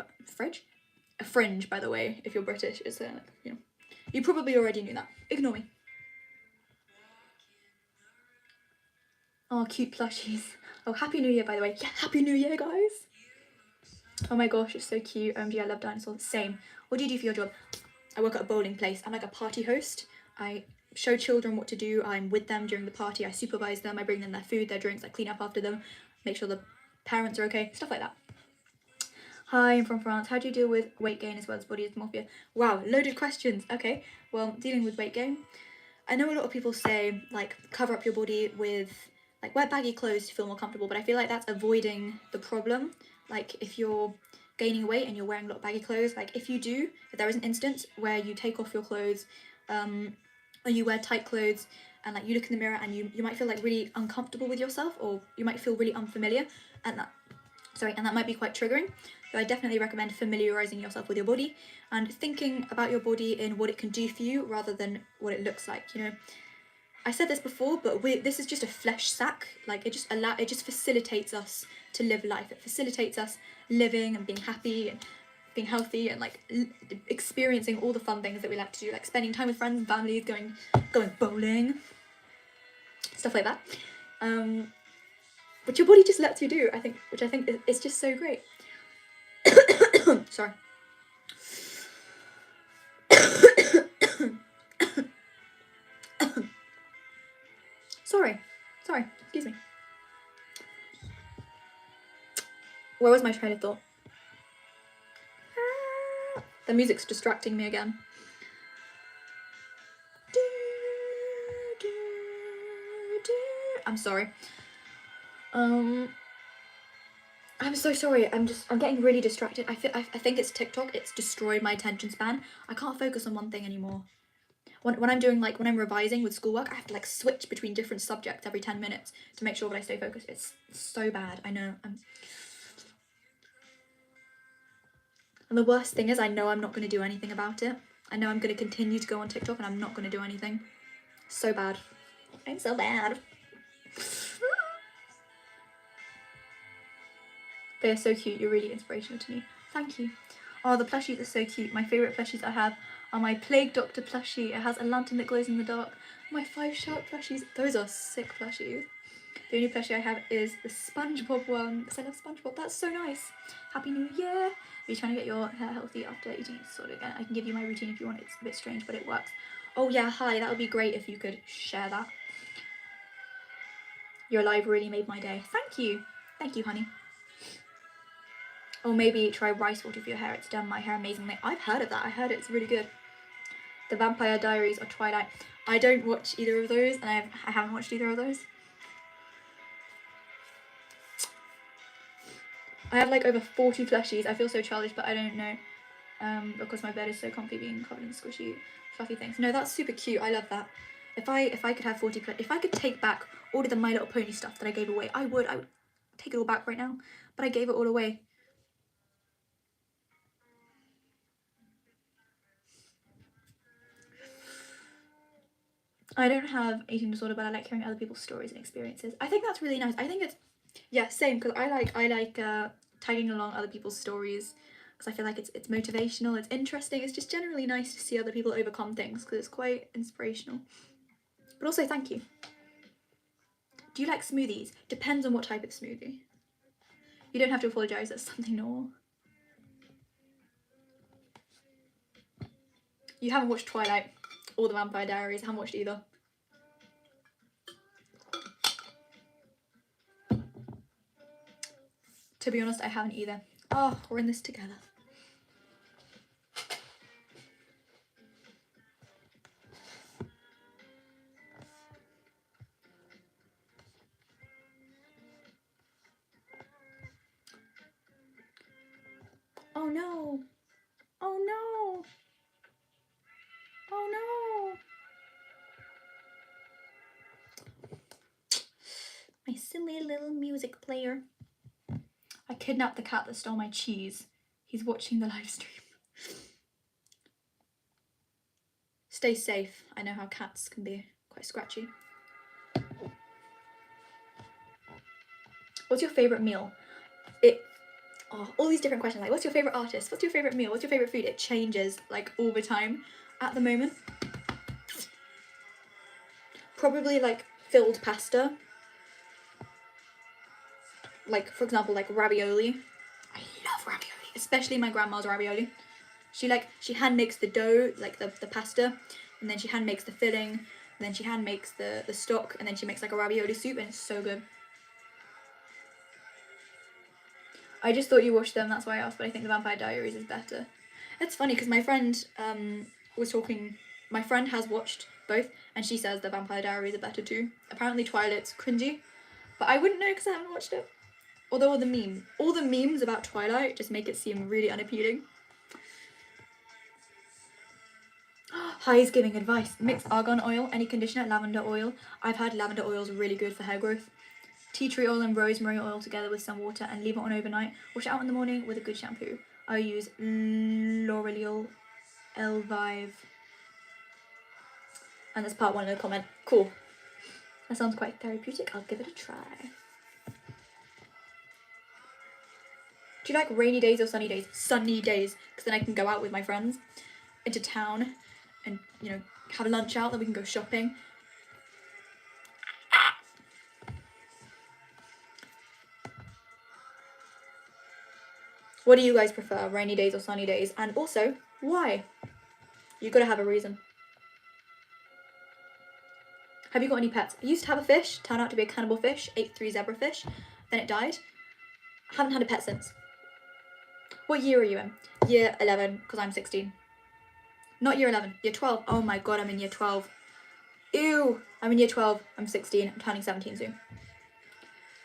by the way, if you're British. It's you know, you probably already knew that. Ignore me. Oh, cute plushies. Oh, Happy New Year, by the way. Yeah, Happy New Year, guys. Oh my gosh, it's so cute. OMG, I love dinosaurs. Same. What do you do for your job? I work at a bowling place. I'm like a party host. I show children what to do. I'm with them during the party. I supervise them. I bring them their food, their drinks. I clean up after them. Make sure the parents are okay. Stuff like that. Hi, I'm from France. How do you deal with weight gain as well as body dysmorphia? Wow, loaded questions. Okay, well, dealing with weight gain. I know a lot of people say, like, cover up your body with, like, wear baggy clothes to feel more comfortable, but I feel like that's avoiding the problem. Like, if you're gaining weight and you're wearing a lot of baggy clothes, like, if there is an instance where you take off your clothes, or you wear tight clothes, and, like, you look in the mirror and you might feel, like, really uncomfortable with yourself, or you might feel really unfamiliar, and that might be quite triggering. So I definitely recommend familiarizing yourself with your body and thinking about your body in what it can do for you rather than what it looks like. You know, I said this before, but this is just a flesh sack. Like it just facilitates us to live life. It facilitates us living and being happy and being healthy and like experiencing all the fun things that we like to do, like spending time with friends and family, going bowling, stuff like that. Which your body just lets you do, which I think is just so great. Sorry. Sorry, excuse me. Where was my train of thought? The music's distracting me again. I'm sorry. I'm so sorry. I'm getting really distracted. I think it's TikTok. It's destroyed my attention span. I can't focus on one thing anymore. When I'm revising with schoolwork, I have to like switch between different subjects every 10 minutes to make sure that I stay focused. It's so bad. I know. And the worst thing is I know I'm not going to do anything about it. I know I'm going to continue to go on TikTok and I'm not going to do anything. So bad. I'm so bad. They are so cute. You're really inspirational to me. Thank you. Oh, the plushies are so cute. My favourite plushies I have are my Plague Doctor plushie. It has a lantern that glows in the dark. My 5 Shark plushies. Those are sick plushies. The only plushie I have is the SpongeBob one because I love SpongeBob. That's so nice. Happy New Year. Are you trying to get your hair healthy after eating sort again? I can give you my routine if you want. It's a bit strange, but it works. Oh yeah, hi. That would be great if you could share that. Your live really made my day. Thank you. Thank you, honey. Or maybe try rice water for your hair. It's done my hair amazingly. I've heard of that. I heard it's really good. The Vampire Diaries or Twilight. I don't watch either of those, and I haven't watched either of those. I have like over 40 plushies. I feel so childish, but I don't know. Because my bed is so comfy being covered in squishy, fluffy things. No, that's super cute. I love that. If I could have 40, if I could take back all of the My Little Pony stuff that I gave away, I would take it all back right now. But I gave it all away. I don't have eating disorder, but I like hearing other people's stories and experiences. I think that's really nice. I think it's, yeah, same, because I like tagging along other people's stories because I feel like it's motivational, it's interesting, it's just generally nice to see other people overcome things because it's quite inspirational. But also, thank you. Do you like smoothies? Depends on what type of smoothie. You don't have to apologise, that's something normal. You haven't watched Twilight or The Vampire Diaries, I haven't watched either. To be honest, I haven't either. Oh, we're in this together. Oh no! Oh no! Oh no! My silly little music player. I kidnapped the cat that stole my cheese. He's watching the live stream. Stay safe. I know how cats can be quite scratchy. What's your favourite meal? All these different questions, like what's your favourite artist? What's your favourite meal? What's your favourite food? It changes like all the time. At the moment, probably like filled pasta. Like for example, like ravioli. I love ravioli, especially my grandma's ravioli. She hand makes the dough, like the pasta, and then she hand makes the filling, and then she hand makes the stock, and then she makes like a ravioli soup, and it's so good. I just thought you watched them, that's why I asked, but I think The Vampire Diaries is better. It's funny because my friend was talking. My friend has watched both, and she says The Vampire Diaries are better too. Apparently Twilight's cringy, but I wouldn't know because I haven't watched it. Although all the memes about Twilight just make it seem really unappealing. Hi's giving advice. Mix argan oil, any conditioner, lavender oil. I've heard lavender oil is really good for hair growth. Tea tree oil and rosemary oil together with some water and leave it on overnight. Wash it out in the morning with a good shampoo. I use L'Oreal Elvive. And that's part 1 of the comment. Cool. That sounds quite therapeutic. I'll give it a try. Do you like rainy days or sunny days? Sunny days, because then I can go out with my friends into town and, you know, have lunch out, then we can go shopping. What do you guys prefer, rainy days or sunny days? And also, why? You've got to have a reason. Have you got any pets? I used to have a fish, turned out to be a cannibal fish, ate 3 zebrafish, then it died. Haven't had a pet since. What year are you in? Year 11, because I'm 16. Not year 11, year 12. Oh my god, I'm in year 12. Ew, I'm in year 12, I'm 16, I'm turning 17 soon.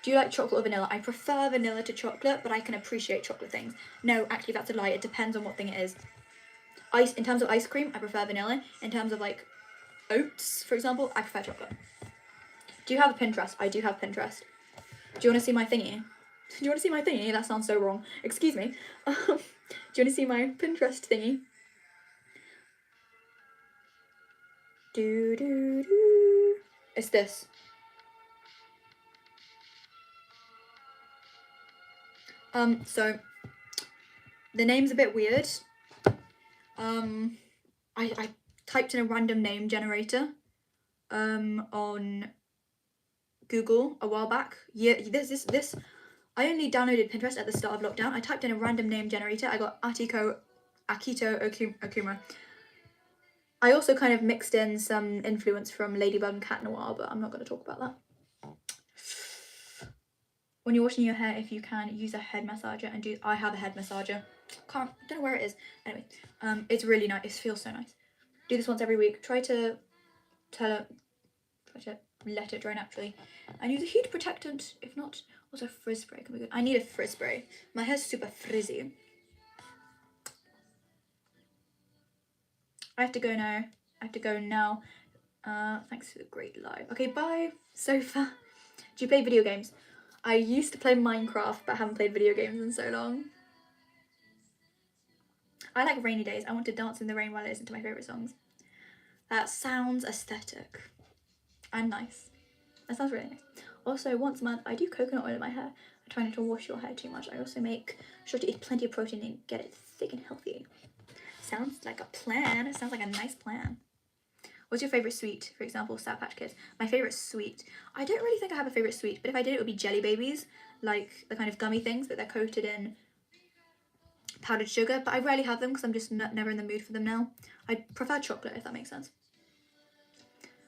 Do you like chocolate or vanilla? I prefer vanilla to chocolate, but I can appreciate chocolate things. No, actually that's a lie, it depends on what thing it is. In terms of ice cream, I prefer vanilla. In terms of like oats, for example, I prefer chocolate. Do you have a Pinterest? I do have Pinterest. Do you want to see my thingy? Do you want to see my thingy? That sounds so wrong. Excuse me. Do you want to see my Pinterest thingy? It's this. So the name's a bit weird. I typed in a random name generator on Google a while back. Yeah, this I only downloaded Pinterest at the start of lockdown. I typed in a random name generator. I got Akito Okuma. I also kind of mixed in some influence from Ladybug and Cat Noir, but I'm not going to talk about that. When you're washing your hair, if you can, use a head massager and do. I have a head massager. Don't know where it is. Anyway, it's really nice. It feels so nice. Do this once every week. Try to let it dry naturally, and use a heat protectant. If not, also frizz spray can be good. I need a frizz spray. My hair's super frizzy. I have to go now. Thanks for the great live. Okay, bye. Sofa. Do you play video games? I used to play Minecraft, but I haven't played video games in so long. I like rainy days. I want to dance in the rain while I listen to my favourite songs. That sounds aesthetic and nice. That sounds really nice. Also, once a month, I do coconut oil in my hair. I try not to wash your hair too much. I also make sure to eat plenty of protein and get it thick and healthy. Sounds like a plan. It sounds like a nice plan. What's your favourite sweet? For example, Sour Patch Kids. My favourite sweet. I don't really think I have a favourite sweet, but if I did, it would be Jelly Babies. Like the kind of gummy things, but they're coated in powdered sugar. But I rarely have them because I'm just never in the mood for them now. I prefer chocolate, if that makes sense.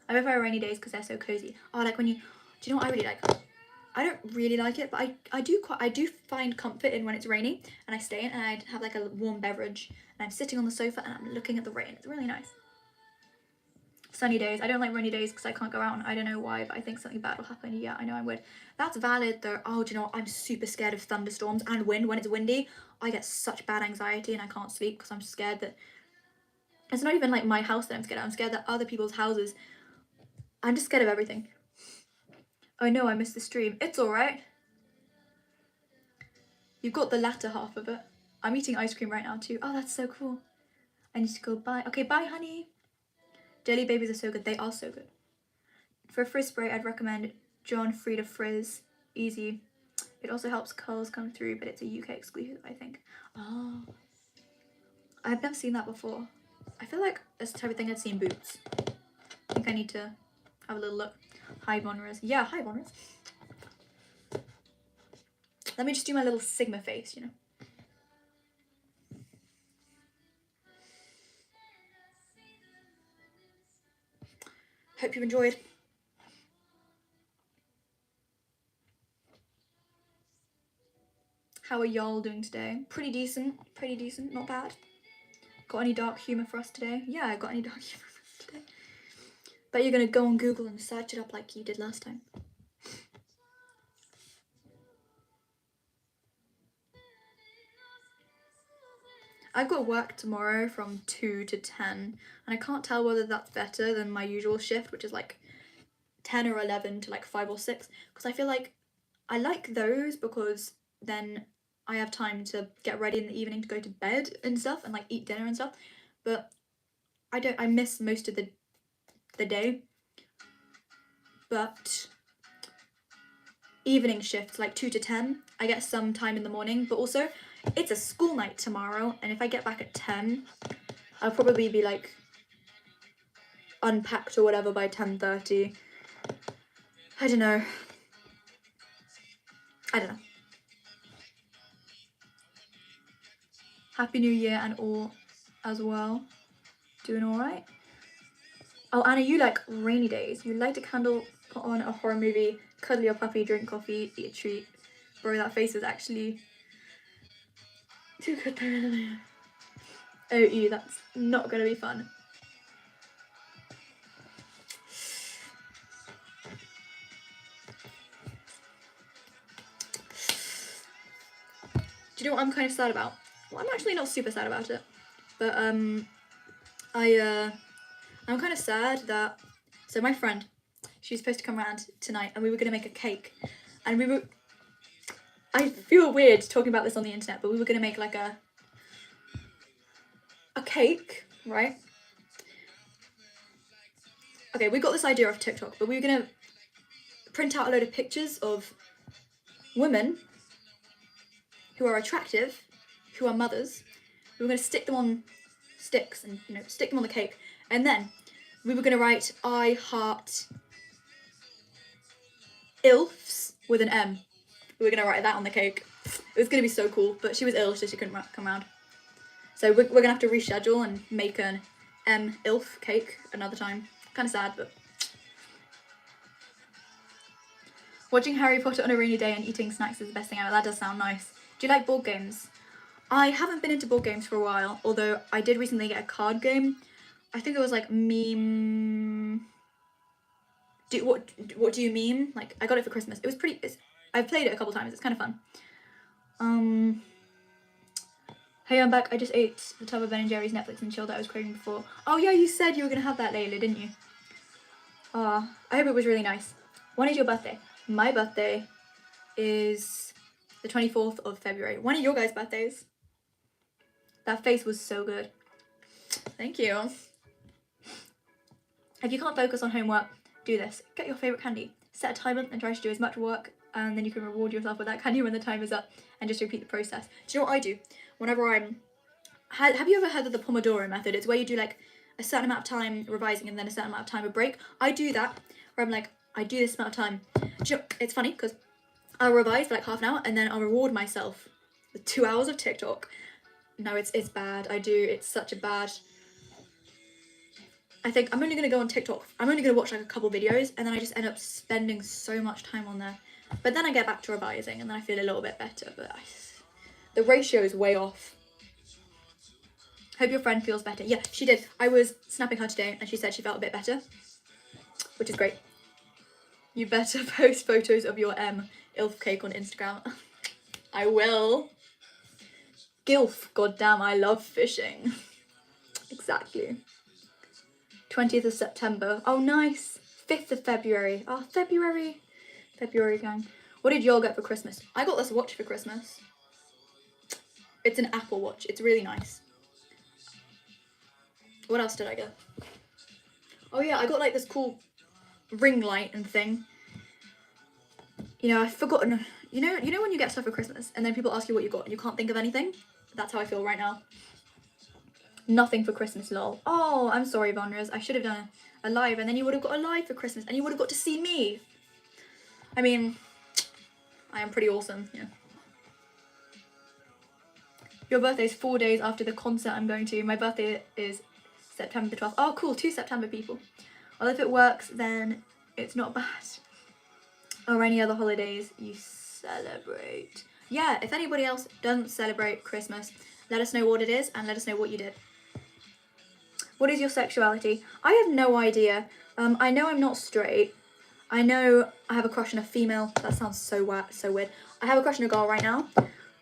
I prefer rainy days because they're so cozy. Oh, like when you... Do you know what I really like? I don't really like it, but I do find comfort in when it's rainy and I stay in and I have like a warm beverage and I'm sitting on the sofa and I'm looking at the rain. It's really nice. Sunny days. I don't like rainy days because I can't go out and I don't know why, but I think something bad will happen. Yeah, I know I would. That's valid though. Oh, do you know what? I'm super scared of thunderstorms and wind. When it's windy, I get such bad anxiety and I can't sleep because I'm scared that... It's not even like my house that I'm scared of. I'm scared that other people's houses... I'm just scared of everything. Oh no, I missed the stream. It's alright. You've got the latter half of it. I'm eating ice cream right now too. Oh, that's so cool. I need to go bye. Okay, bye, honey. Jelly babies are so good. They are so good. For a frizz spray, I'd recommend John Frieda Frizz. Easy. It also helps curls come through, but it's a UK exclusive, I think. Oh. I've never seen that before. I feel like that's the type of thing I'd see in Boots. I think I need to have a little look. Hi, Bonras. Yeah, hi, Bonras. Let me just do my little Sigma face, you know. Hope you enjoyed. How are y'all doing today? Pretty decent, not bad. Got any dark humour for us today? Yeah, I got any dark humour for us today. Bet you're gonna go on Google and search it up like you did last time. I've got work tomorrow from 2 to 10, and I can't tell whether that's better than my usual shift, which is like 10 or 11 to like 5 or 6, because I feel like I like those because then I have time to get ready in the evening to go to bed and stuff and like eat dinner and stuff, but I miss most of the day. But evening shifts like 2 to 10, I get some time in the morning, but also it's a school night tomorrow, and if I get back at 10, I'll probably be like unpacked or whatever by 10:30. I don't know. Happy New Year and all as well. Doing alright? Oh, Anna, you like rainy days. You light a candle, put on a horror movie, cuddle your puppy, drink coffee, eat a treat. Bro, that face is actually too good. Oh, ew, that's not gonna be fun. Do you know what I'm kind of sad about? Well, I'm actually not super sad about it, but I'm kind of sad that, so my friend, she was supposed to come around tonight and we were gonna make a cake, and I feel weird talking about this on the internet, but we were gonna make like a cake, right? Okay, we got this idea off TikTok, but we were gonna print out a load of pictures of women who are attractive, who are mothers. We were gonna stick them on sticks and, you know, stick them on the cake, and then we were gonna write "I heart ILFs" with an M. We were gonna write that on the cake. It was gonna be so cool, but she was ill, so she couldn't come around. So we're gonna have to reschedule and make an ILF cake another time. Kind of sad, but. Watching Harry Potter on a rainy day and eating snacks is the best thing ever. That does sound nice. Do you like board games? I haven't been into board games for a while, although I did recently get a card game. I think it was like Meme. What do you mean? Like, I got it for Christmas. It was pretty. I've played it a couple times. It's kind of fun. Hey, I'm back. I just ate the tub of Ben and Jerry's Netflix and chilled that I was craving before. Oh yeah, you said you were gonna have that, Layla, didn't you? I hope it was really nice. When is your birthday? My birthday is the 24th of February. When are your guys' birthdays? That face was so good. Thank you. If you can't focus on homework, do this. Get your favourite candy. Set a timer and try to do as much work, and then you can reward yourself with that candy when the time is up, and just repeat the process. Do you know what I do? Whenever have you ever heard of the Pomodoro method? It's where you do like a certain amount of time revising and then a certain amount of time of break. I do that, where I'm like, I do this amount of time. Do you know, it's funny because I'll revise for like half an hour and then I'll reward myself with 2 hours of TikTok. No, it's bad. It's such a bad. I think I'm only gonna go on TikTok. I'm only gonna watch like a couple videos, and then I just end up spending so much time on there. But then I get back to revising, and then I feel a little bit better. But the ratio is way off. Hope your friend feels better. Yeah, she did. I was snapping her today, and she said she felt a bit better, which is great. You better post photos of your ILF cake on Instagram. I will. Gilf, goddamn, I love fishing. Exactly. 20th of September. Oh, nice. 5th of February. Oh, February. February, gang. What did y'all get for Christmas? I got this watch for Christmas. It's an Apple Watch. It's really nice. What else did I get? Oh yeah, I got like this cool ring light and thing. You know, I've forgotten. You know when you get stuff for Christmas and then people ask you what you got and you can't think of anything? That's how I feel right now. Nothing for Christmas, lol. Oh, I'm sorry, Vonras. I should have done a live and then you would have got a live for Christmas and you would have got to see me. I mean, I am pretty awesome, yeah. Your birthday is 4 days after the concert I'm going to. My birthday is September the 12th. Oh, cool. 2 September people. Well, if it works, then it's not bad. Or any other holidays you celebrate. Yeah, if anybody else doesn't celebrate Christmas, let us know what it is and let us know what you did. What is your sexuality? I have no idea. I know I'm not straight. I know I have a crush on a female. That sounds so weird. I have a crush on a girl right now.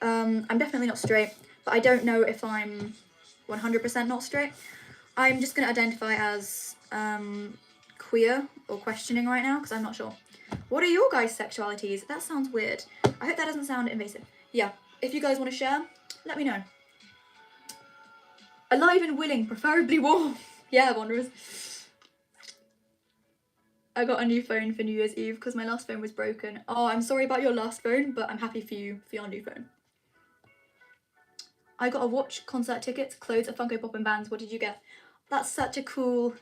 I'm definitely not straight, but I don't know if I'm 100% not straight. I'm just going to identify as queer or questioning right now because I'm not sure. What are your guys' sexualities? That sounds weird. I hope that doesn't sound invasive. Yeah, if you guys want to share, let me know. Alive and willing, preferably warm. Yeah, Wanderers. I got a new phone for New Year's Eve because my last phone was broken. Oh, I'm sorry about your last phone, but I'm happy for you for your new phone. I got a watch, concert tickets, clothes, a Funko Pop and bands. What did you get? That's such a cool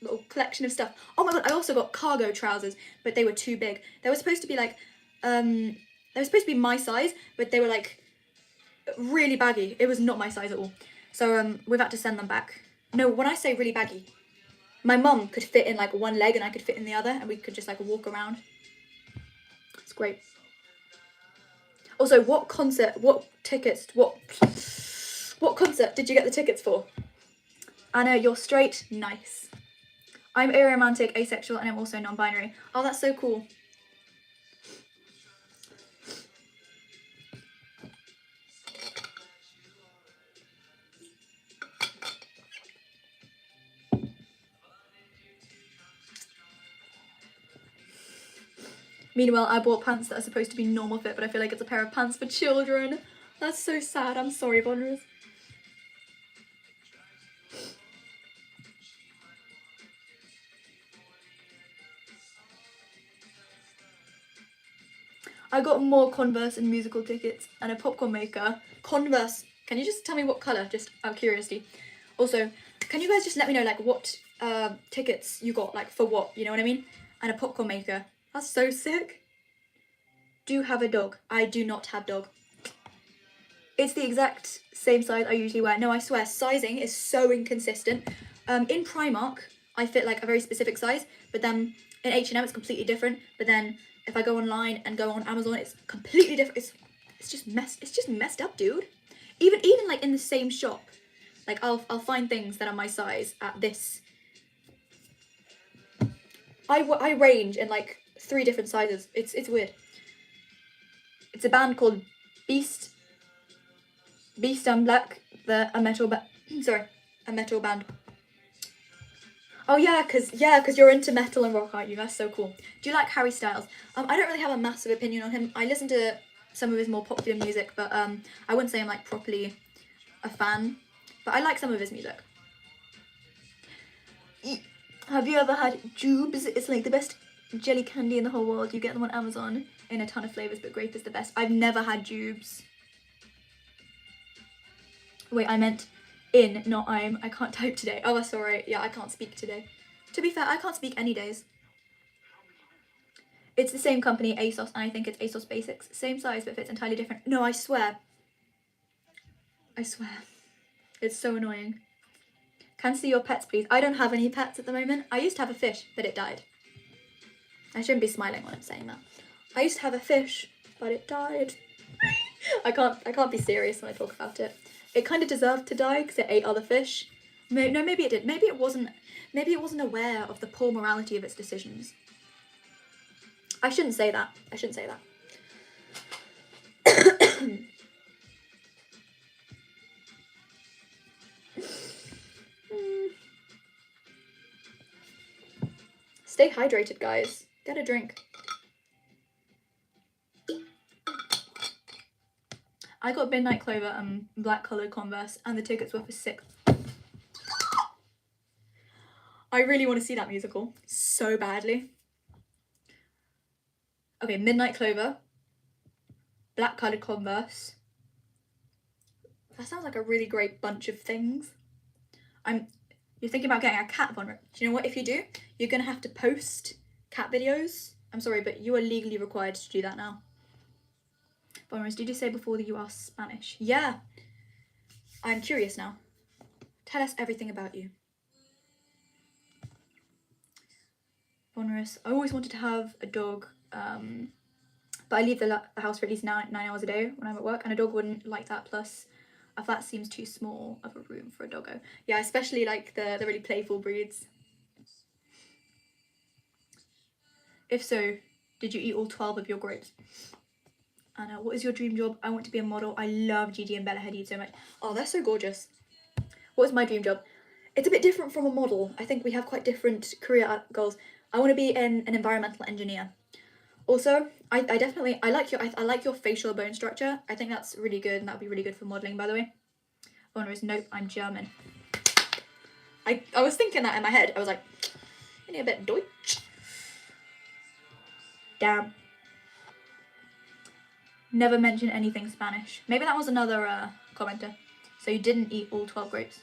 little collection of stuff. Oh my god, I also got cargo trousers, but they were too big. They were supposed to be like, they were supposed to be my size, but they were like really baggy. It was not my size at all. So we've had to send them back. No, when I say really baggy, my mum could fit in like one leg and I could fit in the other and we could just like walk around. It's great. Also, what concert did you get the tickets for? Anna, you're straight. Nice. I'm aromantic, asexual, and I'm also non-binary. Oh, that's so cool. Meanwhile, I bought pants that are supposed to be normal fit, but I feel like it's a pair of pants for children. That's so sad. I'm sorry, Vonras. I got more Converse and musical tickets and a popcorn maker. Converse, can you just tell me what colour, just out of curiosity? Also, can you guys just let me know like what tickets you got, like for what, you know what I mean? And a popcorn maker. That's so sick. Do you have a dog? I do not have dog. It's the exact same size I usually wear. No, I swear, sizing is so inconsistent. In Primark, I fit like a very specific size, but then in H&M it's completely different. But then if I go online and go on Amazon, it's completely different. It's just messed up, dude. Even like in the same shop, like I'll find things that are my size at this. I range in like 3 different sizes. It's weird. It's a band called Beast and Black. They're a metal band. Oh yeah, cause you're into metal and rock, aren't you? That's so cool. Do you like Harry Styles? I don't really have a massive opinion on him. I listen to some of his more popular music, but I wouldn't say I'm like properly a fan. But I like some of his music. Have you ever had Jubes? It's like the best jelly candy in the whole world. You get them on Amazon in a ton of flavours, but grape is the best. I've never had Jubes. Wait, I meant in, not I'm. I can't type today. Oh, that's alright. Yeah, I can't speak today. To be fair, I can't speak any days. It's the same company, ASOS, and I think it's ASOS Basics. Same size, but fits entirely different. No, I swear. I swear. It's so annoying. Can see your pets, please. I don't have any pets at the moment. I used to have a fish, but it died. I shouldn't be smiling when I'm saying that. I used to have a fish, but it died. I can't be serious when I talk about it. It kind of deserved to die because it ate other fish. No, maybe it did. Maybe it wasn't aware of the poor morality of its decisions. I shouldn't say that. Stay hydrated, guys. Get a drink. I got Midnight Clover and black coloured Converse, and the tickets were for £6. I really want to see that musical so badly. Okay, Midnight Clover, black coloured Converse. That sounds like a really great bunch of things. You're thinking about getting a cat one. Do you know what? If you do, you're gonna have to post cat videos. I'm sorry, but you are legally required to do that now. Bonrose, did you say before that you are Spanish? Yeah. I'm curious now. Tell us everything about you. Bonrose, I always wanted to have a dog, but I leave the house for at least 9 hours a day when I'm at work, and a dog wouldn't like that. Plus, a flat seems too small of a room for a doggo. Yeah, especially like the really playful breeds. If so, did you eat all 12 of your grapes? Anna, what is your dream job? I want to be a model. I love Gigi and Bella Hadid so much. Oh, they're so gorgeous. What is my dream job? It's a bit different from a model. I think we have quite different career goals. I want to be an environmental engineer. Also, I like your facial bone structure. I think that's really good, and that would be really good for modelling, by the way. Honor is nope, I'm German. I was thinking that in my head. I was like, I need a bit Deutsch. Damn. Never mention anything Spanish. Maybe that was another commenter. So you didn't eat all 12 grapes.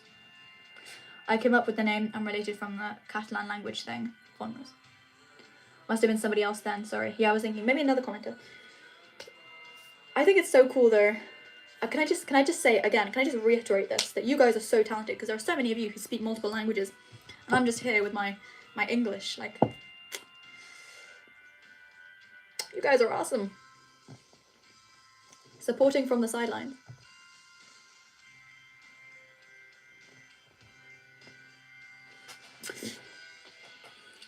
I came up with the name. I'm related from the Catalan language thing. Bonrose. Must have been somebody else then, sorry. Yeah, I was thinking maybe another commenter. I think it's so cool though. Can I just say again, can I just reiterate this, that you guys are so talented, because there are so many of you who speak multiple languages, and I'm just here with my English, like, you guys are awesome. Supporting from the sidelines.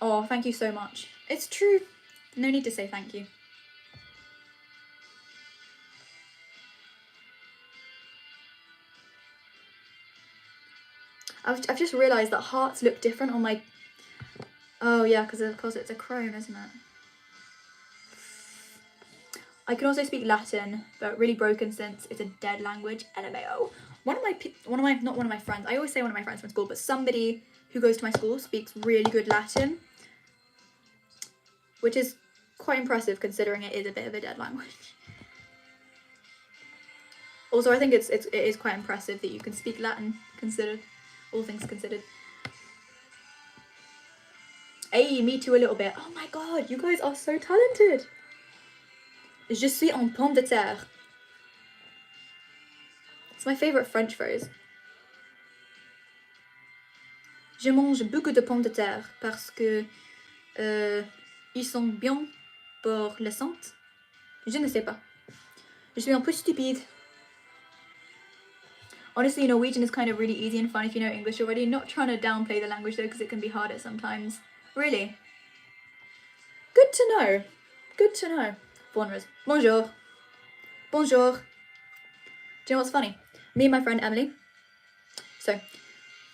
Oh, thank you so much. It's true. No need to say thank you. I've just realised that hearts look different on my... Oh yeah, because of course it's a Chrome, isn't it? I can also speak Latin, but really broken since it's a dead language. LMAO. Not one of my friends. I always say one of my friends from school, but somebody who goes to my school speaks really good Latin, which is quite impressive considering it is a bit of a dead language. Also, I think it is quite impressive that you can speak Latin, considered, all things considered. Hey, me too a little bit. Oh my god, you guys are so talented. Je suis en pomme de terre. It's my favourite French phrase. Je mange beaucoup de pommes de terre parce que ils sont bien pour la santé. Je ne sais pas. Je suis un peu stupide. Honestly, Norwegian is kind of really easy and fun if you know English already. Not trying to downplay the language though, because it can be harder sometimes. Really. Good to know. Good to know. Bonjour. Bonjour. Bonjour. Do you know what's funny? Me and my friend Emily. So,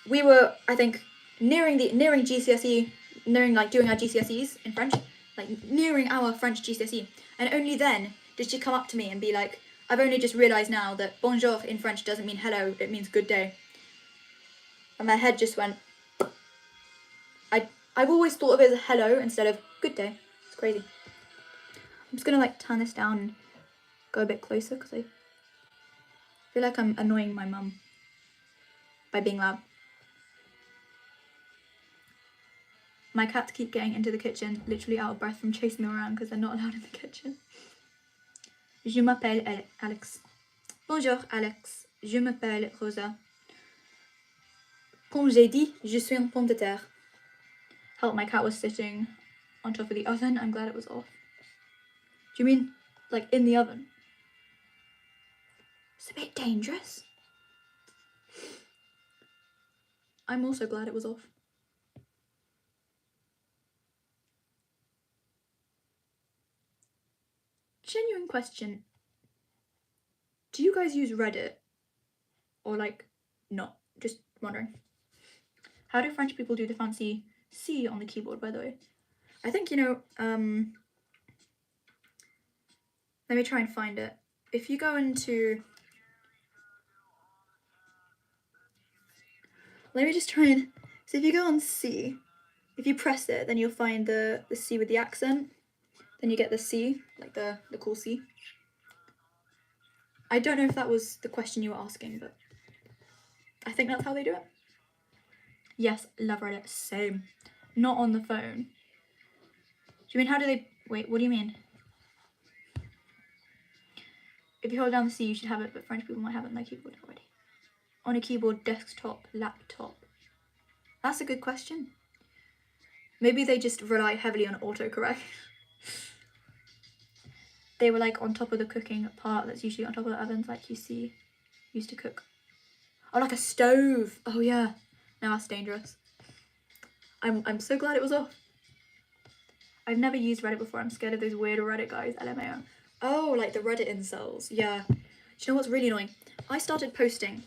we were, I think, nearing GCSE, like doing our GCSEs in French, like nearing our French GCSE, and only then did she come up to me and be like, I've only just realised now that bonjour in French doesn't mean hello, it means good day. And my head just went, I've always thought of it as hello instead of good day. It's crazy. I'm just gonna like turn this down and go a bit closer because I feel like I'm annoying my mum by being loud. My cats keep getting into the kitchen, literally out of breath from chasing them around because they're not allowed in the kitchen. Je m'appelle Alex. Bonjour Alex, je m'appelle Rosa. Comme j'ai dit, je suis un pomme de terre. Help, my cat was sitting on top of the oven. I'm glad it was off. Do you mean like in the oven? It's a bit dangerous. I'm also glad it was off. Genuine question. Do you guys use Reddit? Or like, not? Just wondering. How do French people do the fancy C on the keyboard, by the way? I think, you know, let me try and find it. If you go into Let me just try and, so if you go on C, if you press it, then you'll find the C with the accent. Then you get the C, like the cool C. I don't know if that was the question you were asking, but I think that's how they do it. Yes, love Reddit. Same. Not on the phone. Do you mean how do they... Wait, what do you mean? If you hold down the C, you should have it, but French people might have it on their keyboard already. On a keyboard, desktop, laptop. That's a good question. Maybe they just rely heavily on autocorrect. They were like on top of the cooking part that's usually on top of the ovens, like you see used to cook. Oh, like a stove. Oh yeah. No, that's dangerous. I'm so glad it was off. I've never used Reddit before. I'm scared of those weird Reddit guys. LMAO. Oh, like the Reddit incels. Yeah. Do you know what's really annoying? I started posting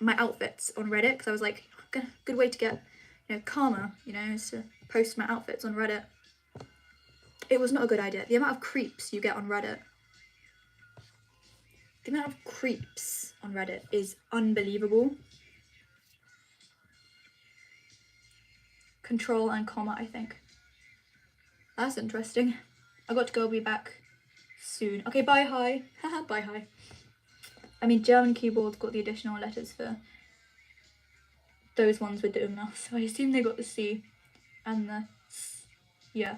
my outfits on Reddit because I was like, good way to get, karma, is to post my outfits on Reddit. It was not a good idea. The amount of creeps you get on Reddit. The amount of creeps on Reddit is unbelievable. Control and comma, I think. That's interesting. I got to go, be back soon. Okay, bye, hi. Haha, bye, hi. I mean, German keyboards got the additional letters for those ones with the umlaut, so I assume they got the C and the S. Yeah.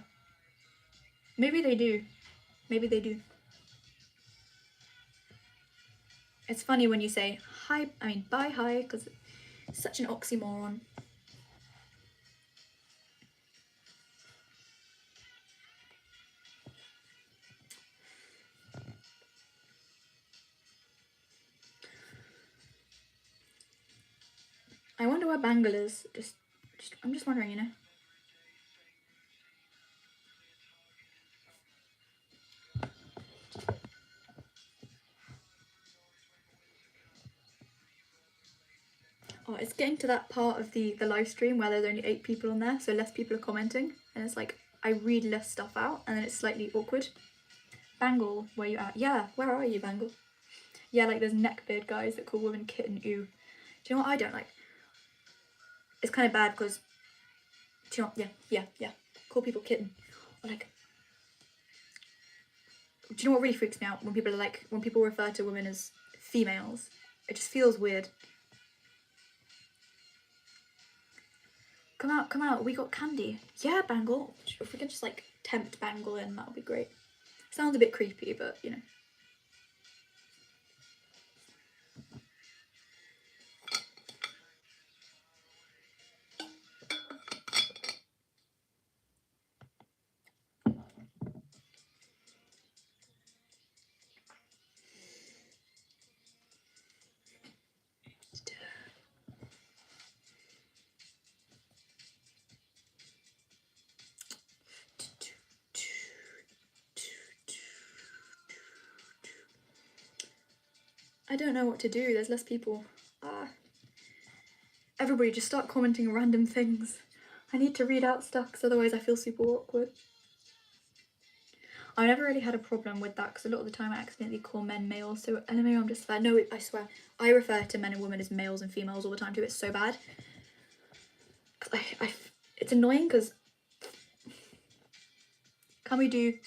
Maybe they do. Maybe they do. It's funny when you say hi, bye, hi, because it's such an oxymoron. I wonder where Bangle is. I'm just wondering, Oh, it's getting to that part of the live stream where there's only 8 people on there, so less people are commenting, and it's like I read less stuff out, and then it's slightly awkward. Bangle, where you at? Yeah, where are you, Bangle? Yeah, like there's neckbeard guys that call women kitten, ooh. Do you know what I don't like? It's kind of bad because, do you know what? Yeah. Call people kitten. Or like, do you know what really freaks me out? When people refer to women as females. It just feels weird. Come out, we got candy. Yeah, Bangle. If we can just like tempt Bangle in, that would be great. Sounds a bit creepy, but I don't know what to do. There's less people. Everybody just start commenting random things. I need to read out stuff because otherwise I feel super awkward. I never really had a problem with that because a lot of the time I accidentally call men males, so LMAO I'm just like, no, I swear. I refer to men and women as males and females all the time too. It's so bad. Cause it's annoying because can we do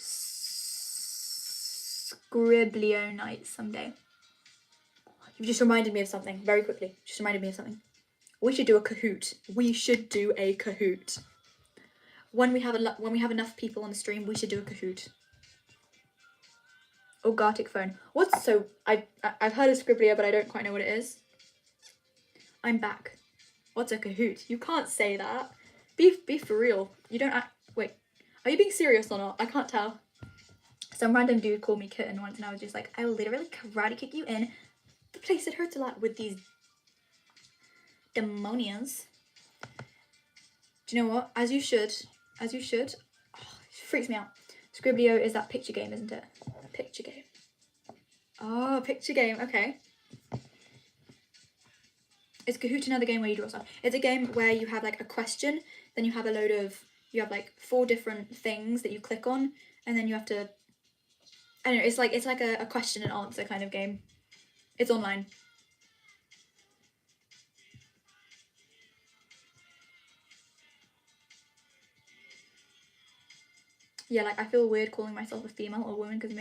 Scriblio night someday? You've just reminded me of something very quickly. We should do a Kahoot. When we have enough people on the stream, we should do a Kahoot. Oh, Gartic phone. What's so? I've heard of Scriblio, but I don't quite know what it is. I'm back. What's a Kahoot? You can't say that. Be for real. You don't act. Wait, are you being serious or not? I can't tell. Some random dude called me kitten once, and I was just like, I will literally karate kick you in the place that hurts a lot with these demonias. Do you know what? As you should. Oh, it freaks me out. Scriblio is that picture game, isn't it? Picture game. Oh, picture game. Okay. Is Kahoot another game where you draw stuff? It's a game where you have like a question, then you have like 4 different things that you click on, and then you have to. I don't know. It's like a question and answer kind of game. It's online. Yeah, like I feel weird calling myself a female or woman because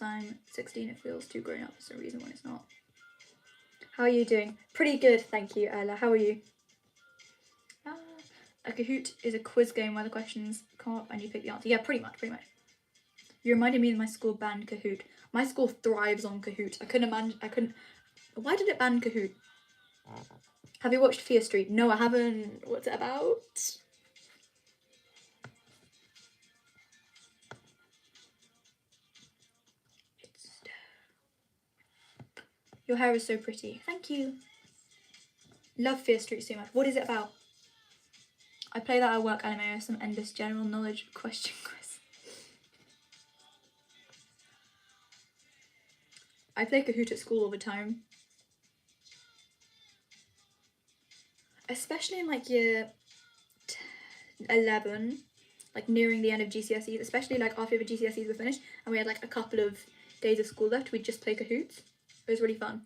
I'm 16 it feels too grown up for some reason when it's not. How are you doing? Pretty good, thank you, Ella. How are you? A Kahoot is a quiz game where the questions come up and you pick the answer. Yeah, pretty much. You reminded me of my school banned Kahoot. My school thrives on Kahoot. Why did it ban Kahoot? Have you watched Fear Street? No, I haven't. What's it about? Your hair is so pretty. Thank you. Love Fear Street so much. What is it about? I play that at work anime with some endless general knowledge question quiz. I play Kahoot at school all the time. Especially in like year 11, like nearing the end of GCSEs, especially like after the GCSEs were finished and we had like a couple of days of school left, we'd just play Kahoots. It was really fun.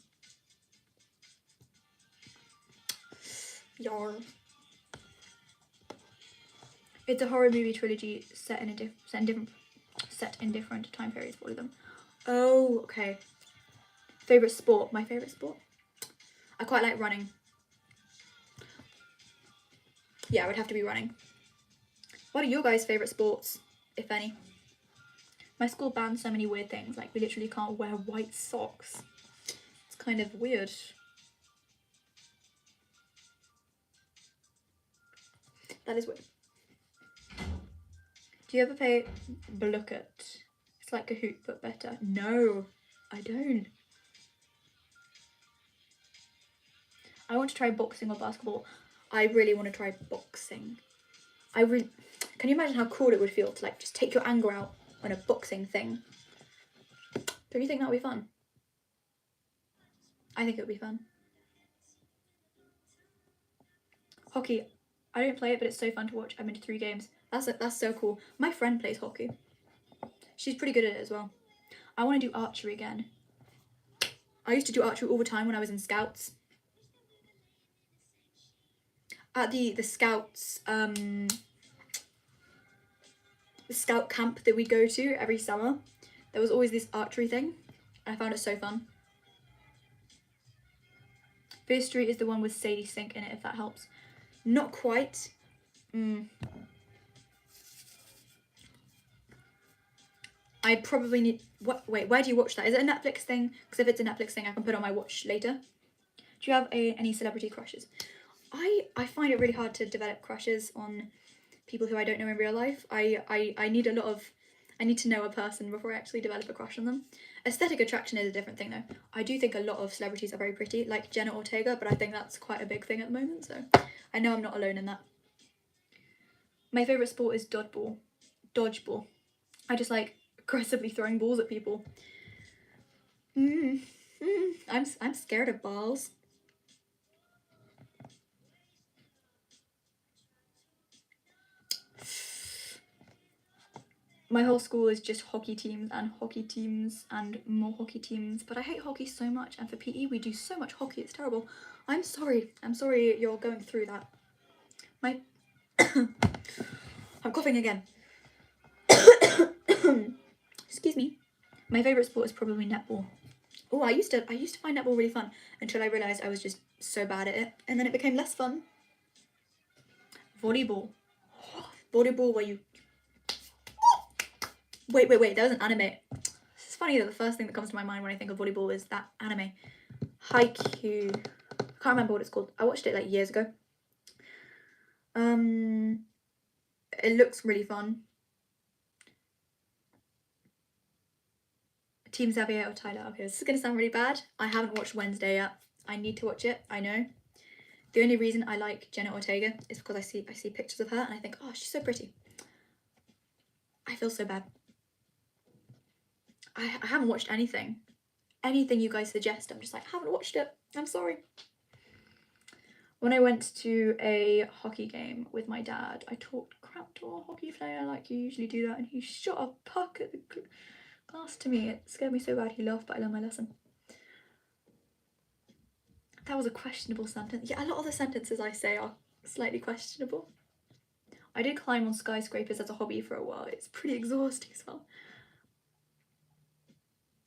Yar. It's a horror movie trilogy set in different time periods, all of them. Oh, okay. Favorite sport? My favorite sport? I quite like running. Yeah, it would have to be running. What are your guys' favorite sports, if any? My school bans so many weird things, like we literally can't wear white socks. It's kind of weird. That is weird. Do you ever play Blooket? It's like Kahoot but better. No, I don't. I want to try boxing or basketball. I really want to try boxing. Can you imagine how cool it would feel to like just take your anger out on a boxing thing? Don't you think that would be fun? I think it would be fun. Hockey. I don't play it, but it's so fun to watch. I've been to 3 games. That's so cool. My friend plays hockey. She's pretty good at it as well. I want to do archery again. I used to do archery all the time when I was in scouts. At the scouts, the scout camp that we go to every summer, there was always this archery thing. And I found it so fun. Fear Street is the one with Sadie Sink in it, if that helps. Not quite. I probably need... Wait, where do you watch that? Is it a Netflix thing? Because if it's a Netflix thing, I can put it on my watch later. Do you have any celebrity crushes? I find it really hard to develop crushes on people who I don't know in real life. I need to know a person before I actually develop a crush on them. Aesthetic attraction is a different thing though. I do think a lot of celebrities are very pretty, like Jenna Ortega, but I think that's quite a big thing at the moment, so I know I'm not alone in that. My favourite sport is dodgeball. I just like aggressively throwing balls at people. I'm scared of balls. My whole school is just hockey teams and more hockey teams, but I hate hockey so much, and for PE we do so much hockey, it's terrible. I'm sorry you're going through that. I'm coughing again. Excuse me. My favourite sport is probably netball. Oh, I used to find netball really fun until I realised I was just so bad at it, and then it became less fun. Volleyball where you... Wait, there was an anime. It's funny that the first thing that comes to my mind when I think of volleyball is that anime. Haikyuu. I can't remember what it's called. I watched it like years ago. It looks really fun. Team Xavier or Tyler. Okay, this is gonna sound really bad. I haven't watched Wednesday yet. I need to watch it, I know. The only reason I like Jenna Ortega is because I see pictures of her and I think, oh, she's so pretty. I feel so bad. I haven't watched anything. Anything you guys suggest, I'm just like, I haven't watched it. I'm sorry. When I went to a hockey game with my dad, I talked crap to a hockey player like you usually do that, and he shot a puck at the glass to me. It scared me so bad he laughed, but I learned my lesson. That was a questionable sentence. Yeah, a lot of the sentences I say are slightly questionable. I did climb on skyscrapers as a hobby for a while. It's pretty exhausting as well.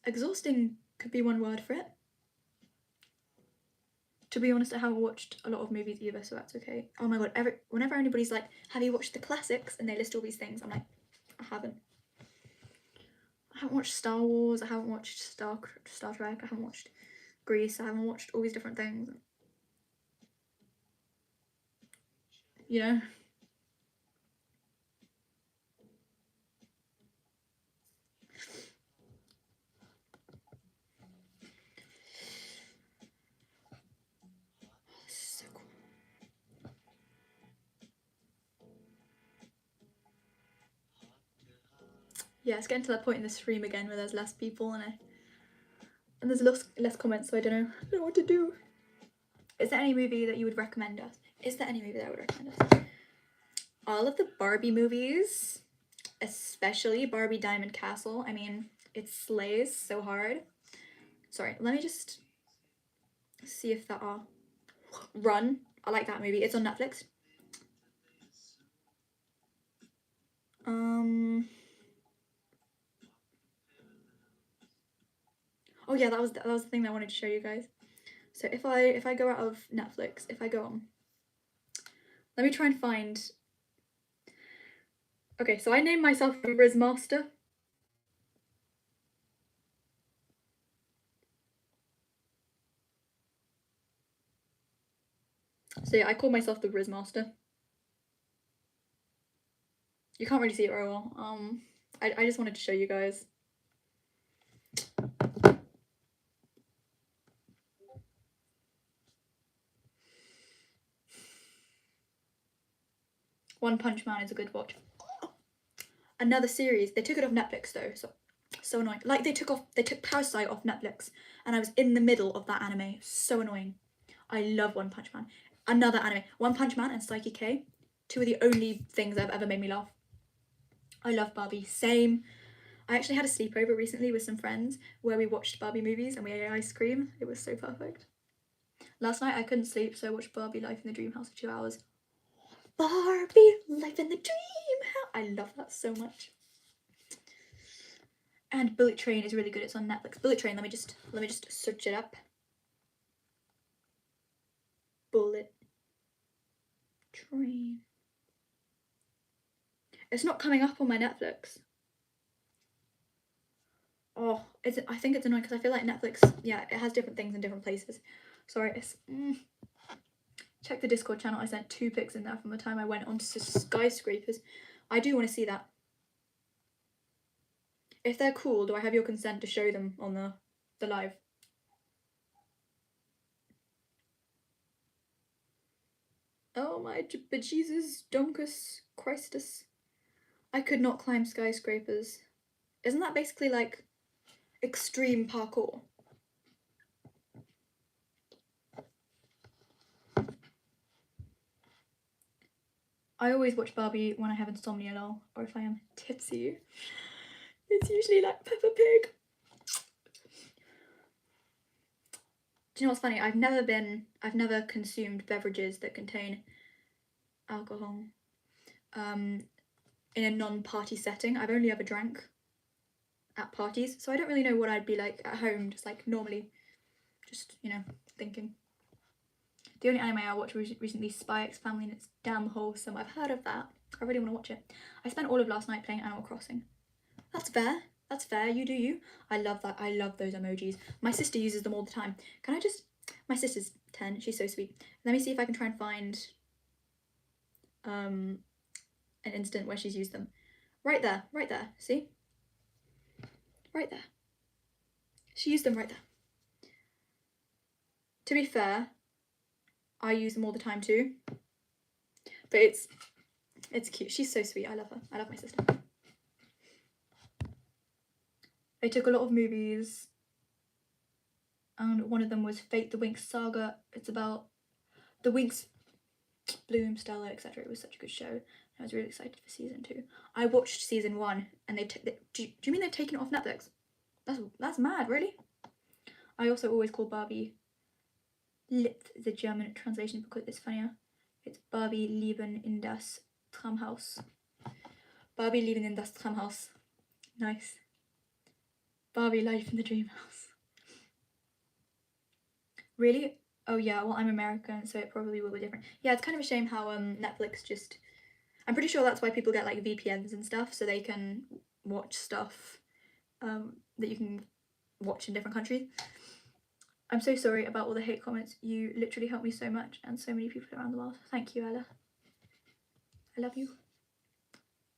Exhausting could be one word for it. To be honest, I haven't watched a lot of movies either, so that's okay. Oh my god, whenever anybody's like, have you watched the classics? And they list all these things, I'm like, I haven't. I haven't watched Star Wars, I haven't watched Star Trek, I haven't watched Grease, I haven't watched all these different things. You know? So cool. Yeah, it's getting to that point in the stream again where there's less people and there's less comments, so I don't know what to do. Is there any movie that you would recommend us? Is there any movie that I would recommend us? All of the Barbie movies, especially Barbie Diamond Castle. I mean, it slays so hard. Sorry, let me just see if there are. Run. I like that movie. It's on Netflix. Oh yeah, that was the thing that I wanted to show you guys. So if I go out of Netflix, if I go on, let me try and find. Okay, so I named myself the Riz Master. So yeah, I call myself the Riz Master. You can't really see it very well. I just wanted to show you guys. One Punch Man is a good watch. Another series. They took it off Netflix though, so annoying. Like they took Parasite off Netflix, and I was in the middle of that anime. So annoying. I love One Punch Man. Another anime. One Punch Man and Psyche K. Two of the only things that have ever made me laugh. I love Barbie. Same. I actually had a sleepover recently with some friends where we watched Barbie movies and we ate ice cream. It was so perfect. Last night I couldn't sleep, so I watched Barbie Life in the Dream House for 2 hours. Barbie Life in the Dream House. I love that so much. And Bullet Train is really good. It's on Netflix. Bullet Train. Let me just search it up. Bullet Train. It's not coming up on my Netflix. Oh, I think it's annoying because I feel like Netflix, yeah, it has different things in different places. Sorry, it's. Check the Discord channel. I sent 2 pics in there from the time I went onto skyscrapers. I do want to see that. If they're cool, do I have your consent to show them on the live? Oh my bejesus, donkus, Christus. I could not climb skyscrapers. Isn't that basically like extreme parkour? I always watch Barbie when I have insomnia, lol, or if I am tipsy. It's usually like Peppa Pig. Do you know what's funny? I've never consumed beverages that contain alcohol in a non-party setting. I've only ever drank at parties, so I don't really know what I'd be like at home, just like normally, just, you know, thinking. The only anime I watched recently, Spy X Family, and it's damn wholesome. I've heard of that. I really want to watch it. I spent all of last night playing Animal Crossing. That's fair. That's fair. You do you. I love that. I love those emojis. My sister uses them all the time. Can I just... My sister's 10. She's so sweet. Let me see if I can try and find an instant where she's used them. Right there. Right there. See? Right there. She used them right there. To be fair, I use them all the time too. But it's cute. She's so sweet. I love her. I love my sister. They took a lot of movies, and one of them was Fate the Winx Saga. It's about the Winx, Bloom, Stella, etc. It was such a good show. I was really excited for season 2. I watched season 1, and do you mean they've taken it off Netflix? That's mad, really? I also always call Barbie Lit the German translation because it's funnier. It's Barbie Leben in das Tramhaus. Barbie living in das Tramhaus. Nice. Barbie life in the dream house. Really? Oh yeah, well I'm American, so it probably will be different. Yeah, it's kind of a shame how Netflix just... I'm pretty sure that's why people get like VPNs and stuff, so they can watch stuff that you can watch in different countries. I'm so sorry about all the hate comments. You literally helped me so much and so many people around the world. Thank you, Ella. I love you.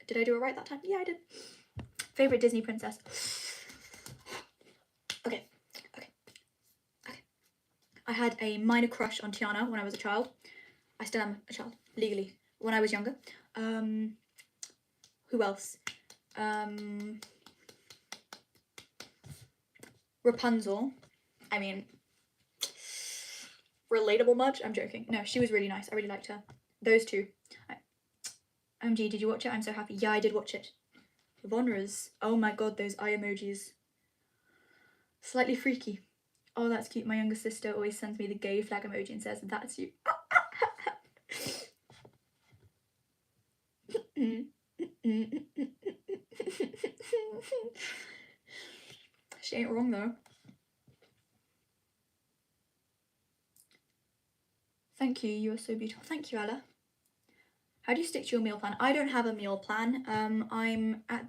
Did I do it right that time? Yeah, I did. Favorite Disney princess? Okay. I had a minor crush on Tiana when I was a child. I still am a child, legally, when I was younger. Who else? Rapunzel. I mean, relatable much? I'm joking. No, she was really nice. I really liked her. Those two. OMG, did you watch it? I'm so happy. Yeah, I did watch it. Vonras. Oh my god, those eye emojis. Slightly freaky. Oh, that's cute. My younger sister always sends me the gay flag emoji and says, that's you. She ain't wrong though. Thank you, you are so beautiful. Thank you, Ella. How do you stick to your meal plan? I don't have a meal plan. I'm at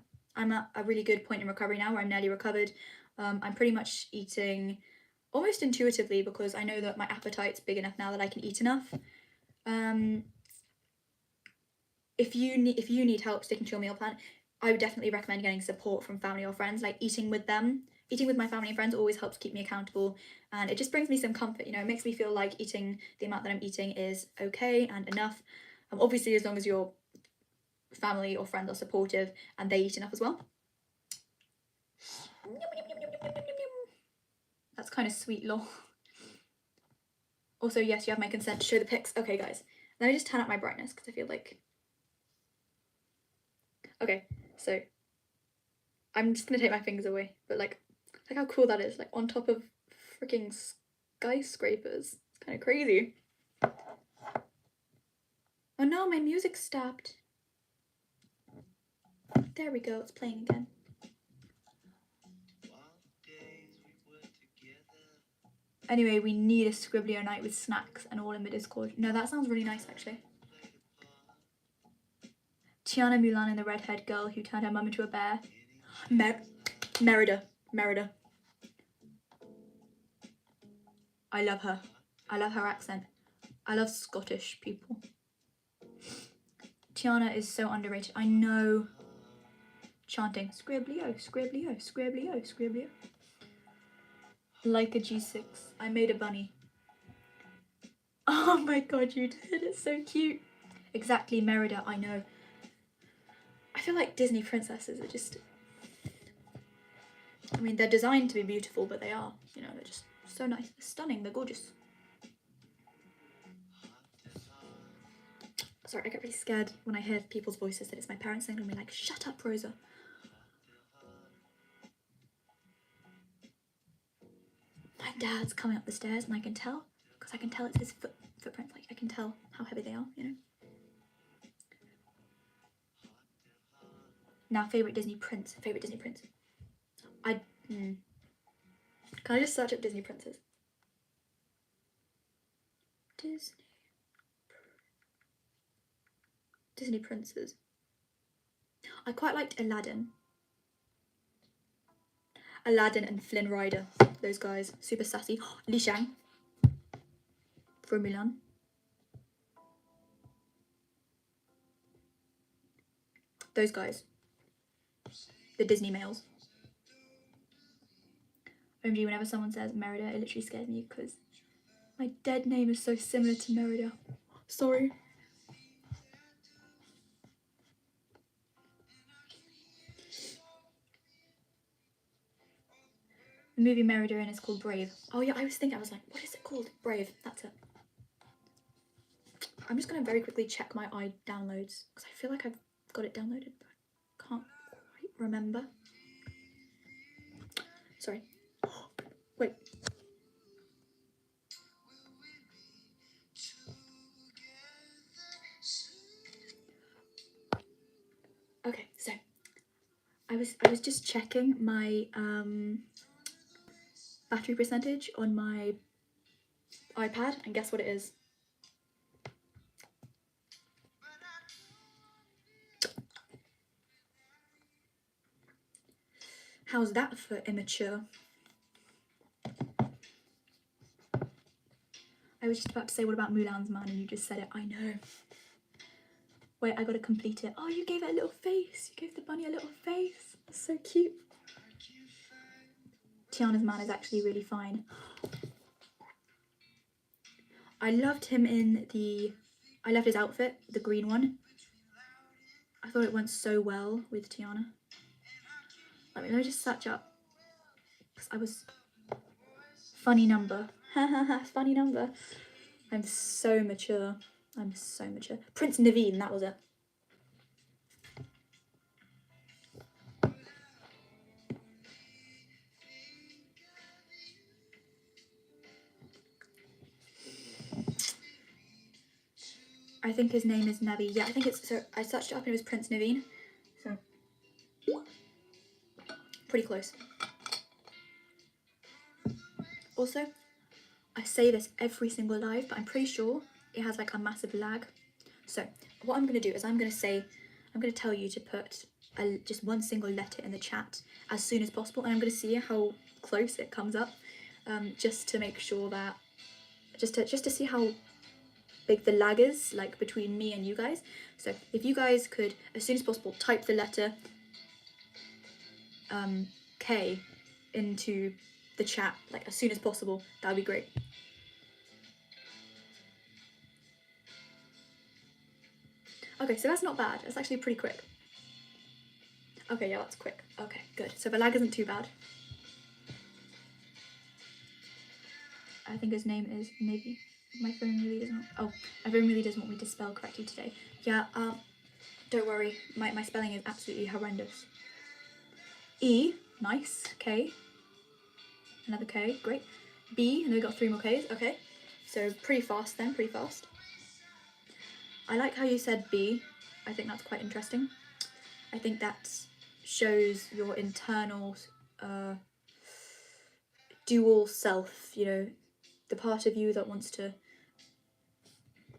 a really good point in recovery now where I'm nearly recovered. I'm pretty much eating almost intuitively because I know that my appetite's big enough now that I can eat enough. If you need help sticking to your meal plan, I would definitely recommend getting support from family or friends. Like eating with them, eating with my family and friends always helps keep me accountable, and it just brings me some comfort. You know, it makes me feel like eating the amount that I'm eating is okay and enough. Obviously, as long as your family or friends are supportive and they eat enough as well. That's kind of sweet, lol. Also, yes, you have my consent to show the pics. Okay, guys, let me just turn up my brightness because I feel like... Okay, so I'm just gonna take my fingers away, but like how cool that is, like on top of freaking skyscrapers. It's kind of crazy. Oh no, my music stopped. There we go, it's playing again. Anyway, we need a Scribblio night with snacks and all in the Discord. No, that sounds really nice actually. Tiana Mulan and the redhead girl who turned her mum into a bear. Merida. I love her. I love her accent. I love Scottish people. Tiana is so underrated. I know. Chanting Scribblio, Scribblio, Scribblio, Scribblio. Like a G6. I made a bunny. Oh my god, you did. It's so cute. Exactly, Merida, I know. I feel like Disney princesses are just... I mean, they're designed to be beautiful, but they are. You know, they're just so nice. They're stunning. They're gorgeous. Sorry, I get really scared when I hear people's voices that it's my parents saying to me like, shut up, Rosa. My dad's coming up the stairs and I can tell, because I can tell it's his footprints. Like, I can tell how heavy they are, you know. Now, favourite Disney prince. Can I just search up Disney princes? Disney princes. I quite liked Aladdin. Aladdin and Flynn Rider. Those guys. Super sassy. Li Shang. From Mulan. Those guys. The Disney males. OMG, whenever someone says Merida, it literally scares me because my dead name is so similar to Merida. Sorry. The movie Merida in is called Brave. Oh yeah, I was like, what is it called? Brave, that's it. I'm just gonna very quickly check my iDownloads because I feel like I've got it downloaded, but I can't quite remember. Sorry. Wait. I was just checking my battery percentage on my iPad, and guess what it is? How's that for immature? I was just about to say, what about Mulan's Man? And you just said it. I know. Wait, I gotta complete it. Oh, you gave it a little face. You gave the bunny a little face. That's so cute. Tiana's man is actually really fine. I loved him in the... I loved his outfit, the green one. I thought it went so well with Tiana. Let me just search up. Because I was... Funny number. Funny number. I'm so mature. I'm so mature. Prince Naveen, that was it. I think his name is Navi. Yeah, I think it's... So I searched it up and it was Prince Naveen. So... Pretty close. Also, I say this every single live, but I'm pretty sure it has like a massive lag. So what I'm going to do is I'm going to tell you to put just one single letter in the chat as soon as possible, and I'm going to see how close it comes up, just to make sure that, just to see how big the lag is, like between me and you guys. So if you guys could, as soon as possible, type the letter K into the chat, like as soon as possible, that would be great. Okay, so that's not bad. It's actually pretty quick. Okay, yeah, that's quick. Okay, good. So the lag isn't too bad. I think his name is Navy. My phone really doesn't... Oh, my phone really doesn't want me to spell correctly today. Yeah, don't worry. My spelling is absolutely horrendous. E, nice. K. Another K, great. B, and then we got 3 more Ks. Okay, so pretty fast then, pretty fast. I like how you said B. I think that's quite interesting. I think that shows your internal dual self, you know, the part of you that wants to...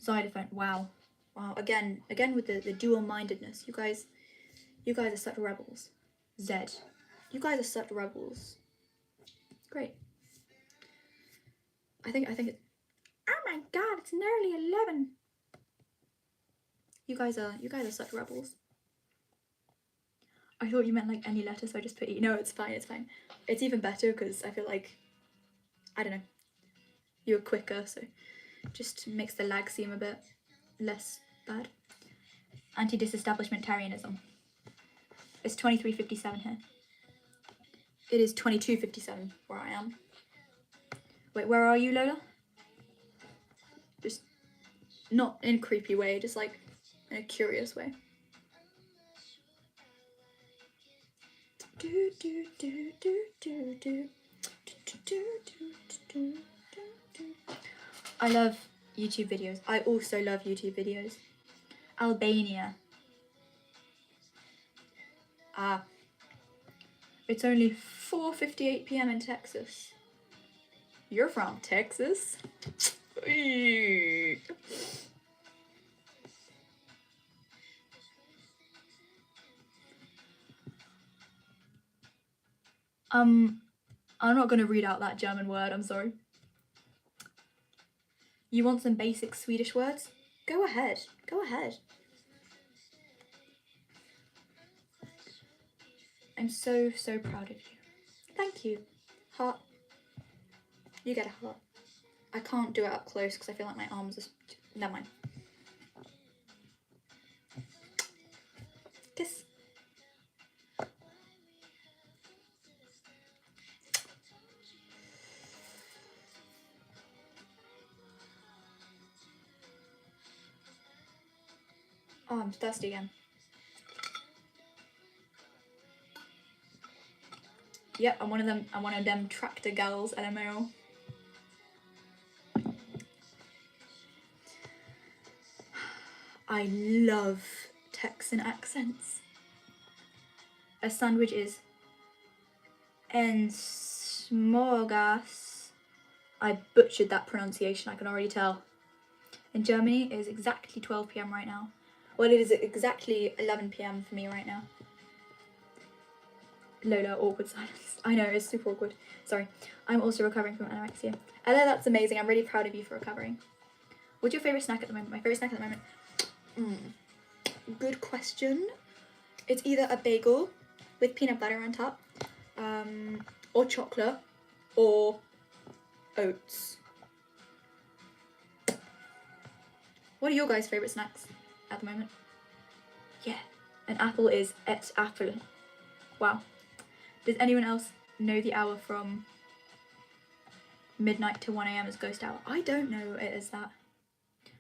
Xylophone, wow. Wow, again with the dual-mindedness. You guys are such rebels. Z. You guys are such rebels. Great. I think it... Oh my god, it's nearly 11. You guys are such rebels. I thought you meant like any letter, so I just put E. No, it's fine, it's fine. It's even better because I feel like, I don't know, you're quicker, so just makes the lag seem a bit less bad. Anti-disestablishmentarianism. It's 23:57 here. It is 22:57 where I am. Wait, where are you, Lola? Just not in a creepy way, just like in a curious way. I love YouTube videos. I also love YouTube videos. Albania. Ah. It's only 4:58 p.m. in Texas. You're from Texas? I'm not gonna read out that German word, I'm sorry. You want some basic Swedish words? Go ahead, go ahead. I'm so proud of you. Thank you. Heart. You get a heart. I can't do it up close because I feel like my arms are... Never mind. Kiss. Oh, I'm thirsty again. Yep, I'm one of them tractor gals, LMAO. I love Texan accents. A sandwich is en smorgas. I butchered that pronunciation, I can already tell. In Germany, it is exactly 12 p.m. right now. Well, it is exactly 11 p.m. for me right now. Lola, awkward silence. I know, it's super awkward. Sorry. I'm also recovering from anorexia. Ella, that's amazing. I'm really proud of you for recovering. What's your favourite snack at the moment? My favourite snack at the moment? Good question. It's either a bagel with peanut butter on top, or chocolate, or oats. What are your guys' favourite snacks at the moment? Yeah, an apple is et apple. Wow. Does anyone else know the hour from midnight to 1 a.m. as ghost hour? I don't know it as that.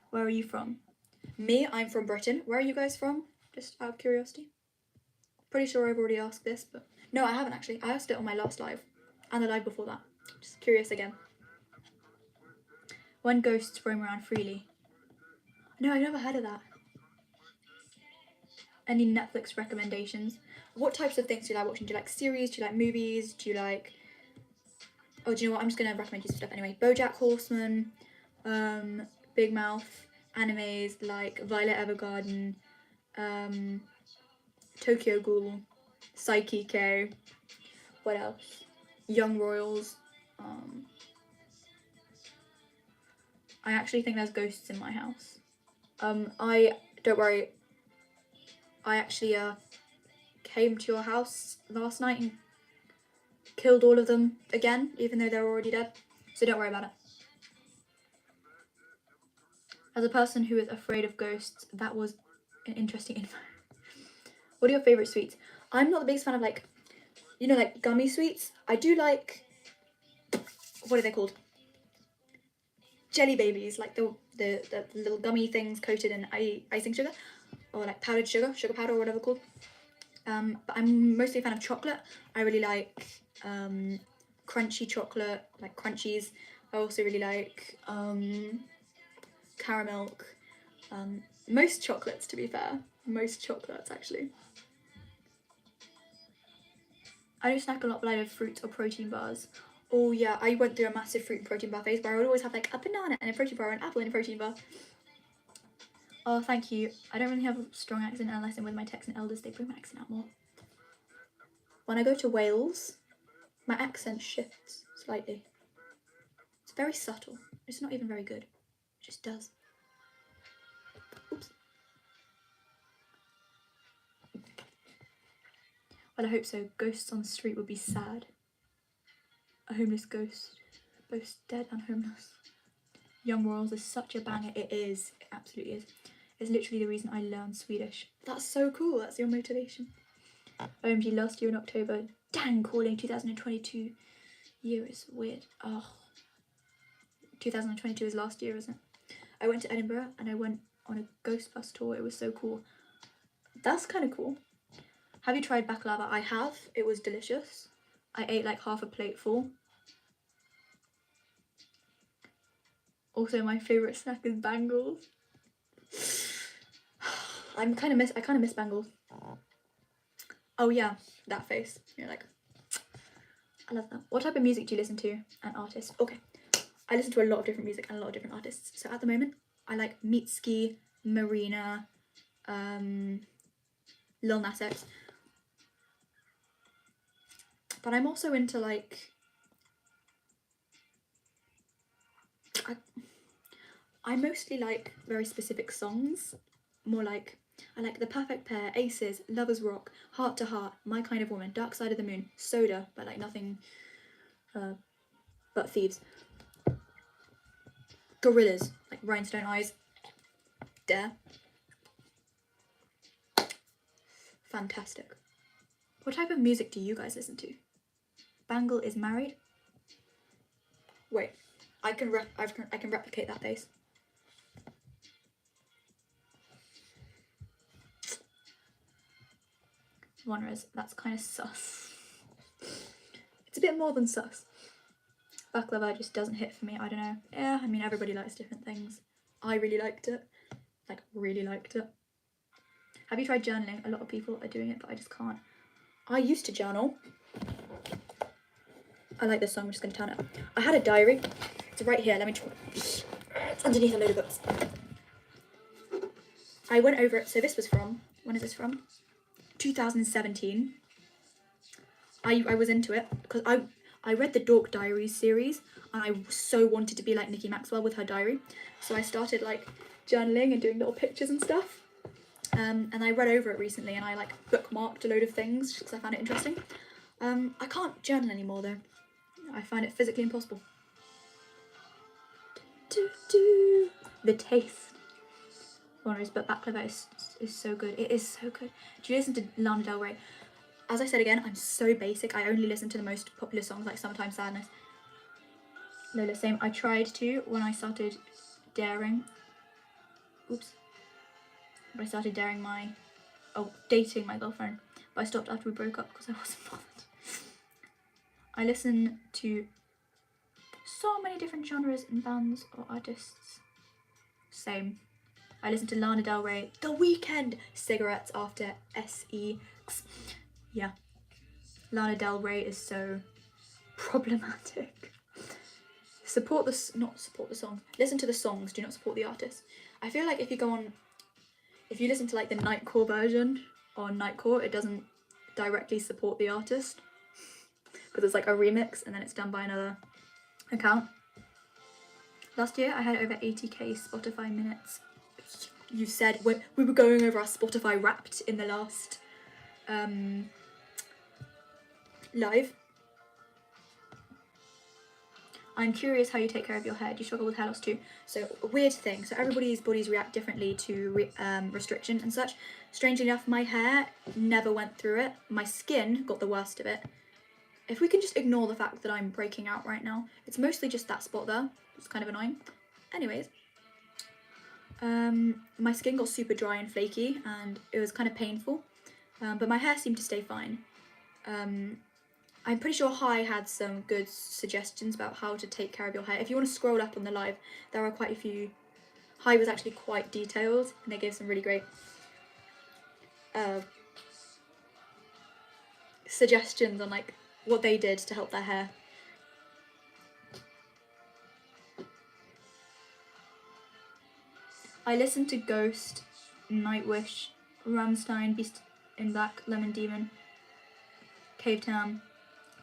Where are you from? Me, I'm from Britain. Where are you guys from? Just out of curiosity. Pretty sure I've already asked this, but no, I haven't actually. I asked it on my last live and the live before that. Just curious again. When ghosts roam around freely. No, I've never heard of that. Any Netflix recommendations? What types of things do you like watching? Do you like series? Do you like movies? Do you like... Oh, do you know what? I'm just going to recommend you some stuff anyway. BoJack Horseman, Big Mouth, animes like Violet Evergarden, Tokyo Ghoul, Psyche-K, what else? Young Royals. I actually think there's ghosts in my house. Don't worry, I actually came to your house last night and killed all of them again, even though they're already dead. So don't worry about it. As a person who is afraid of ghosts, that was an interesting info. What are your favourite sweets? I'm not the biggest fan of like, you know, like gummy sweets. I do like, what are they called? Jelly babies, like the little gummy things coated in icing sugar, or like powdered sugar powder or whatever called. But I'm mostly a fan of chocolate. I really like crunchy chocolate, like crunchies. I also really like caramel. Most chocolates, to be fair. Most chocolates, actually. I don't snack a lot, but I love fruits or protein bars. Oh yeah, I went through a massive fruit and protein bar phase where I would always have like a banana and a protein bar, an apple and a protein bar. Oh, thank you. I don't really have a strong accent unless I'm with my Texan elders. They bring my accent out more. When I go to Wales, my accent shifts slightly. It's very subtle. It's not even very good. It just does. Oops. Well, I hope so. Ghosts on the street would be sad. A homeless ghost, both dead and homeless. Young Royals is such a banger. It is. It absolutely is. It's literally the reason I learned Swedish. That's so cool. That's your motivation. OMG, last year in October. Dang, calling 2022 year is weird. Oh, 2022 is last year, isn't it? I went to Edinburgh and I went on a ghost bus tour. It was so cool. That's kind of cool. Have you tried baklava? I have. It was delicious. I ate like half a plate full. Also, my favourite snack is bangles. I kind of miss bangles. Oh yeah, that face. You're like, I love that. What type of music do you listen to? An artist? Okay, I listen to a lot of different music and a lot of different artists. So at the moment, I like Mitski, Marina, Lil Nas X. But I'm also into like, I mostly like very specific songs. More like, I like The Perfect Pair, Aces, Lovers Rock, Heart to Heart, My Kind of Woman, Dark Side of the Moon, Soda, but like nothing but Thieves. Gorillaz, like Rhinestone Eyes, Dare. Fantastic. What type of music do you guys listen to? Bangle is married. Wait, I can replicate that face. Wanderers, that's kind of sus. It's a bit more than sus. Baklava just doesn't hit for me, I don't know. Yeah, I mean everybody likes different things. I really liked it. Like, really liked it. Have you tried journaling? A lot of people are doing it, but I just can't. I used to journal. I like this song, I'm just gonna turn it up. I had a diary. It's right here, let me try. It's underneath a load of books. I went over it, so this was from, when is this from? 2017. I was into it because I read the Dork Diaries series and I so wanted to be like Nikki Maxwell with her diary. So I started like journaling and doing little pictures and stuff. And I read over it recently and I like bookmarked a load of things because I found it interesting. I can't journal anymore though. I find it physically impossible. The Taste. One but Back Clever is so good. It is so good. Do you listen to Lana Del Rey? As I said again, I'm so basic. I only listen to the most popular songs like Summertime Sadness. Lola, same. I tried to when I started daring. Oops. But I started dating my girlfriend. But I stopped after we broke up because I wasn't bothered. I listen to so many different genres and bands or artists. Same. I listen to Lana Del Rey, The Weeknd, Cigarettes After Sex. Yeah. Lana Del Rey is so problematic. Not support the songs. Listen to the songs, do not support the artist. I feel like if you listen to like the Nightcore version on Nightcore, it doesn't directly support the artist. Because it's like a remix and then it's done by another account. Last year I had over 80k Spotify minutes. You said we were going over our Spotify Wrapped in the last live. I'm curious how you take care of your hair. Do you struggle with hair loss too? So a weird thing. So everybody's bodies react differently to restriction and such. Strangely enough, my hair never went through it. My skin got the worst of it. If we can just ignore the fact that I'm breaking out right now, it's mostly just that spot there. It's kind of annoying. Anyways, my skin got super dry and flaky and it was kind of painful. But my hair seemed to stay fine. I'm pretty sure Hi had some good suggestions about how to take care of your hair. If you want to scroll up on the live, there are quite a few. Hi was actually quite detailed and they gave some really great suggestions on like what they did to help their hair. I listened to Ghost, Nightwish, Rammstein, Beast in Black, Lemon Demon, Cavetown,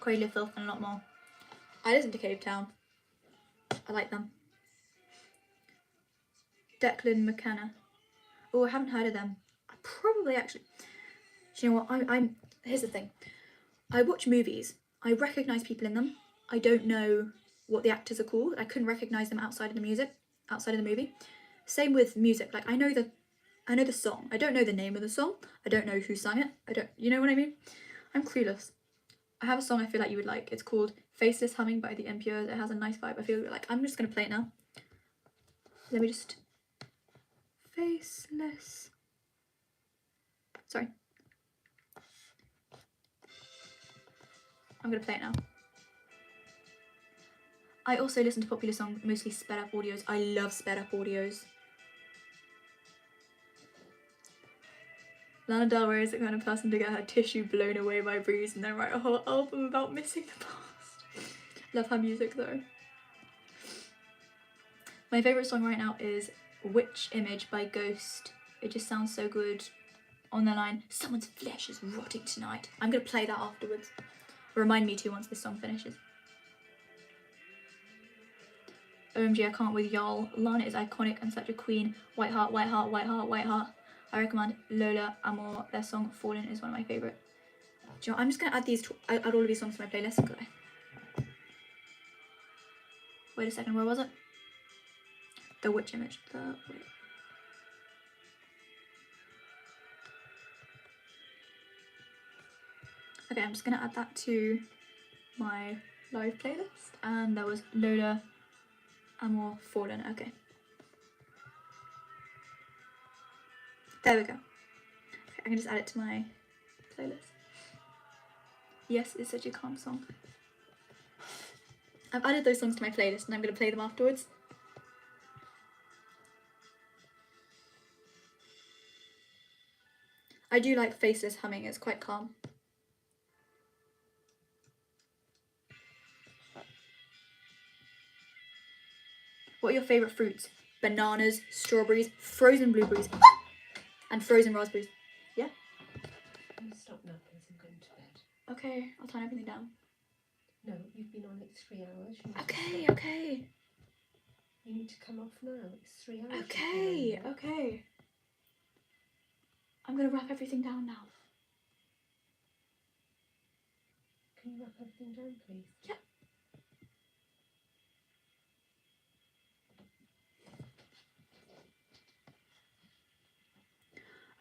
Cradle of Filth and a lot more. I listen to Cavetown. I like them. Declan McKenna. Oh, I haven't heard of them. I probably actually. Do you know what? Here's the thing. I watch movies. I recognise people in them. I don't know what the actors are called. I couldn't recognise them outside of the movie. Same with music. Like I know the song. I don't know the name of the song. I don't know who sang it. You know what I mean? I'm clueless. I have a song I feel like you would like. It's called Faceless Humming by the Impures. It has a nice vibe. I feel like I'm just gonna play it now. Let me just Faceless. Sorry. I'm gonna play it now. I also listen to popular songs, mostly sped up audios. I love sped up audios. Lana Del Rey is the kind of person to get her tissue blown away by a breeze and then write a whole album about missing the past. Love her music though. My favourite song right now is Witch Image by Ghost. It just sounds so good. On the line, someone's flesh is rotting tonight. I'm gonna play that afterwards. Remind me to once this song finishes. OMG, I can't with y'all. Lana is iconic and such a queen. White Heart, White Heart, White Heart, White Heart. I recommend Lola Amor. Their song Fallen is one of my favourite. Do you know what? I'm just gonna add all of these songs to my playlist. Wait a second, where was it? The Witch Image. Okay, I'm just gonna add that to my live playlist. And there was Lola Amor Fallen. Okay. There we go. Okay, I can just add it to my playlist. Yes, it's such a calm song. I've added those songs to my playlist and I'm going to play them afterwards. I do like Faceless Humming, it's quite calm. What are your favourite fruits? Bananas, strawberries, frozen blueberries, and frozen raspberries. Yeah? I'm going to stop now because I'm going to bed. Okay, I'll turn everything down. No, you've been on it 3 hours. You need to Okay, stop. okay. You need to come off now. It's 3 hours. Okay, okay. I'm gonna wrap everything down now. Can you wrap everything down, please? Yeah.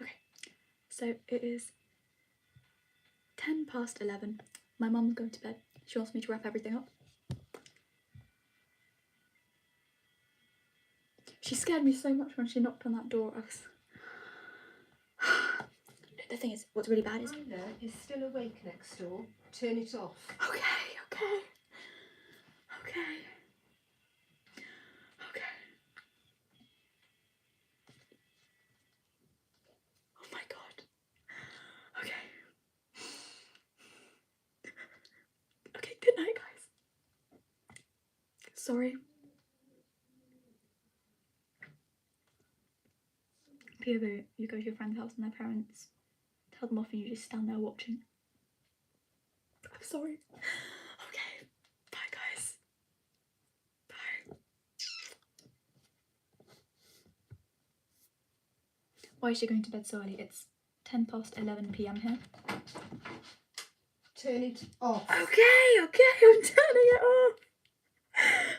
Okay, so it is 11:10. My mum's going to bed. She wants me to wrap everything up. She scared me so much when she knocked on that door. The thing is, what's really bad is... Tyler is still awake next door. Turn it off. Okay, okay. Okay. Okay. Oh my god. Okay. Okay, good night, guys. Sorry. POV, you go to your friend's house and their parents tell them off and you just stand there watching. I'm sorry. Okay. Bye, guys. Bye. Why is she going to bed so early? It's 11 p.m. here. Turn it off. Okay, I'm turning it off.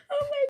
Oh my